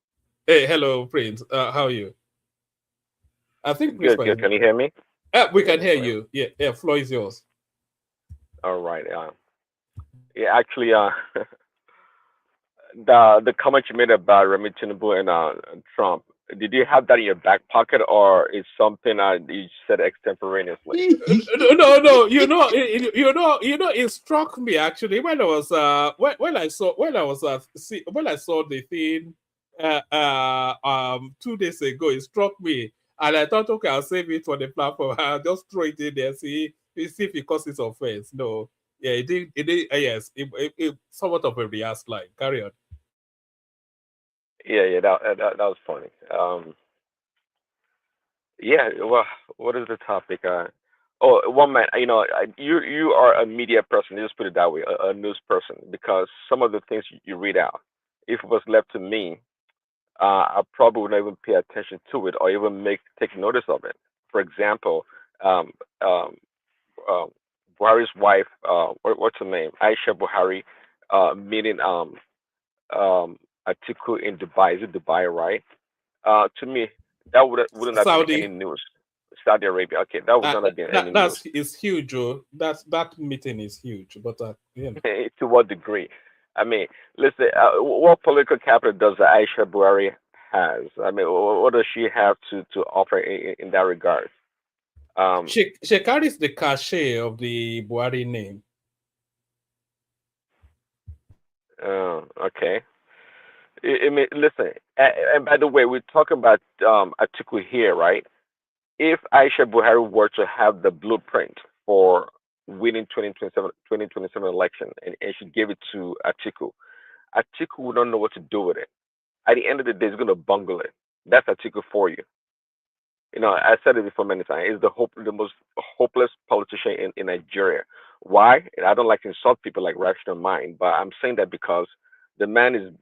Hey, hello, Prince. How are you? I think good. Can you hear me? We can hear you. Yeah. Floor is yours. All right. Yeah, actually, the comment you made about Remi Tinubu and Trump, did you have that in your back pocket, or is something you said extemporaneously? No. You know, it struck me actually when I was when I saw the thing 2 days ago. It struck me, and I thought, okay, I'll save it for the platform. I'll just throw it in there, see if it causes offense. No, yeah, it did. Yes, it somewhat of a rehearsed line. Carry on. Yeah, that was funny. Yeah, well, what is the topic? One man, you are a media person. Just put it that way, a news person, because some of the things you read out, if it was left to me, I probably wouldn't even pay attention to it or even take notice of it. For example, Buhari's wife, what's her name? Aisha Buhari, meeting Atiku in Dubai. Is it Dubai, right? To me, that wouldn't have been any news. Saudi Arabia. Okay, that would not have been any news. It's huge, Joe. That meeting is huge, but to what degree? I mean, listen. What political capital does Aisha Buhari has? I mean, what does she have to offer in that regard? She carries the cachet of the Buhari name. Okay. I mean, listen. And by the way, we're talking about Atiku here, right? If Aisha Buhari were to have the blueprint for winning 2027 election and she gave it to Atiku would not know what to do with it. At the end of the day, he's going to bungle it. That's Atiku for you. I said it before many times. He's the most hopeless politician in Nigeria. Why? And I don't like to insult people like rational mind, but I'm saying that because the man is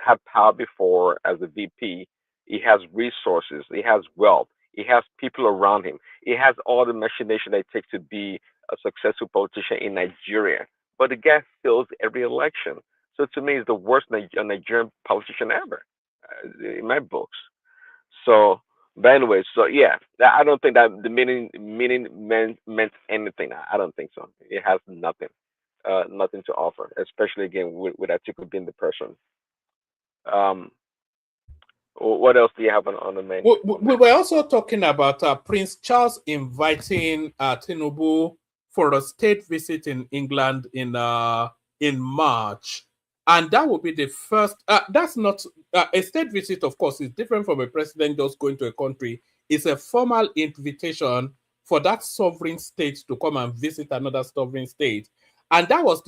had power before as a VP. He has resources. He has wealth. He has people around him. He has all the machination that it takes to be a successful politician in Nigeria. But the guy fails every election. So to me, he's the worst Nigerian politician ever, in my books. So, but anyway, so yeah, I don't think that the meaning meant anything. I don't think so. It has nothing to offer, especially again with Atiku being the person. What else do you have on the main? We were also talking about Prince Charles inviting Tinubu for a state visit in England in March, and that will be the first. That's not a state visit. Of course, is different from a president just going to a country. It's a formal invitation for that sovereign state to come and visit another sovereign state. And that's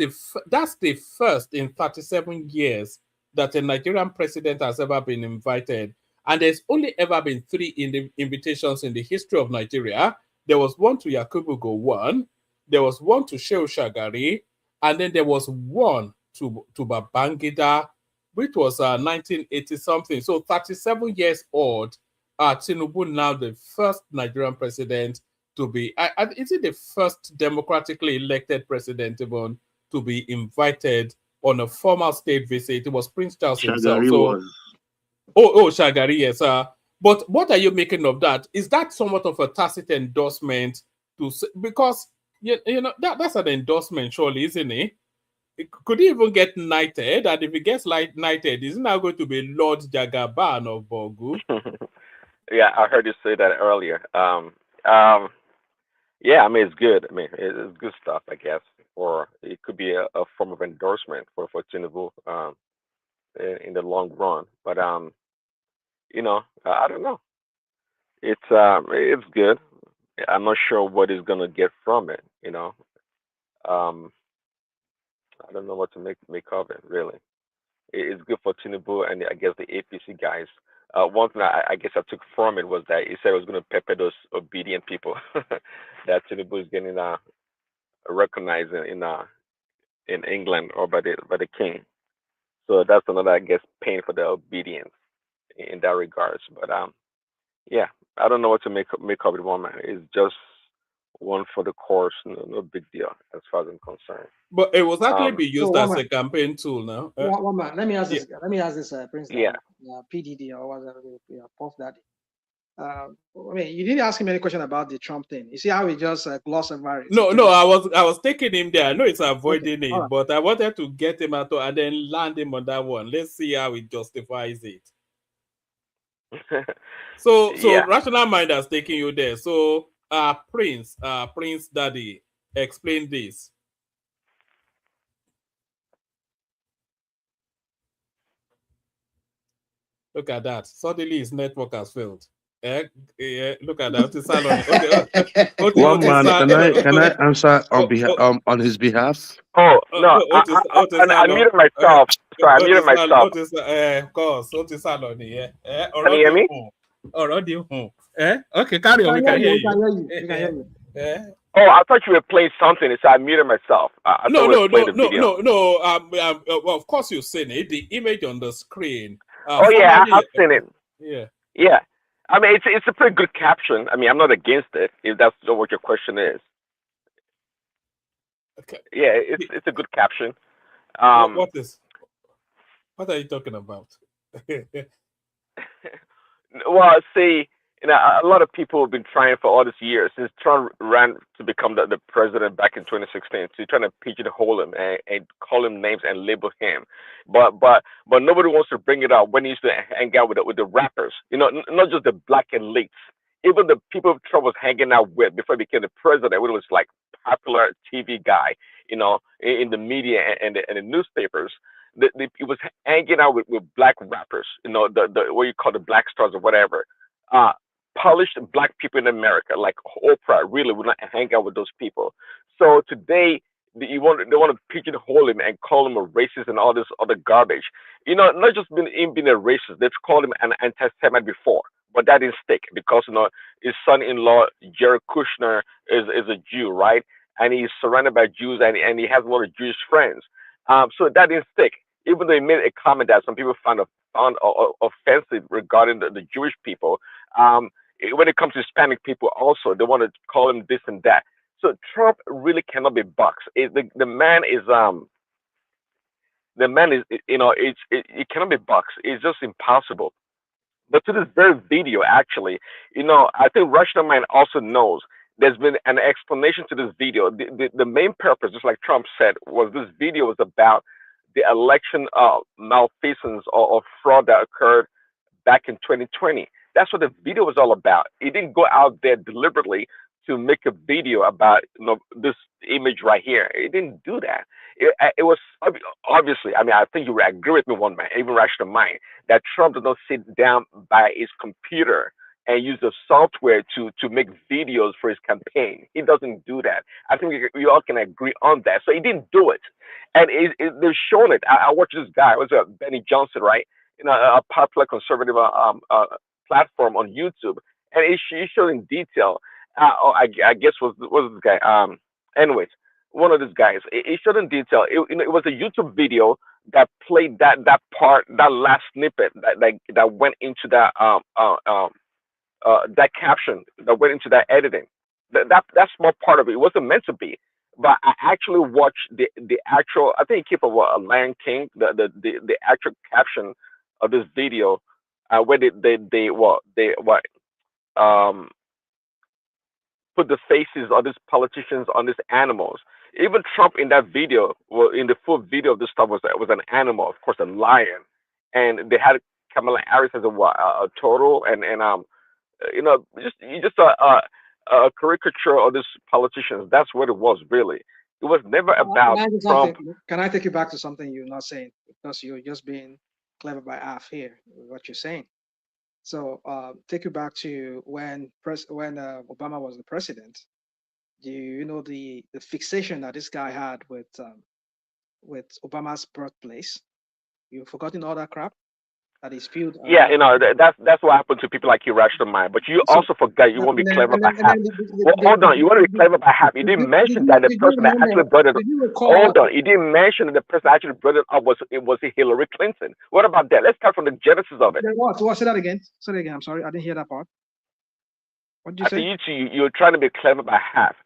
the first in 37 years that a Nigerian president has ever been invited. And there's only ever been 3 invitations in the history of Nigeria. There was one to Yakubu Gowon, there was one to Shehu Shagari, and then there was one to Babangida, which was 1980 something. So 37 years old. Tinubu now the first Nigerian president to be, is it the first democratically elected president even to be invited on a formal state visit? It was Prince Charles himself. Shagari So, was. Shagari, yes. But what are you making of that? Is that somewhat of a tacit endorsement to, because you know that's an endorsement, surely, isn't it? Could he even get knighted? And if he gets knighted, isn't that going to be Lord Jagaban of Bogu? Yeah, I heard you say that earlier. Yeah, I mean it's good. I mean it's good stuff, I guess. Or it could be a form of endorsement for Tinubu in the long run. But you know, I don't know. It's good. I'm not sure what he's gonna get from it. You know, um, I don't know what to make of it really. It's good for Tinubu and I guess the APC guys. One thing I guess I took from it was that he said it was going to pepper those obedient people that Tinubu is getting recognized in England or by the king. So that's another I guess pain for the obedience in that regards. But yeah, I don't know what to make of it. One man, it's just one for the course. No big deal as far as I'm concerned. But it was actually be So used as a campaign tool now. one man. Let me ask Yeah. this. Let me ask this, Prince Yeah. PDD or whatever, Puff Daddy. I mean, you didn't ask him any question about the Trump thing. You see how he just glossed over it. No, I was taking him there. I know it's avoiding Okay, it, all right. but I wanted to get him out and then land him on that one. Let's see how he justifies it. So Yeah. rational mind has taken you there. So Prince Daddy, explain this. Look at that. Suddenly his network has failed. Look at that. One man, can I answer on his behalf? Oh no, I muted myself. Sorry, I muted myself. Of course. Can you hear me? Okay, carry on. We can hear you. We can hear you. Oh, I thought you were playing something, so I muted myself. I thought we were playing the video. No. Well, of course you've seen it. The image on the screen. Oh yeah, I have seen it. Yeah. Yeah. I mean, it's a pretty good caption. I mean, I'm not against it if that's not what your question is. Okay. Yeah, it's a good caption. What are you talking about? Well, see, a lot of people have been trying for all these years since Trump ran to become the president back in 2016 to trying to pigeonhole him and call him names and label him, but nobody wants to bring it up when he used to hang out with the rappers, not just the black elites, even the people Trump was hanging out with before he became the president, when it was like popular TV guy, in the media and the newspapers. He was hanging out with black rappers, the what you call the black stars or whatever. Polished black people in America, like Oprah, really would not hang out with those people. So today, they want to pigeonhole him and call him a racist and all this other garbage. Not just him being a racist, they've called him an anti-Semite before, but that didn't stick because his son-in-law Jared Kushner is a Jew, right? And he's surrounded by Jews and he has a lot of Jewish friends. So that didn't stick, even though he made a comment that some people found offensive regarding the Jewish people. When it comes to Hispanic people, also they want to call him this and that. So Trump really cannot be boxed. The man is it cannot be boxed. It's just impossible. But to this very video, actually, I think Rational Mind also knows there's been an explanation to this video. The main purpose, just like Trump said, was this video was about the election malfeasance or fraud that occurred back in 2020. That's what the video was all about. He didn't go out there deliberately to make a video about this image right here. He didn't do that. It was obviously. I mean, I think you would agree with me, one man, even Rational Mind, that Trump did not sit down by his computer and use the software to make videos for his campaign. He doesn't do that. I think we all can agree on that. So he didn't do it, and they're showing it. I watched this guy. It was Benny Johnson, right? A popular conservative platform on YouTube, and he showed in detail. I guess was this guy. Anyways, one of these guys. He showed in detail. It was a YouTube video that played that part, that last snippet that went into that caption, that went into that editing. That small part of it wasn't meant to be. But I actually watched the actual. I think he kept a Lion King, the actual caption of this video, where they put the faces of these politicians on these animals. Even Trump in that video, well, in the full video of this stuff was an animal, of course, a lion, and they had Kamala Harris as a turtle, and just a caricature of these politicians. That's what it was really. It was never about Trump. Can I take you back to something you're not saying, because you're just being clever by half here with what you're saying? So take you back to when Obama was the president. You know the fixation that this guy had with Obama's birthplace. You've forgotten all that crap that is spewed. Yeah, that's what happened to people like you, rational mind. But you also forgot. You won't be clever by half. Well, hold on. You want to be clever by half. You didn't mention that the person that actually brought it. Hold on. You didn't mention that the person that actually brought it up was Hillary Clinton. What about that? Let's start from the genesis of it. What? Say that again. Say that again. I'm sorry, I didn't hear that part. What did you say? I think you're trying to be clever by half.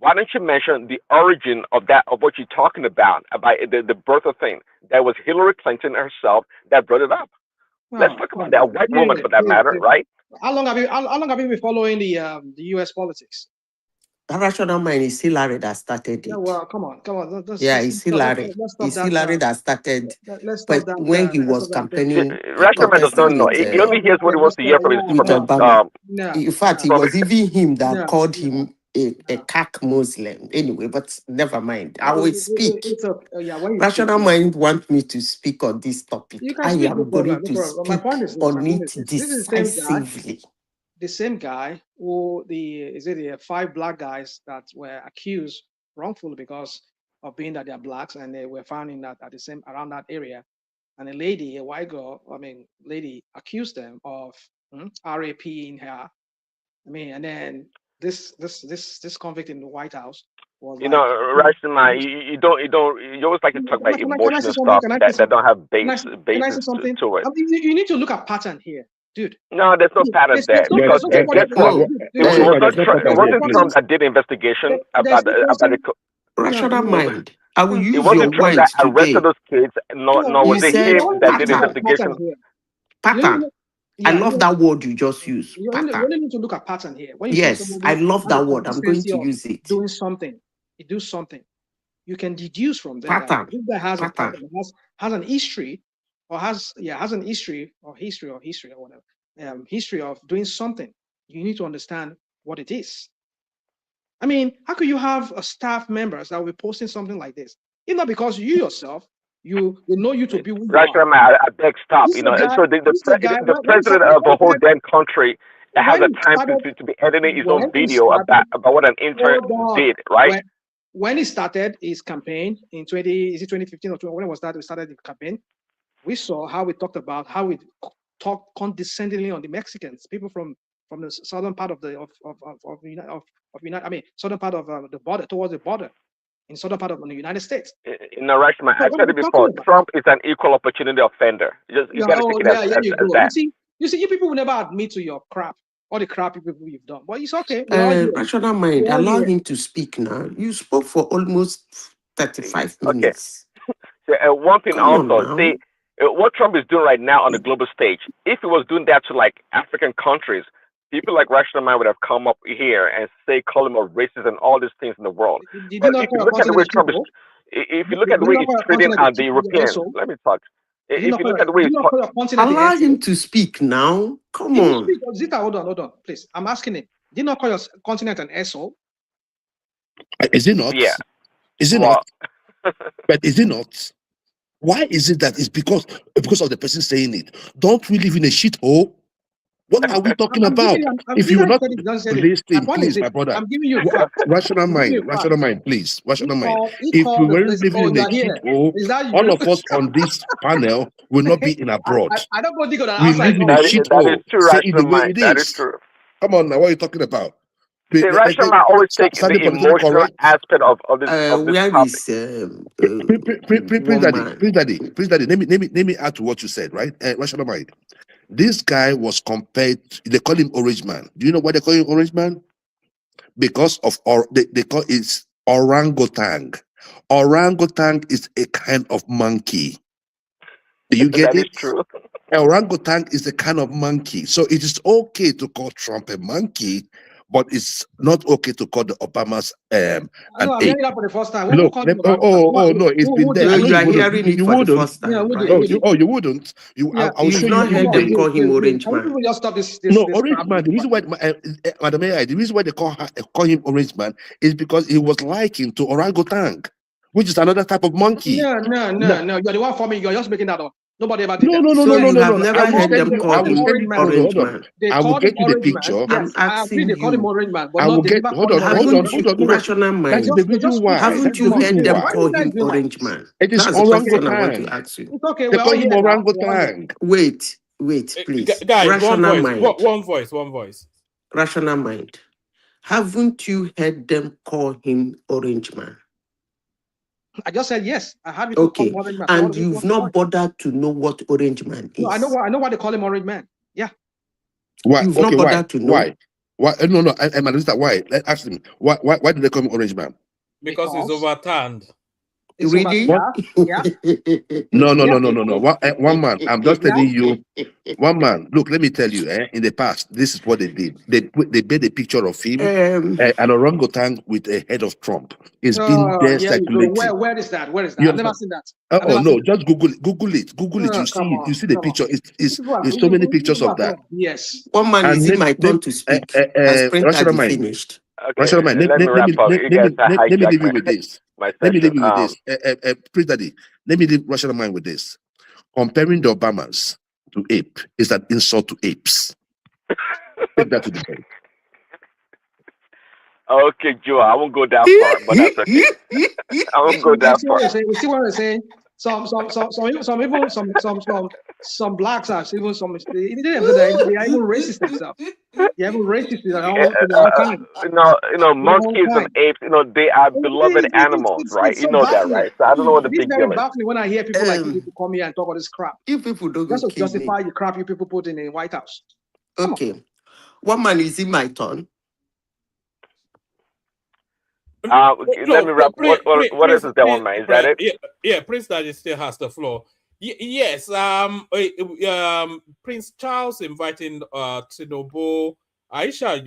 Why don't you mention the origin of what you're talking about the birth of thing? That was Hillary Clinton herself that brought it up. Well, let's talk about that white woman for that matter, right? How long have you been following the U.S. politics? That rational mind is Hillary that started it. Yeah, well, come on. It's Hillary. It's Hillary that started. But when he was campaigning, rational mind does not know. He only hears what he wants to hear from Obama. In fact, it was even him that called him a cack Muslim. Anyway, but never mind. I will speak. Rational mind want me to speak on this topic. I am going to speak on it decisively. The same guy who the 5 black guys that were accused wrongfully because of being that they're blacks, and they were found in that at the same around that area, and a white girl, lady accused them of RAP in her. And then this convict in the White House was you always like to talk about emotional stuff that don't have basis to it. You need to look at pattern here, dude. No, there's no pattern there. Because guess what? It wasn't Trump that did investigation about the rational mind. I will use it wasn't your Trump words that arrested today. those kids, nor was it him that did investigation. Pattern. I love that word you just used. You only need to look at pattern here. When yes, I love that word. I'm going to use it. Doing something. You do something. You can deduce from there. Pattern. If that has a pattern, has an history, or has an history or whatever, history of doing something. You need to understand what it is. How could you have staff members that will be posting something like this? If not because you yourself, you know you to be who you are. I beg stop. So the president of a whole damn country has a time to be editing his own video about what an intern did, right? When he started his campaign in 2015 or when was that we started the campaign, we saw how we talked about how we talked condescendingly on the Mexicans, people from the southern part of southern part of the border, towards the border, in southern part of the United States. Rashman, I said it before. Trump is an equal opportunity offender. You got to take it as that. You see, you people will never admit to your crap, all the crap people you've done. But it's okay. Rational mind, allow him to speak now. You spoke for almost 35 minutes. So, one thing also, see, what Trump is doing right now on the global stage, if he was doing that to like African countries, people like Rational Mind would have come up here and call him a racist and all these things in the world. But if you look at the way Trump is, if you look at the way he's treating the Europeans, let me talk. If you look at the way he's allow him to speak now. Come on. Zita, hold on, please. I'm asking him. Did not call your continent an asshole? Is it not? Yeah. Is it not? But is it not? Why is it that it's because of the person saying it? Don't we live in a shithole? What are we talking about? I'm If you giving will not you nonsense. My listen, point is please, this. my brother. I'm giving you facts. Rational I'm giving you facts. mind, please. Rational mind. He If we called the weren't place. living Oh, in you a are here. shithole, Is that all you? of us on this panel will not be in abroad. I don't go dig on the We outside. live in a That is shithole. true, Say it the rational way mind. it That is is. true. Come on now, what are you talking about? See, rational mind always take the Standing politically emotional correct. aspect of this Where topic. is Prince Daddy, let me add to what you said, right? Rational mind. This guy was compared, they call him Orange Man. Do you know why they call him Orange Man? Because of, or they call it orangutan. Orangutan is a kind of monkey. Do you get That is it? true. Orangutan is a kind of monkey. So it is okay to call Trump a monkey, but it's not okay to call the Obamas an No, I'm ape. hearing that for the first time. Look, Who no, it's been there. I know you are you wouldn't. hearing it You for the wouldn't. first time, did? right? You wouldn't. I'll show You've you not heard them call him Orange Can you Man. people just stop this no, this Orange crap? Man. The reason why, Madam AI, the reason why they call him Orange Man is because he was likened to orangutan, which is another type of monkey. No. You're the one forming. You're just making that up. Nobody ever did No. that. So you have I never will heard send them you. call I will him send you. Orange Hold on. Man. They I will called him get you the Orange Man. picture. Yes, I'm I agree. asking They called him you. Orange Man, but I will they get. never Hold called him on. Orange Man. Rational That is mind. the reason why. Haven't That is you the heard reason them why. Why do you call guys him do like Orange this? Man? It is That's the question I want orangutan. to ask you. It's okay. They We're all call him here now. We're all here. orangutan. Wait, please. Guys, Rational mind. one voice. Rational mind. Haven't you heard them call him Orange Man? I just said yes. I had people call him Okay. Orange Man. So And you've not bothered to know what Orange Man No, is. I know why they call him Orange Man. Yeah. Why? You've Okay, not why? bothered to know. Why? Why? No. I'm understand why. Let's ask him. Why did they call him Orange Man? Because he's overturned. Really? Yeah. No. One man. I'm just telling you. One man. Look, let me tell you. In the past, this is what they did. They made a picture of him, an orangutan with a head of Trump. It's been there Yeah, you go. circulating. Where is that? Where is that? You I've never understand? seen that. No, just Google it. Google it. You see Come it. You on, see the come on. picture. It's You so many people pictures are of that. full of BS. One man, And is it my turn to speak? Has Prince rational Daddy mind. finished? Okay, Rational mind. let me wrap up. You guys are Let me leave hijacking you with this. my Let me session. leave you with this. Prince Daddy, let me leave rational mind with this. Comparing the Obamas to ape is an insult to apes. Take that to the bank. Okay, Joe, I won't go that far, but that's okay. I won't go that far. You see what I'm saying? Some blacks are even they are even racist themselves. They are even racist to their own kind. Monkeys and apes, they are beloved animals, right? It's You so know that, baffling. right? So I don't know what the It's big very deal is. baffling when I hear people like you people come here and talk all this crap. You people don't Just go to kill justify me. the crap you people put in the White House. Okay. One man, is it my turn? Let me wrap. What else is that one, man? Is that it? Yeah, Prince Daddy still has the floor. Yes. Prince Charles inviting Tinubu, Aisha.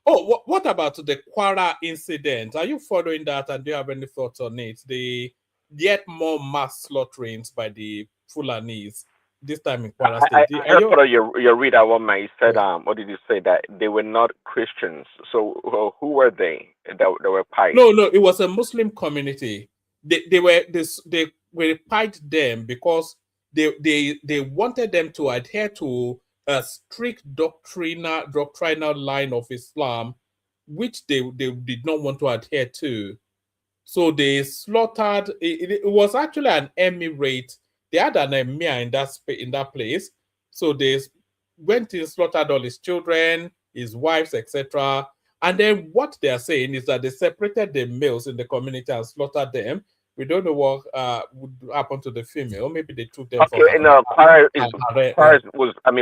What about the Kwara incident? Are you following that? And do you have any thoughts on it? The yet more mass slaughterings by the Fulanis, this time in Kwara State. I heard part of your read that one, man. You said, what did you say? That they were not Christians. So who were they that were pied? No, it was a Muslim community. They were pied them because they wanted them to adhere to a strict doctrinal line of Islam, which they did not want to adhere to. So they slaughtered. It was actually an emirate. They had an emir in that place. So they went and slaughtered all his children, his wives, etc. And then what they are saying is that they separated the males in the community and slaughtered them. We don't know what would happen to the female. Maybe they took them for. Okay, Kwara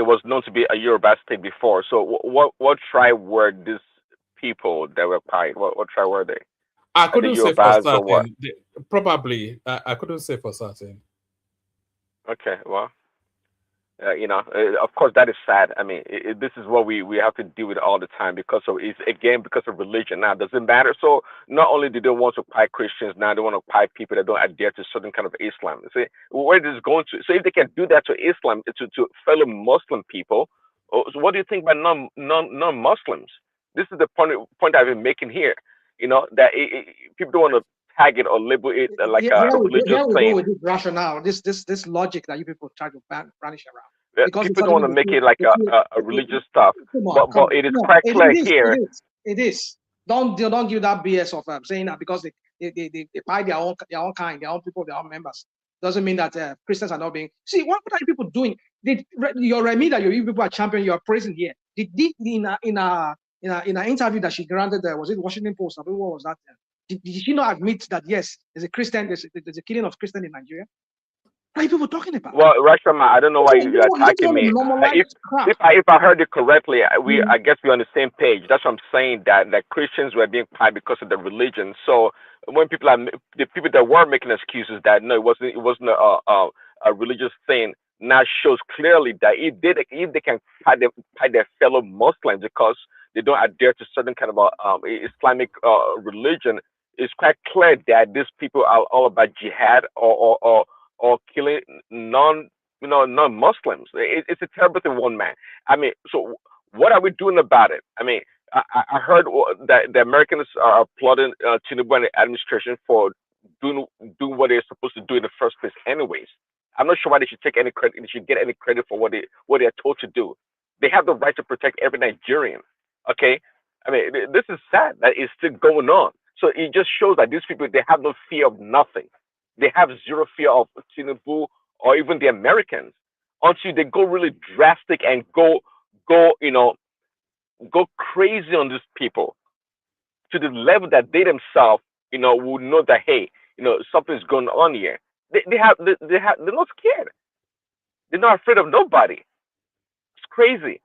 was known to be a Yoruba state before. So what tribe were these people that were pied? What tribe were they? I couldn't say for Yorubas or what? certain. Probably, I couldn't say for certain. Okay, well, of course that is sad. I mean, this is what we have to deal with all the time because of religion. Now, does it matter? So not only do they want to pie Christians, now they want to pie people that don't adhere to certain kind of Islam. See where this is going to. So if they can do that to Islam, to fellow Muslim people, so what do you think about non-Muslims? This is the point I've been making here. That people don't want to tag it or label it like a religious Here we thing. go with this rationale, this logic that you people try to brandish around. because People don't want to make it like a religious stuff, come on, but it is come on. quite clear here. It is. Don't give that BS of saying that because they buy their own kind, their own people, their own members. Doesn't mean that Christians are not being. See, what are you people doing? Your Remi that you people are champion, you are praising here. Did in an interview that she granted, was it Washington Post? I don't know what was that? Did she not admit that yes, there's a killing of Christian in Nigeria? What are you people talking about? Well, Rashama, I don't know why you're attacking me. If I heard it correctly, I guess we're on the same page. That's what I'm saying. That Christians were being pied because of the religion. So when the people that were making excuses that no, it wasn't a religious thing, now shows clearly that if they can pie their fellow Muslims because they don't adhere to certain kind of Islamic religion, it's quite clear that these people are all about jihad or killing non-Muslims. It's a terrible thing, one man. I mean, so what are we doing about it? I mean, I heard that the Americans are applauding Tinubu and the administration for doing what they're supposed to do in the first place, anyways. I'm not sure why they should take any credit. They should get any credit for what they are told to do. They have the right to protect every Nigerian. Okay, I mean, this is sad that it's still going on. So it just shows that these people, they have no fear of nothing. They have zero fear of Tinubu or even the Americans until they go really drastic and go crazy on these people to the level that they themselves, will know that hey, something's going on here. They're not scared. They're not afraid of nobody. It's crazy.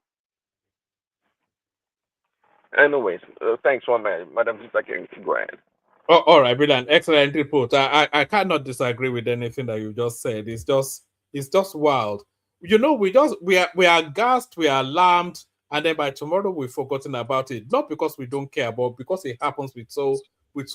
Anyways, thanks, one man, Madam Sister, can go ahead. Oh, all right, brilliant, excellent report. I cannot disagree with anything that you just said. It's just wild. We are aghast, we are alarmed, and then by tomorrow we've forgotten about it. Not because we don't care, but because it happens with so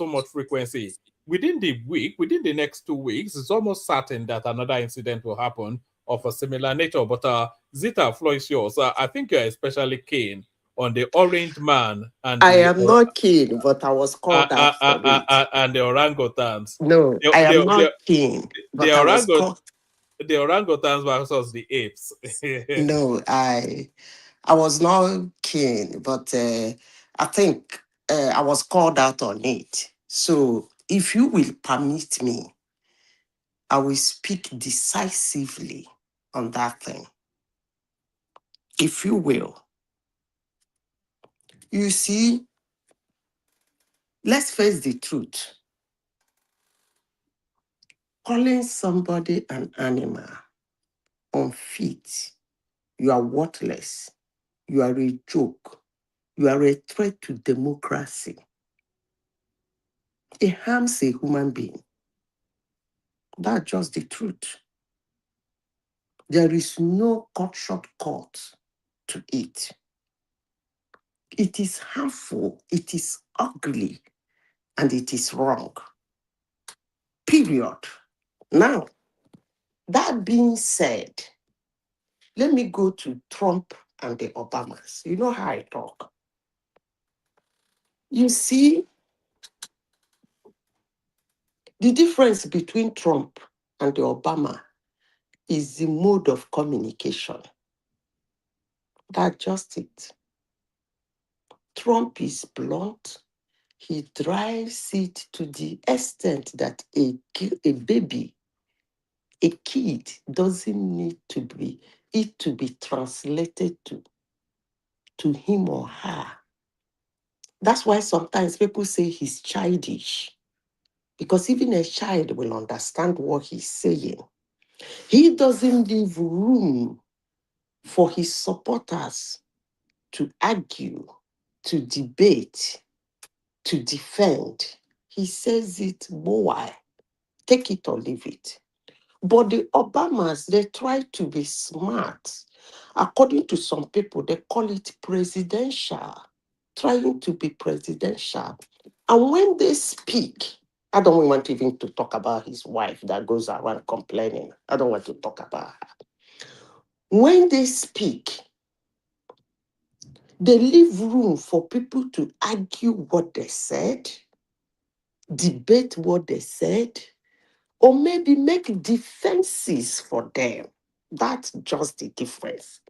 much frequency. Within the next 2 weeks, it's almost certain that another incident will happen of a similar nature. But Zita, floor is yours. I think you're especially keen on the orange man and I am not keen, but I was called out for it. and the orangutans. No, I am not keen, but I was called. The orangutans versus the apes. No, I was not keen, but I think I was called out on it. So if you will permit me, I will speak decisively on that thing. If you will. You see, let's face the truth. Calling somebody an animal, unfit, you are worthless, you are a joke, you are a threat to democracy. It harms a human being. That's just the truth. There is no shortcut to it. It is harmful, it is ugly, and it is wrong. Period. Now, that being said, let me go to Trump and the Obamas. You know how I talk. You see, the difference between Trump and the Obama is the mode of communication. That's just it. Trump is blunt. He drives it to the extent that a baby, a kid, doesn't need to be translated to him or her. That's why sometimes people say he's childish, because even a child will understand what he's saying. He doesn't leave room for his supporters to argue, to debate, to defend. He says it, boy, take it or leave it. But the Obamas, they try to be smart. According to some people, they call it presidential, trying to be presidential. And when they speak, I don't want even to talk about his wife that goes around complaining. I don't want to talk about her. When they speak, they leave room for people to argue what they said, debate what they said, or maybe make defenses for them. That's just the difference.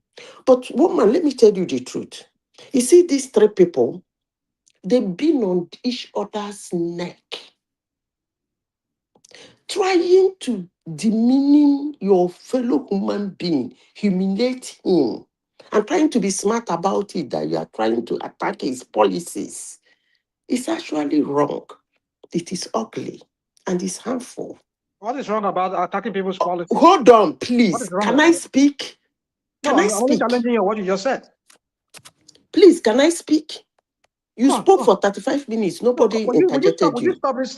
But woman, let me tell you the truth. You see, these three people, they've been on each other's neck, trying to demean your fellow human being, humiliate him, and trying to be smart about it, that you are trying to attack his policies. It's actually wrong. It is ugly and it's harmful. What is wrong about attacking people's policies? Hold on, What please. is wrong Can about I it? speak? No, Can I I'm only speak? challenging you what you just said. Please, can I speak? You Go on, spoke go on. for 35 minutes. Nobody Would interjected you you. stop this?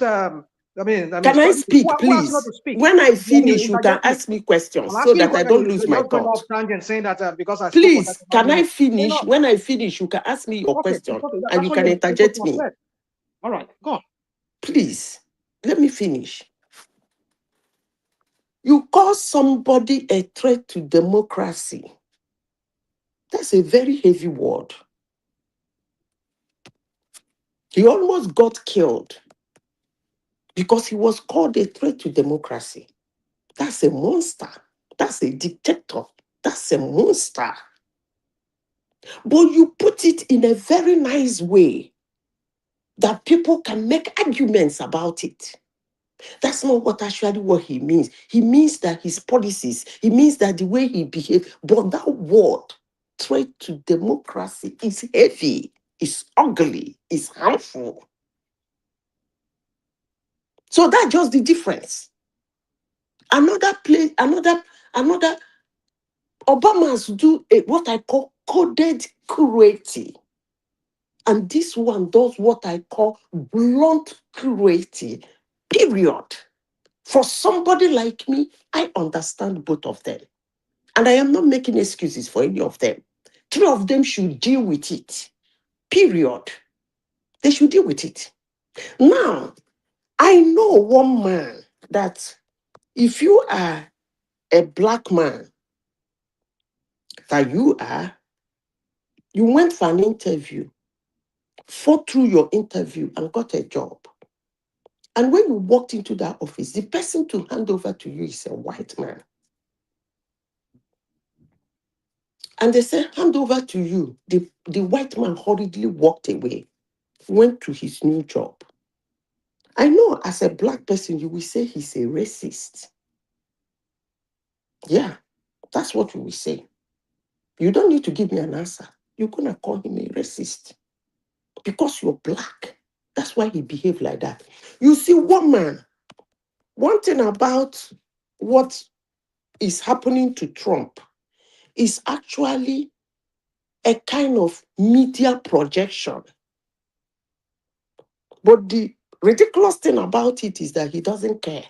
Can I speak, Who asked you not please? to speak? When I You finish, you can interject me. ask me questions I'm so asking you that I question. don't lose You're my just going off thought. tangent saying that because I spoke for Please, 35 can I minutes. finish? When I finish, you can ask me your Okay, question okay. and That's you what can you're supposed interject to have me. said. All right, go on. Please, let me finish. You call somebody a threat to democracy. That's a very heavy word. He almost got killed because he was called a threat to democracy. That's a monster. That's a dictator. That's a monster. But you put it in a very nice way that people can make arguments about it. That's not what he means. He means that his policies, he means that the way he behaves, but that word, threat to democracy, is heavy, is ugly, is harmful. So that's just the difference. Another Obama's do what I call coded cruelty. And this one does what I call blunt cruelty, period. For somebody like me, I understand both of them. And I am not making excuses for any of them. Three of them should deal with it, period. They should deal with it. Now, I know one man that if you are a black man, that you went for an interview, fought through your interview and got a job. And when you walked into that office, the person to hand over to you is a white man. And they said, hand over to you. The white man hurriedly walked away, went to his new job. I know as a black person, you will say he's a racist. Yeah, that's what you will say. You don't need to give me an answer. You're going to call him a racist because you're black. That's why he behaved like that. You see, one thing about what is happening to Trump is actually a kind of media projection. But the ridiculous thing about it is that he doesn't care.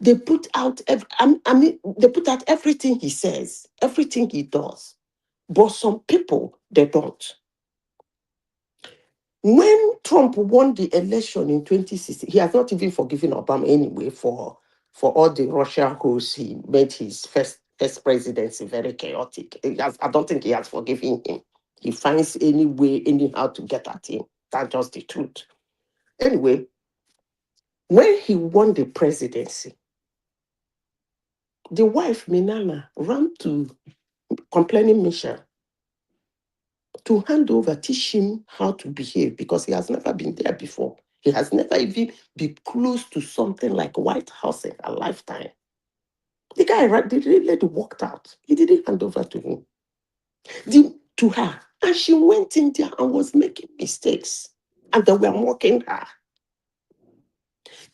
They put out, they put out everything he says, everything he does. But some people, they don't. When Trump won the election in 2016, he has not even forgiven Obama anyway for all the Russian holes he made his first presidency very chaotic. I don't think he has forgiven him. He finds any way, anyhow to get at him. That's just the truth. Anyway, when he won the presidency, the wife, Minana, ran to complaining Michelle to hand over, teach him how to behave because he has never been there before. He has never even been close to something like White House in a lifetime. The guy, the lady walked out. He didn't hand over to him, to her. And she went in there and was making mistakes. And they were mocking her.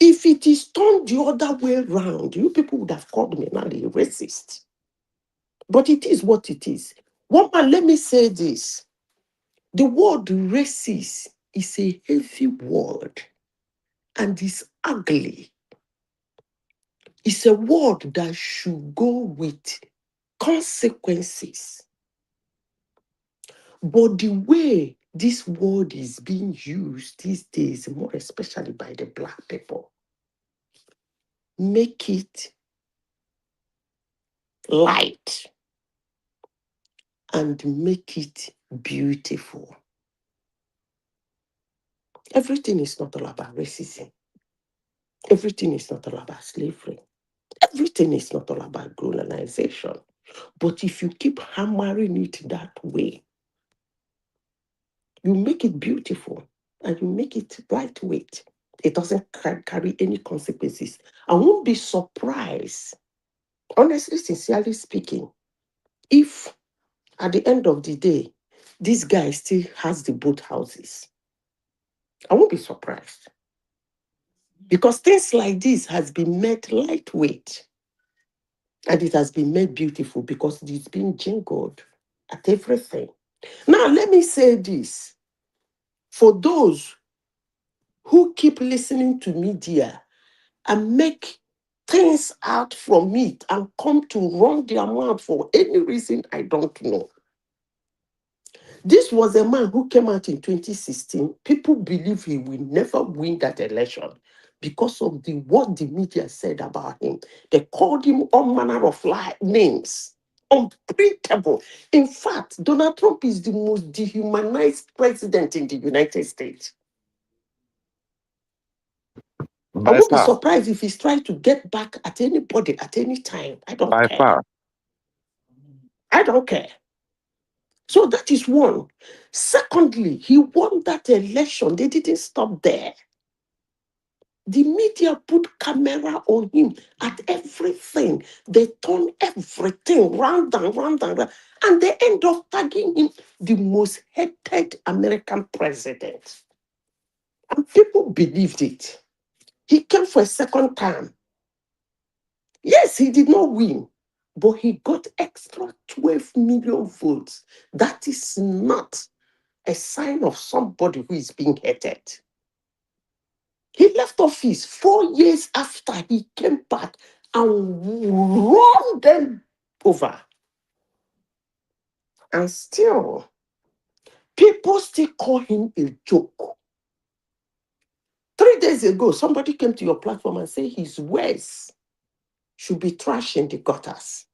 If it is turned the other way around, you people would have called me now a racist. But it is what it is. Woman, let me say this. The word racist is a heavy word and it's ugly. It's a word that should go with consequences. But the way this word is being used these days, more especially by the black people, make it light and make it beautiful. Everything is not all about racism. Everything is not all about slavery. Everything is not all about colonization. But if you keep hammering it that way, you make it beautiful and you make it lightweight. It doesn't carry any consequences. I won't be surprised, honestly, sincerely speaking, if at the end of the day, this guy still has the boat houses. I won't be surprised. Because things like this has been made lightweight. And it has been made beautiful because it's been jingled at everything. Now, let me say this. For those who keep listening to media and make things out from it and come to run their mouth for any reason I don't know. This was a man who came out in 2016. People believe he will never win that election because of what the media said about him. They called him all manner of names, unprintable. In fact, Donald Trump is the most dehumanized president in the United States. I By won't be far. surprised if he's trying to get back at anybody at any time. I don't By care. far. I don't care. So that is one. Secondly, he won that election. They didn't stop there. The media put camera on him at everything. They turn everything round and round and round. And they end up tagging him the most hated American president. And people believed it. He came for a second time. Yes, he did not win, but he got extra 12 million votes. That is not a sign of somebody who is being hated. He left office 4 years after he came back and run them over. And still, people still call him a joke. 3 days ago, somebody came to your platform and said his words should be trashed in the gutters.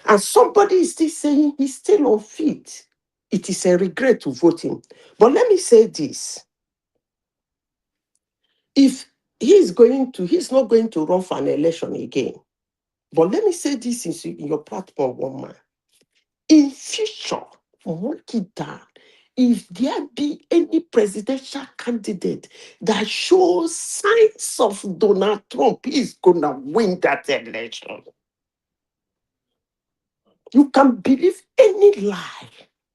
And somebody is still saying he's still unfit. It is a regret to vote him. But let me say this. If he's not going to run for an election again. But let me say this in your platform, woman. In future, mark it down. If there be any presidential candidate that shows signs of Donald Trump, he's gonna win that election. You can believe any lie.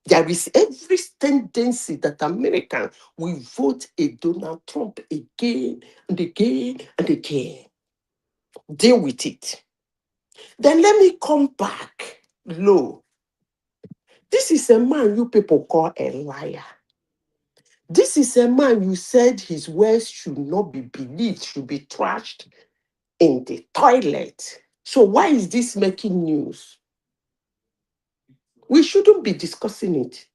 There is every tendency that Americans will vote a Donald Trump again and again and again. Deal with it. Then let me come back low. This is a man you people call a liar. This is a man you said his words should not be believed, should be trashed in the toilet. So why is this making news? We shouldn't be discussing it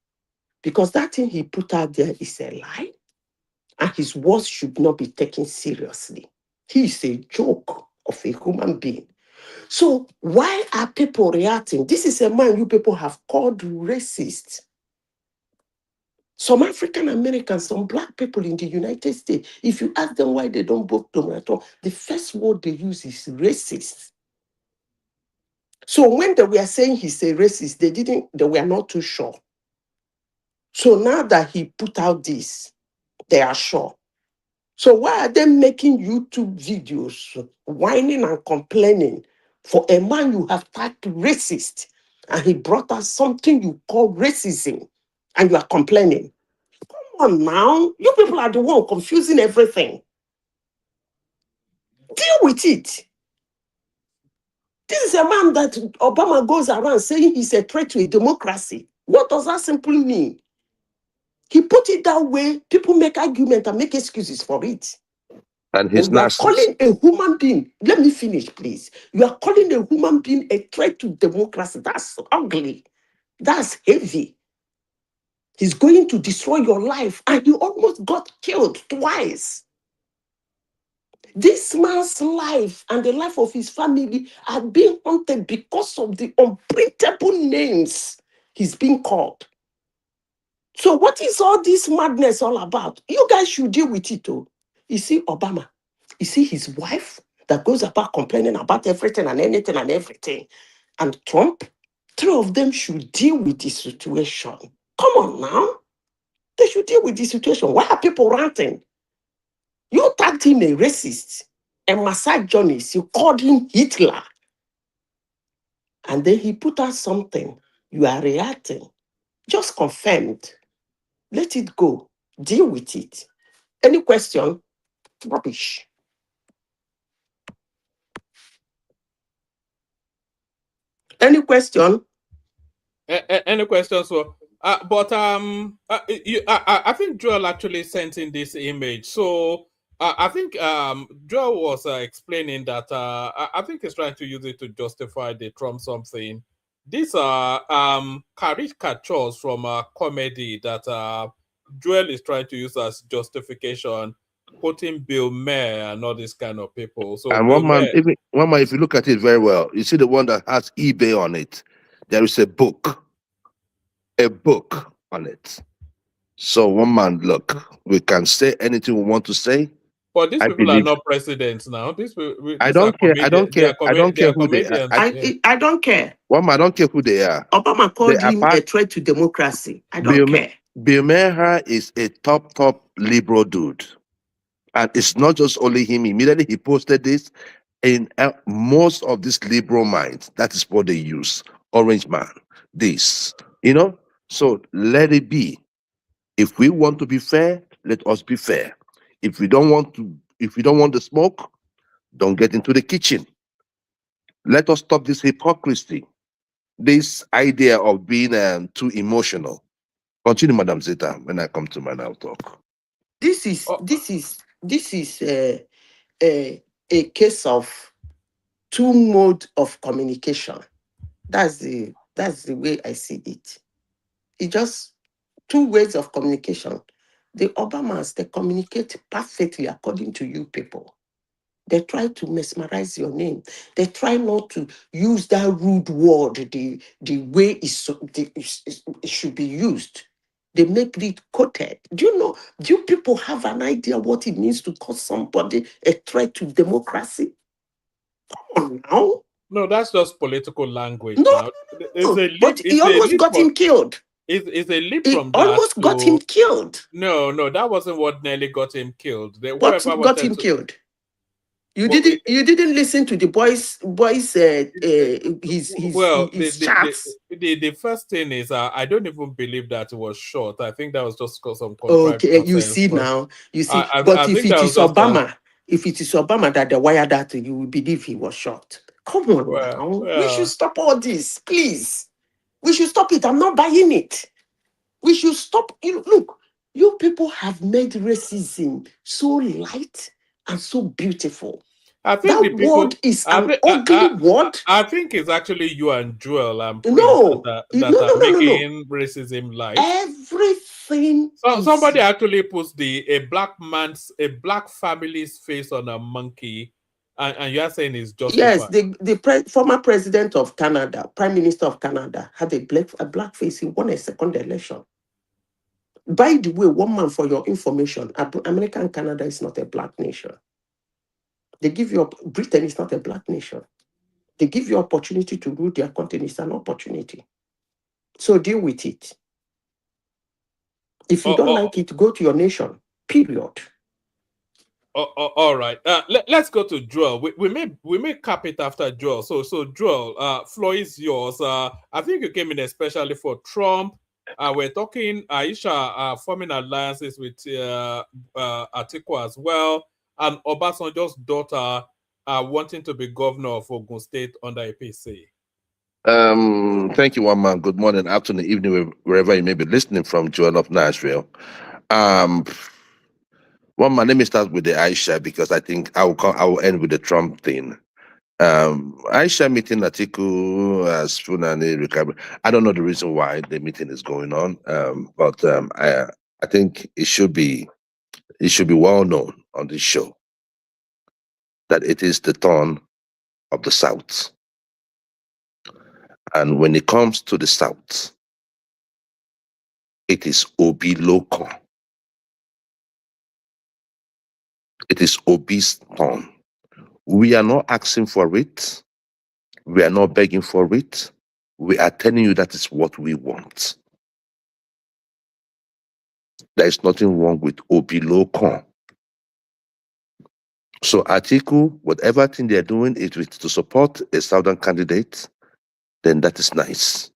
because that thing he put out there is a lie and his words should not be taken seriously. He is a joke of a human being. So why are people reacting? This is a man you people have called racist. Some African Americans, some black people in the United States, if you ask them why they don't vote Donald Trump, the first word they use is racist. So when they were saying he's a racist, they were not too sure. So now that he put out this, they are sure. So why are they making YouTube videos, whining and complaining for a man you have tagged racist, and he brought us something you call racism, and you are complaining? Come on now, you people are the one confusing everything. Deal with it. This is a man that Obama goes around saying he's a threat to a democracy. What does that simply mean? He put it that way, people make argument and make excuses for it. And But his you are nasties. calling a human being, let me finish, please. You are calling a human being a threat to democracy. That's ugly. That's heavy. He's going to destroy your life, and you almost got killed twice. This man's life and the life of his family are being haunted because of the unprintable names he's being called. So what is all this madness all about? You guys should deal with it, too. You see Obama. You see his wife that goes about complaining about everything and anything and everything. And Trump, three of them should deal with the situation. Come on now. They should deal with the situation. Why are people ranting? You tagged him a racist, a misogynist. You called him Hitler. And then he put out something. You are reacting. Just confirmed. Let it go. Deal with it. Any question? Rubbish. Any question? Any questions? So, I think Joel actually sent in this image. So I think Joel was explaining that I think he's trying to use it to justify the Trump something. These are caricatures from a comedy that Joel is trying to use as justification, quoting Bill Maher and all these kind of people. So And Bill Maher. if you look at it very well, you see the one that has eBay on it. There is a book on it. So one man, look, we can say anything we want to say. But these I people are believe. not presidents now. These I are don't care. I don't comedians. They care. are I don't they care are who they are. comedians. I don't care. One man, I don't care who they are. Obama They called are him part. a threat to democracy. I don't care. Bill Maher is a top liberal dude. And it's not just only him. Immediately he posted this in most of these liberal minds. That is what they use. Orange man, this, So let it be. If we want to be fair, let us be fair. If we don't want the smoke, don't get into the kitchen. Let us stop this hypocrisy, this idea of being too emotional. Continue, Madam Zeta, when I come to my now talk. This is a case of two mode of communication. That's the way I see it. It just two ways of communication. The Obamas, they communicate perfectly according to you people. They try to mesmerize your name. They try not to use that rude word the way it should be used. They make it quoted. Do you people have an idea what it means to call somebody a threat to democracy? Come on now. No, that's just political language No, now. but he almost got him killed. It's a leap He from that almost got him killed. No, that wasn't what nearly got him killed. What got him killed? You didn't listen to the boys his chats. The first thing is I don't even believe that it was short. I think that was just some contrived Okay, you nonsense. see now. You see, I but think if it that is was just Obama, that they wired that, you will believe he was shot. Come on now. We should stop all this, please. We should stop it. I'm not buying it. We should stop. Look, you people have made racism so light and so beautiful. I think that word is an ugly word. I think it's actually you and Joel and Prince No, that no. are making racism light. Everything. Somebody actually puts a black family's face on a monkey, and you're saying it's justified. Yes, the former president of Canada, Prime Minister of Canada, had a black face. He won a second election. By the way, one man for your information, America and Canada is not a black nation. They give you Britain is not a black nation. They give you opportunity to rule their continent. It's an opportunity. So deal with it. If you don't like it, go to your nation. Period. All right. Let's go to Joel. We may cap it after Joel. So Joel, floor is yours. I think you came in especially for Trump. We're talking Aisha forming alliances with Atiku as well, and Obasanjo's daughter wanting to be governor of Ogun State under APC. Thank you, one man. Good morning, afternoon, evening, wherever you may be listening from, Joel of Nashville. One man, let me start with the Aisha because I think I will end with the Trump thing. Aisha meeting Atiku as Funani Recalibrate. I don't know the reason why the meeting is going on, but I think it should be well known on this show that it is the turn of the South. And when it comes to the South, it is Obi local. It is Obi's turn. We are not asking for it. We are not begging for it. We are telling you that is what we want. There is nothing wrong with Obilokon. So Atiku, whatever thing they are doing, if it's to support a southern candidate, then that is nice.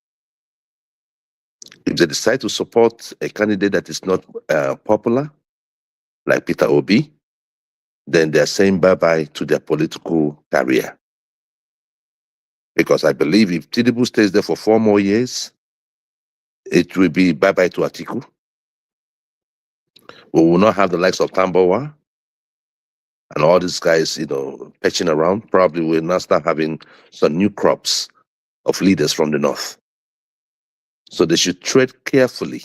If they decide to support a candidate that is not popular, like Peter Obi, then they are saying bye-bye to their political career. Because I believe if Tinubu stays there for 4 more years, it will be bye-bye to Atiku. We will not have the likes of Tambawa and all these guys, patching around. Probably we'll now start having some new crops of leaders from the north. So they should tread carefully.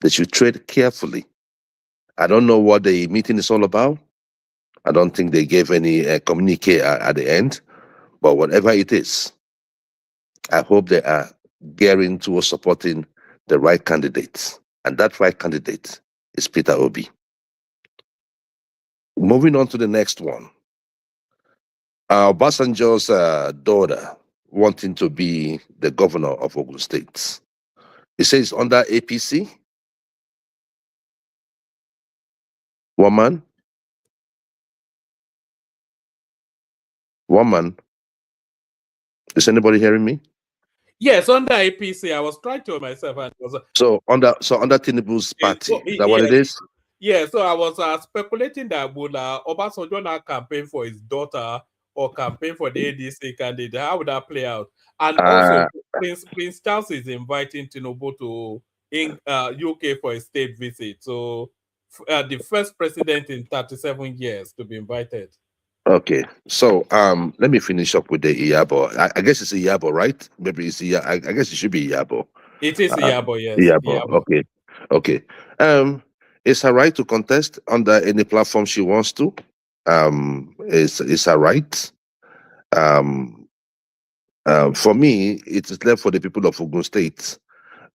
They should tread carefully. I don't know what the meeting is all about. I don't think they gave any communique at the end. But whatever it is, I hope they are gearing towards supporting the right candidates. And that right candidate is Peter Obi. Moving on to the next one. Obasanjo's daughter wanting to be the governor of Ogun State. He says under APC. Woman. Is anybody hearing me? Yes, under APC, I was trying to myself, and it was so under Tinubu's party. Is that what it is? Yeah, so I was speculating that would Obasanjo now campaign for his daughter or campaign for the ADC candidate? How would that play out? And also, Prince Charles is inviting Tinubu to UK for a state visit. So the first president in 37 years to be invited. Okay, so let me finish up with the Iyabo. I guess it's Iyabo, right? Maybe it's Iyabo. I guess it should be Iyabo. It is Iyabo, yes. Iyabo. Okay. It's her right to contest under any platform she wants to. It's her right. For me, it is left for the people of Ogun State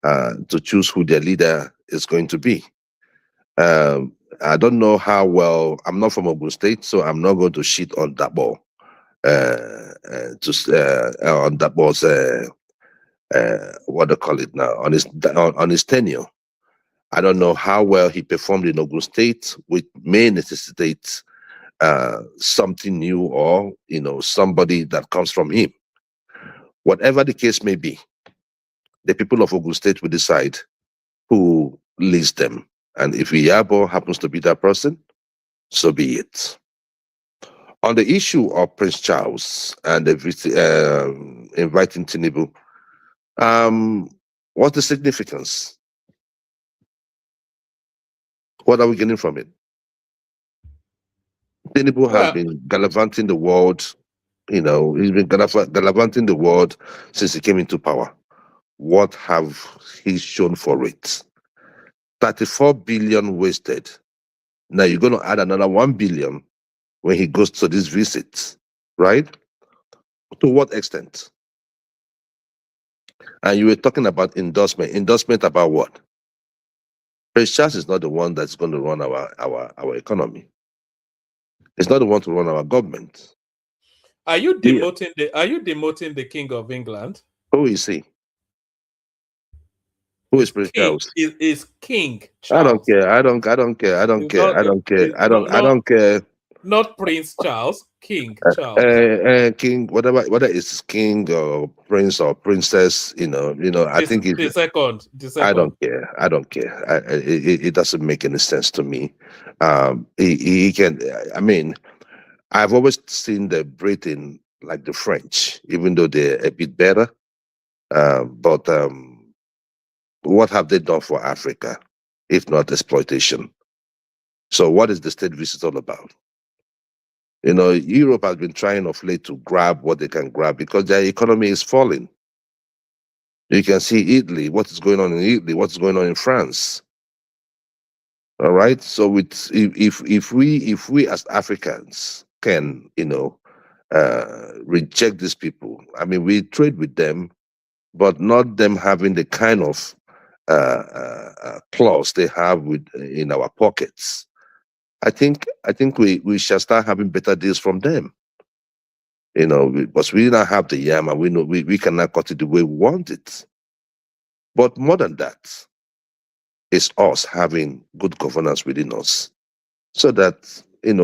to choose who their leader is going to be. I don't know how well. I'm not from Ogun State, so I'm not going to shit on that ball. On that ball's what do you call it now? On his tenure. I don't know how well he performed in Ogun State, which may necessitate something new or somebody that comes from him. Whatever the case may be, the people of Ogun State will decide who leads them. And if Iyabo happens to be that person, so be it. On the issue of Prince Charles and inviting Tinubu, what's the significance? What are we getting from it? Tinubu has been gallivanting the world. He's been gallivanting the world since he came into power. What have he shown for it? 34 billion wasted. Now you're going to add another 1 billion when he goes to these visits, right? To what extent? And you were talking about endorsement. Endorsement about what? Prince Charles is not the one that's going to run our economy. It's not the one to run our government. Are you demoting the King of England? Who is he? Who is Prince Charles? Is King Charles. I don't care. I don't care. Not Prince Charles, King Charles. King, whether it's king or prince or princess, I think it's the second. I don't care. It doesn't make any sense to me. He can. I mean, I've always seen the Britain like the French, even though they're a bit better. But what have they done for Africa, if not exploitation? So what is the state visit all about? Europe has been trying of late to grab what they can grab because their economy is falling. You can see Italy, what is going on in Italy, what's going on in France. All right. So if we as Africans can, reject these people, I mean, we trade with them, but not them having the kind of clause they have in our pockets. I think we shall start having better deals from them. Because we now have the yam and we know we cannot cut it the way we want it. But more than that, it's us having good governance within us. So that,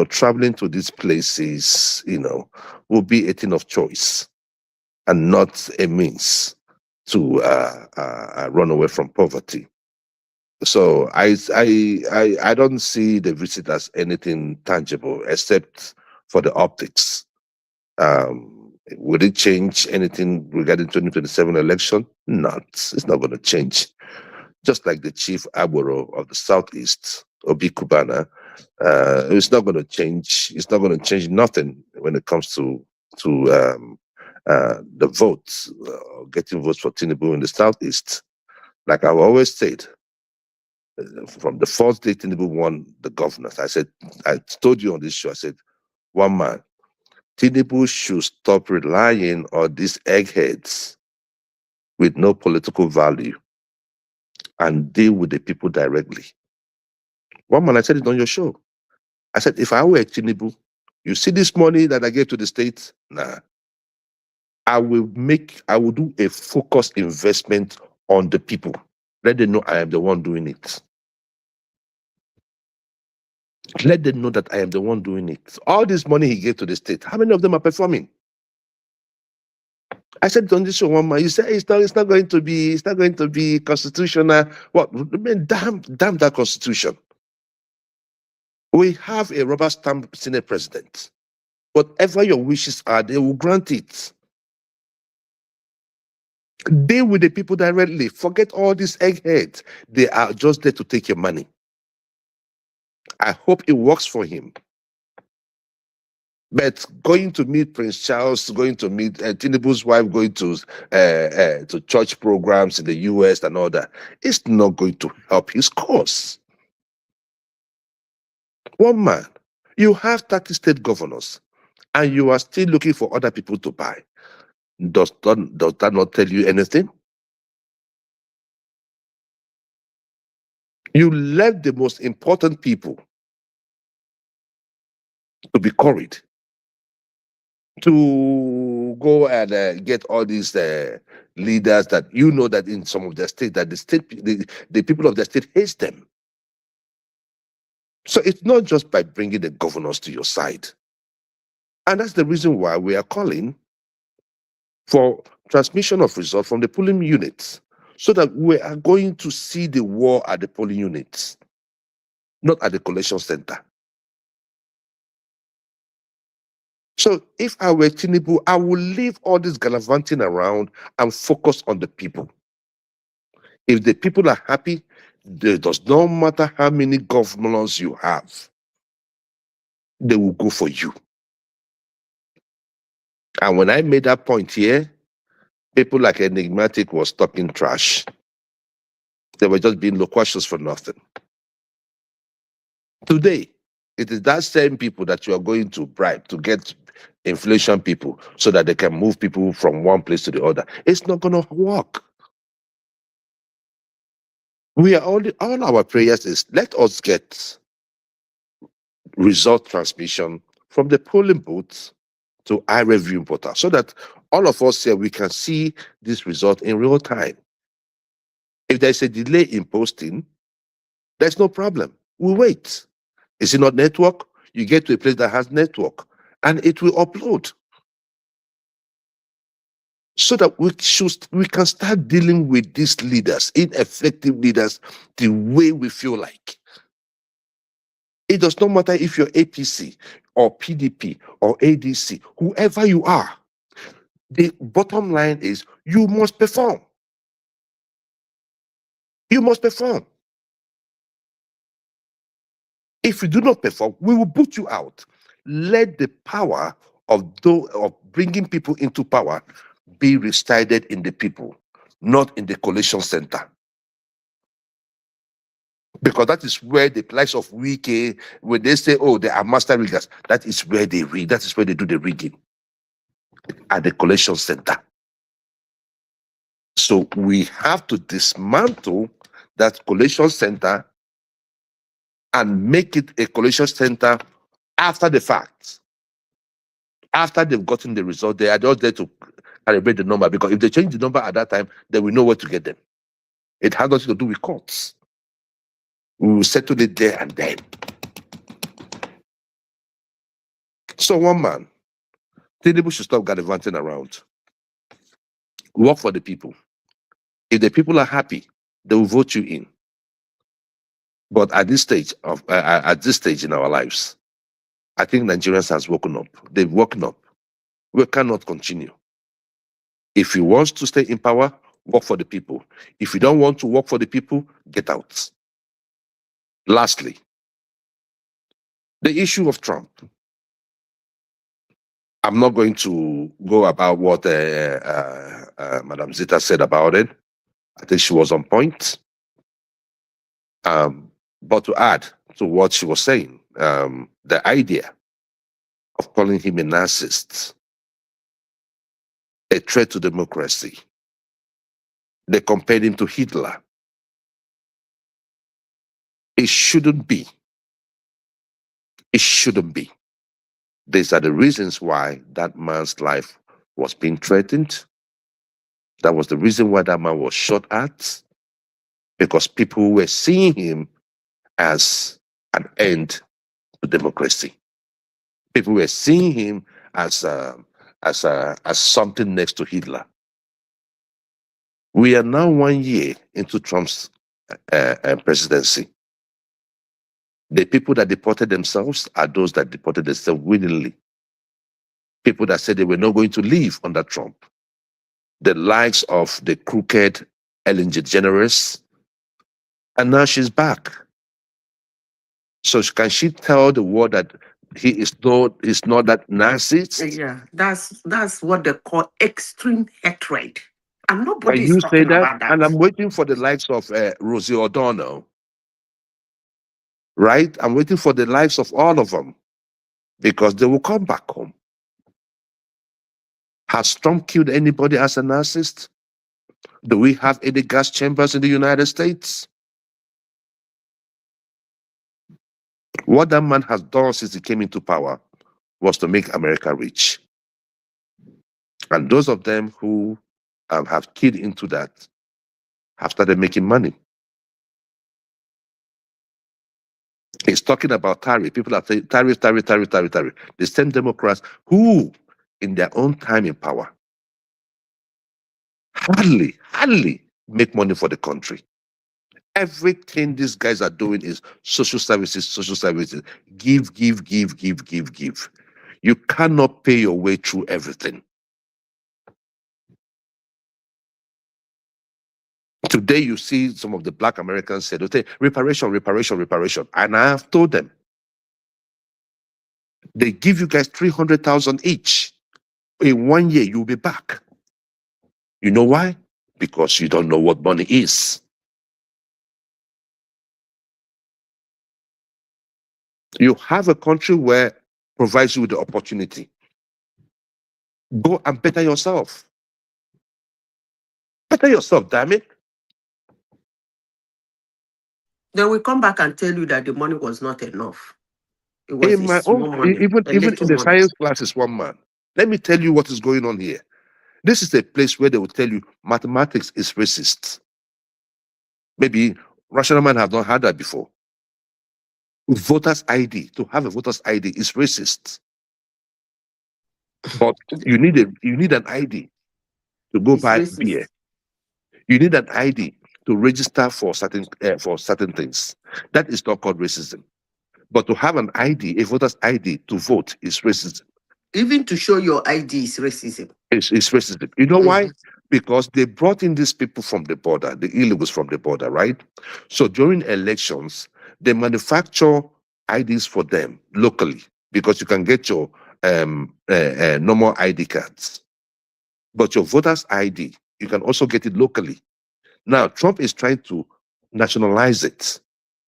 traveling to these places, will be a thing of choice and not a means to run away from poverty. So I don't see the visit as anything tangible except for the optics. Will it change anything regarding 2027 election? Not. It's not going to change. Just like the chief Agboro of the Southeast, Obi Kubana, it's not going to change. It's not going to change nothing when it comes to the votes, getting votes for Tinubu in the Southeast. Like I've always said, from the first day Tinubu won the governors, I told you on this show, I said, one man, Tinubu should stop relying on these eggheads with no political value and deal with the people directly. One man, I said it on your show. I said, if I were Tinubu, you see this money that I gave to the state? Nah. I will do a focused investment on the people. Let them know I am the one doing it. Let them know that I am the one doing it. All this money he gave to the state, how many of them are performing? I said on this show one man, you say it's not going to be constitutional. What? I mean, damn that constitution. We have a rubber stamp Senate president. Whatever your wishes are, they will grant it. Deal with the people directly. Forget all these eggheads. They are just there to take your money. I hope it works for him. But going to meet Prince Charles, going to meet Tinubu's wife, going to church programs in the US and all that, it's not going to help his cause. One man, you have 30 state governors, and you are still looking for other people to buy. Does that not tell you anything? You left the most important people to be curried, to go and get all these leaders that you know that in some of their state, that the people of the state hates them. So it's not just by bringing the governors to your side. And that's the reason why we are calling for transmission of results from the polling units, so that we are going to see the war at the polling units, not at the collection center. So if I were Tinubu, I will leave all this gallivanting around and focus on the people. If the people are happy, it does not matter how many governors you have, they will go for you. And when I made that point here, people like Enigmatic was talking trash. They were just being loquacious for nothing. Today, it is that same people that you are going to bribe to get inflation people so that they can move people from one place to the other. It's not going to work. We are all our prayers is let us get result transmission from the polling booths to iReview portal so that all of us here, we can see this result in real time. If there's a delay in posting, there's no problem. We wait. Is it not network? You get to a place that has network and it will upload. So that we can start dealing with these leaders, ineffective leaders, the way we feel like. It does not matter if you're APC or PDP or ADC, whoever you are. The bottom line is you must perform. You must perform. If you do not perform, we will boot you out. Let the power of bringing people into power be resided in the people, not in the collation center. Because that is where the likes of Wike, when they say, oh, they are master riggers, that is where they rig, that is where they do the rigging, at the collation center. So we have to dismantle that collation center and make it a collation center after the fact. After they've gotten the result, they are just there to calibrate the number, because if they change the number at that time, then we know where to get them. It has nothing to do with courts. We will settle it there and then. So one man, Tinubu should stop gallivanting around. Work for the people. If the people are happy, they will vote you in. But at this stage in our lives, I think Nigerians has woken up. They've woken up. We cannot continue. If you want to stay in power, work for the people. If you don't want to work for the people, get out. Lastly, the issue of Trump. I'm not going to go about what Madam Zita said about it. I think she was on point. But to add to what she was saying, the idea of calling him a narcissist, a threat to democracy, they compared him to Hitler. It shouldn't be. It shouldn't be. These are the reasons why that man's life was being threatened. That was the reason why that man was shot at, because people were seeing him as an end to democracy. People were seeing him as something next to Hitler. We are now 1 year into Trump's presidency. The people that deported themselves are those that deported themselves willingly. People that said they were not going to leave under Trump. The likes of the crooked Ellen DeGeneres, and now she's back. So can she tell the world that he is not that narcissist? Yeah, that's what they call extreme hatred. And Can nobody you is say talking that? about that. And I'm waiting for the likes of Rosie O'Donnell. Right? I'm waiting for the likes of all of them, because they will come back home. Has Trump killed anybody as a narcissist? Do we have any gas chambers in the United States? What that man has done since he came into power was to make America rich. And those of them who have keyed into that have started making money. He's talking about tariff. People are saying tariff. The same Democrats who, in their own time in power, hardly make money for the country. Everything these guys are doing is social services. Give. You cannot pay your way through everything. Today, you see some of the Black Americans say, okay, reparation. And I have told them, they give you guys 300,000 each. In 1 year, you'll be back. You know why? Because you don't know what money is. You have a country where provides you with the opportunity. Go and better yourself. Better yourself, damn it. They will come back and tell you that the money was not enough. It was In a my small own, money, even a in little the money. science classes, one man. Let me tell you what is going on here. This is a place where they will tell you mathematics is racist. Maybe rational man have not had that before. Voters ID, to have a voters ID is racist. But you need an ID to go It's buy racist. beer. You need an ID to register for certain things. That is not called racism. But to have an ID, a voter's ID to vote is racism. Even to show your ID is racism. It's racism. You know why? Because they brought in these people from the border, the illegals from the border, right? So during elections, they manufacture IDs for them locally, because you can get your normal ID cards. But your voter's ID, you can also get it locally. Now, Trump is trying to nationalize it.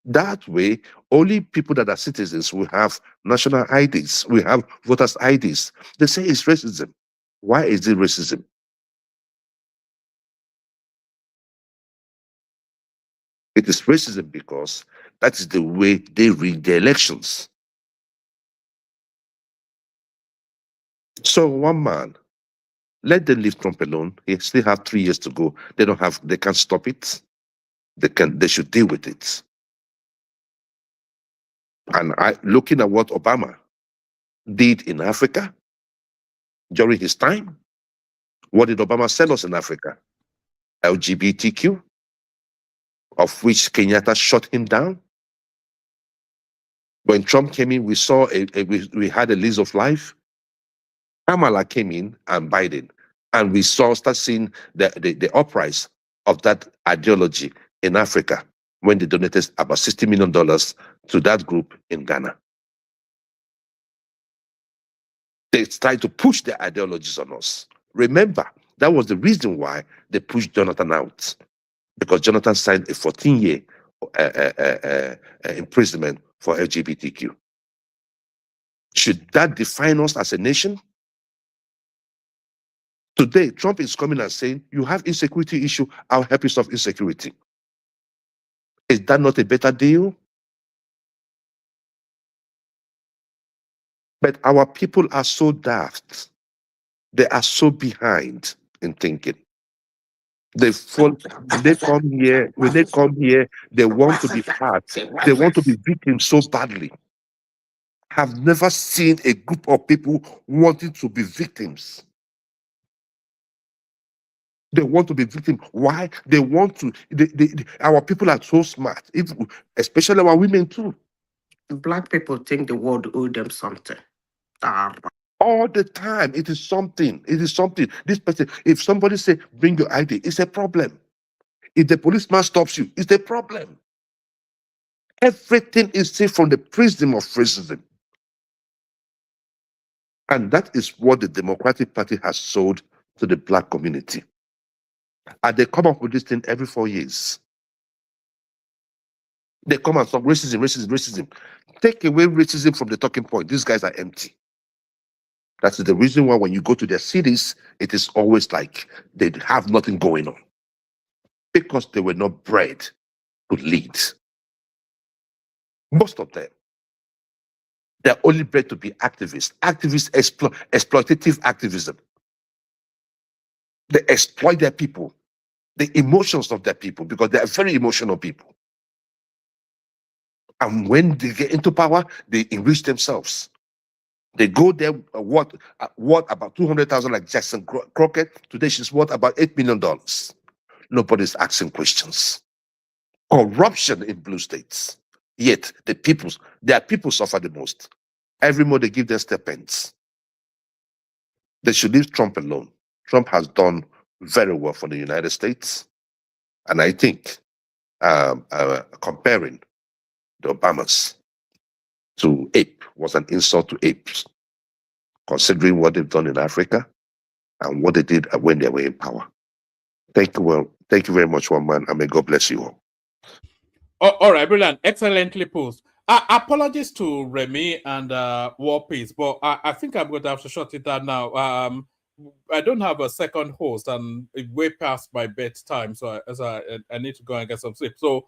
That way, only people that are citizens will have national IDs, we have voters' IDs. They say it's racism. Why is it racism? It is racism because that is the way they rig the elections. So one man, let them leave Trump alone. He still have 3 years to go. They can't stop it. They should deal with it. And looking at what Obama did in Africa during his time, what did Obama sell us in Africa? LGBTQ, of which Kenyatta shut him down. When Trump came in, we saw we had a lease of life. Kamala came in and Biden, and we start seeing the uprise of that ideology in Africa when they donated about $60 million to that group in Ghana. They tried to push their ideologies on us. Remember, that was the reason why they pushed Jonathan out, because Jonathan signed a 14-year imprisonment for LGBTQ. Should that define us as a nation? Today, Trump is coming and saying, you have insecurity issue, I'll help you solve insecurity. Is that not a better deal? But our people are so daft. They are so behind in thinking. They come here, they want to be part. They want to be victims so badly. Have never seen a group of people wanting to be victims. They want to be victims. Why? They want to. Our people are so smart, especially our women too. Black people think the world owe them something. All the time, it is something. It is something. This person, if somebody say, bring your ID, it's a problem. If the policeman stops you, it's a problem. Everything is seen from the prism of racism. And that is what the Democratic Party has sold to the black community. And they come up with this thing every 4 years. They come and talk racism. Take away racism from the talking point. These guys are empty. That's the reason why when you go to their cities, it is always like they have nothing going on. Because they were not bred to lead. Most of them. They're only bred to be activists. Exploitative activism. They exploit their people, the emotions of their people, because they are very emotional people. And when they get into power, they enrich themselves. They go there, what about 200,000 like Jackson Crockett? Today she's worth about $8 million. Nobody's asking questions. Corruption in blue states. Yet their people suffer the most. Every month they give them stipends. They should leave Trump alone. Trump has done very well for the United States. And I think comparing the Obamas to ape was an insult to apes, considering what they've done in Africa and what they did when they were in power. Thank you. Well, thank you very much, one man, and may God bless you all. All right, brilliant. Excellently posed. Apologies to Remy and War Peace, but I think I'm going to have to shut it down now. I don't have a second host, and it's way past my bedtime, so I need to go and get some sleep. So,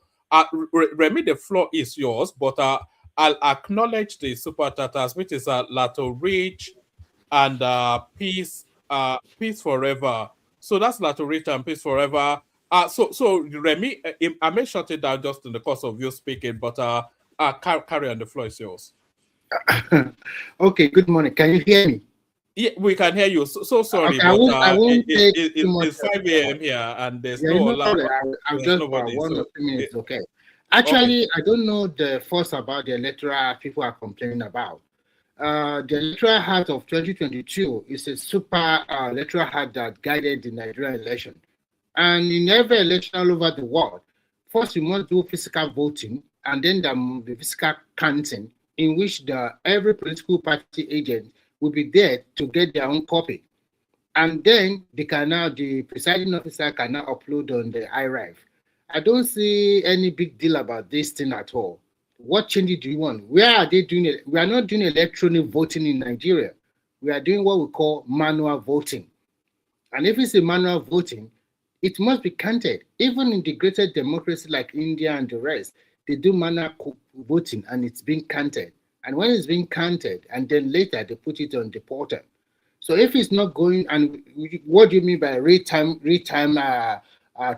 Remy, the floor is yours, but I'll acknowledge the super tatas, which is Lato Rich and Peace Forever. So that's Lato Rich and Peace Forever. So Remy, I may shut it down just in the course of you speaking, but carry on. The floor is yours. Okay. Good morning. Can you hear me? Yeah, we can hear you. So sorry, okay, but I won't take too much. It's 5 a.m. here, and there's no alarm. I'll just 1 or 2 minutes. Okay. Actually, I don't know the first about the electoral people are complaining about. The Electoral Act of 2022 is a super electoral act that guided the Nigerian election. And in every election all over the world, first you must do physical voting, and then the physical counting, in which every political party agent will be there to get their own copy. And then the presiding officer can now upload on the iRive. I don't see any big deal about this thing at all. What changes do you want? Where are they doing it? We are not doing electronic voting in Nigeria. We are doing what we call manual voting. And if it's a manual voting, it must be counted. Even in the greater democracy like India and the rest, they do manual voting and it's being counted. And when it's being counted, and then later they put it on the portal. So if it's not going, and what do you mean by real-time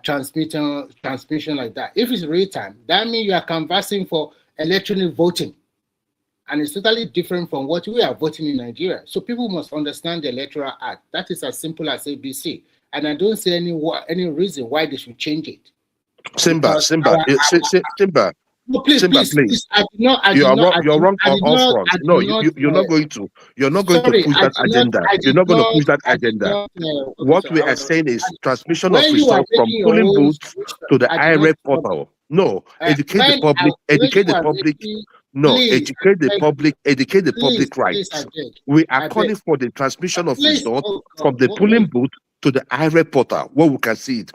transmission like that? If it's real-time, that means you are canvassing for electronic voting. And it's totally different from what we are voting in Nigeria. So people must understand the Electoral Act. That is as simple as ABC. And I don't see any reason why they should change it. Simba. No, please. You're wrong on all fronts. No, you're not going to. You're not going to push that agenda. You're not going to push that agenda. What we are saying is transmission of results from polling booths to the IREF portal. No, educate the public. Educate the public. No, educate the public rights. We are calling for the transmission of results from the polling booth to the IREF portal where we can see it.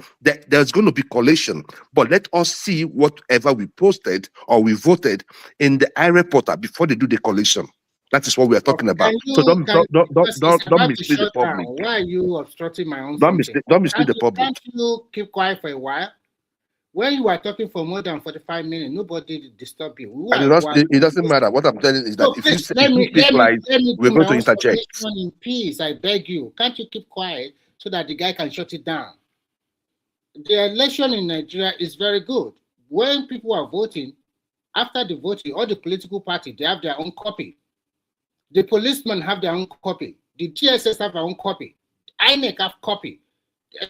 There's going to be collation, but let us see whatever we posted or we voted in the IREF portal before they do the collation. That is what we are talking about. So don't mislead the public. Why are you obstructing my own? Don't mislead the public. Can't you keep quiet for a while? When you are talking for more than 45 minutes, nobody disturb you. It doesn't matter. What I'm telling is that if you speak lies, we're going to interject. In peace, I beg you. Can't you keep quiet so that the guy can shut it down? The election in Nigeria is very good. When people are voting, after the voting, all the political parties, they have their own copy. The policemen have their own copy. The TSS have their own copy. INEC have copy.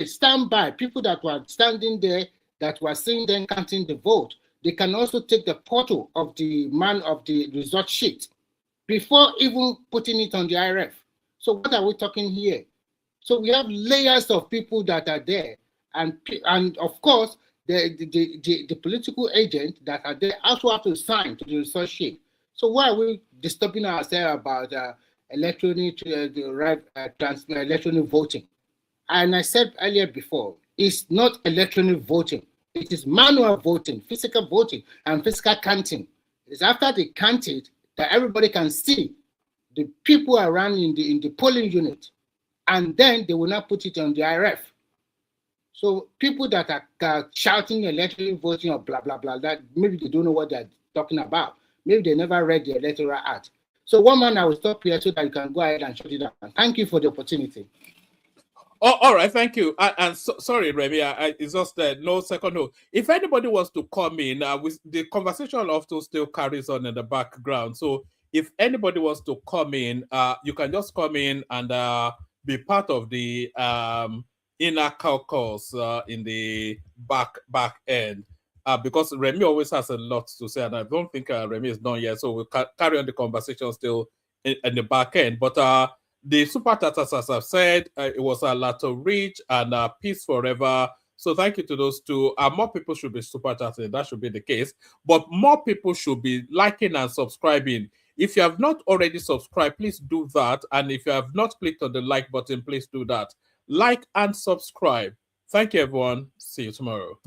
Stand by. People that were standing there, that were seeing them counting the vote, they can also take the photo of the man of the result sheet before even putting it on the IRF. So what are we talking here? So we have layers of people that are there, and of course the political agents that are there also have to sign to the result sheet. So why are we disturbing ourselves about electronic voting? And I said earlier before, it's not electronic voting. It is manual voting, physical voting, and physical counting. It's after they count it that everybody can see the people around in the polling unit, and then they will not put it on the IRF. So people that are shouting electronic voting or blah, blah, blah, that maybe they don't know what they're talking about. Maybe they never read the Electoral Act. So one man, I will stop here so that you can go ahead and shut it down. Thank you for the opportunity. Oh, all right, thank you. Sorry, Remy, it's just no second note. If anybody wants to come in, the conversation often still carries on in the background. So if anybody wants to come in, you can just come in and be part of the inner caucus in the back end. Because Remy always has a lot to say, and I don't think Remy is done yet. So we'll carry on the conversation still in the back end. But the super tatas, as I've said, it was a lot of reach and peace forever. So thank you to those two. More people should be super tatas. That should be the case. But more people should be liking and subscribing. If you have not already subscribed, please do that. And if you have not clicked on the like button, please do that. Like and subscribe. Thank you, everyone. See you tomorrow.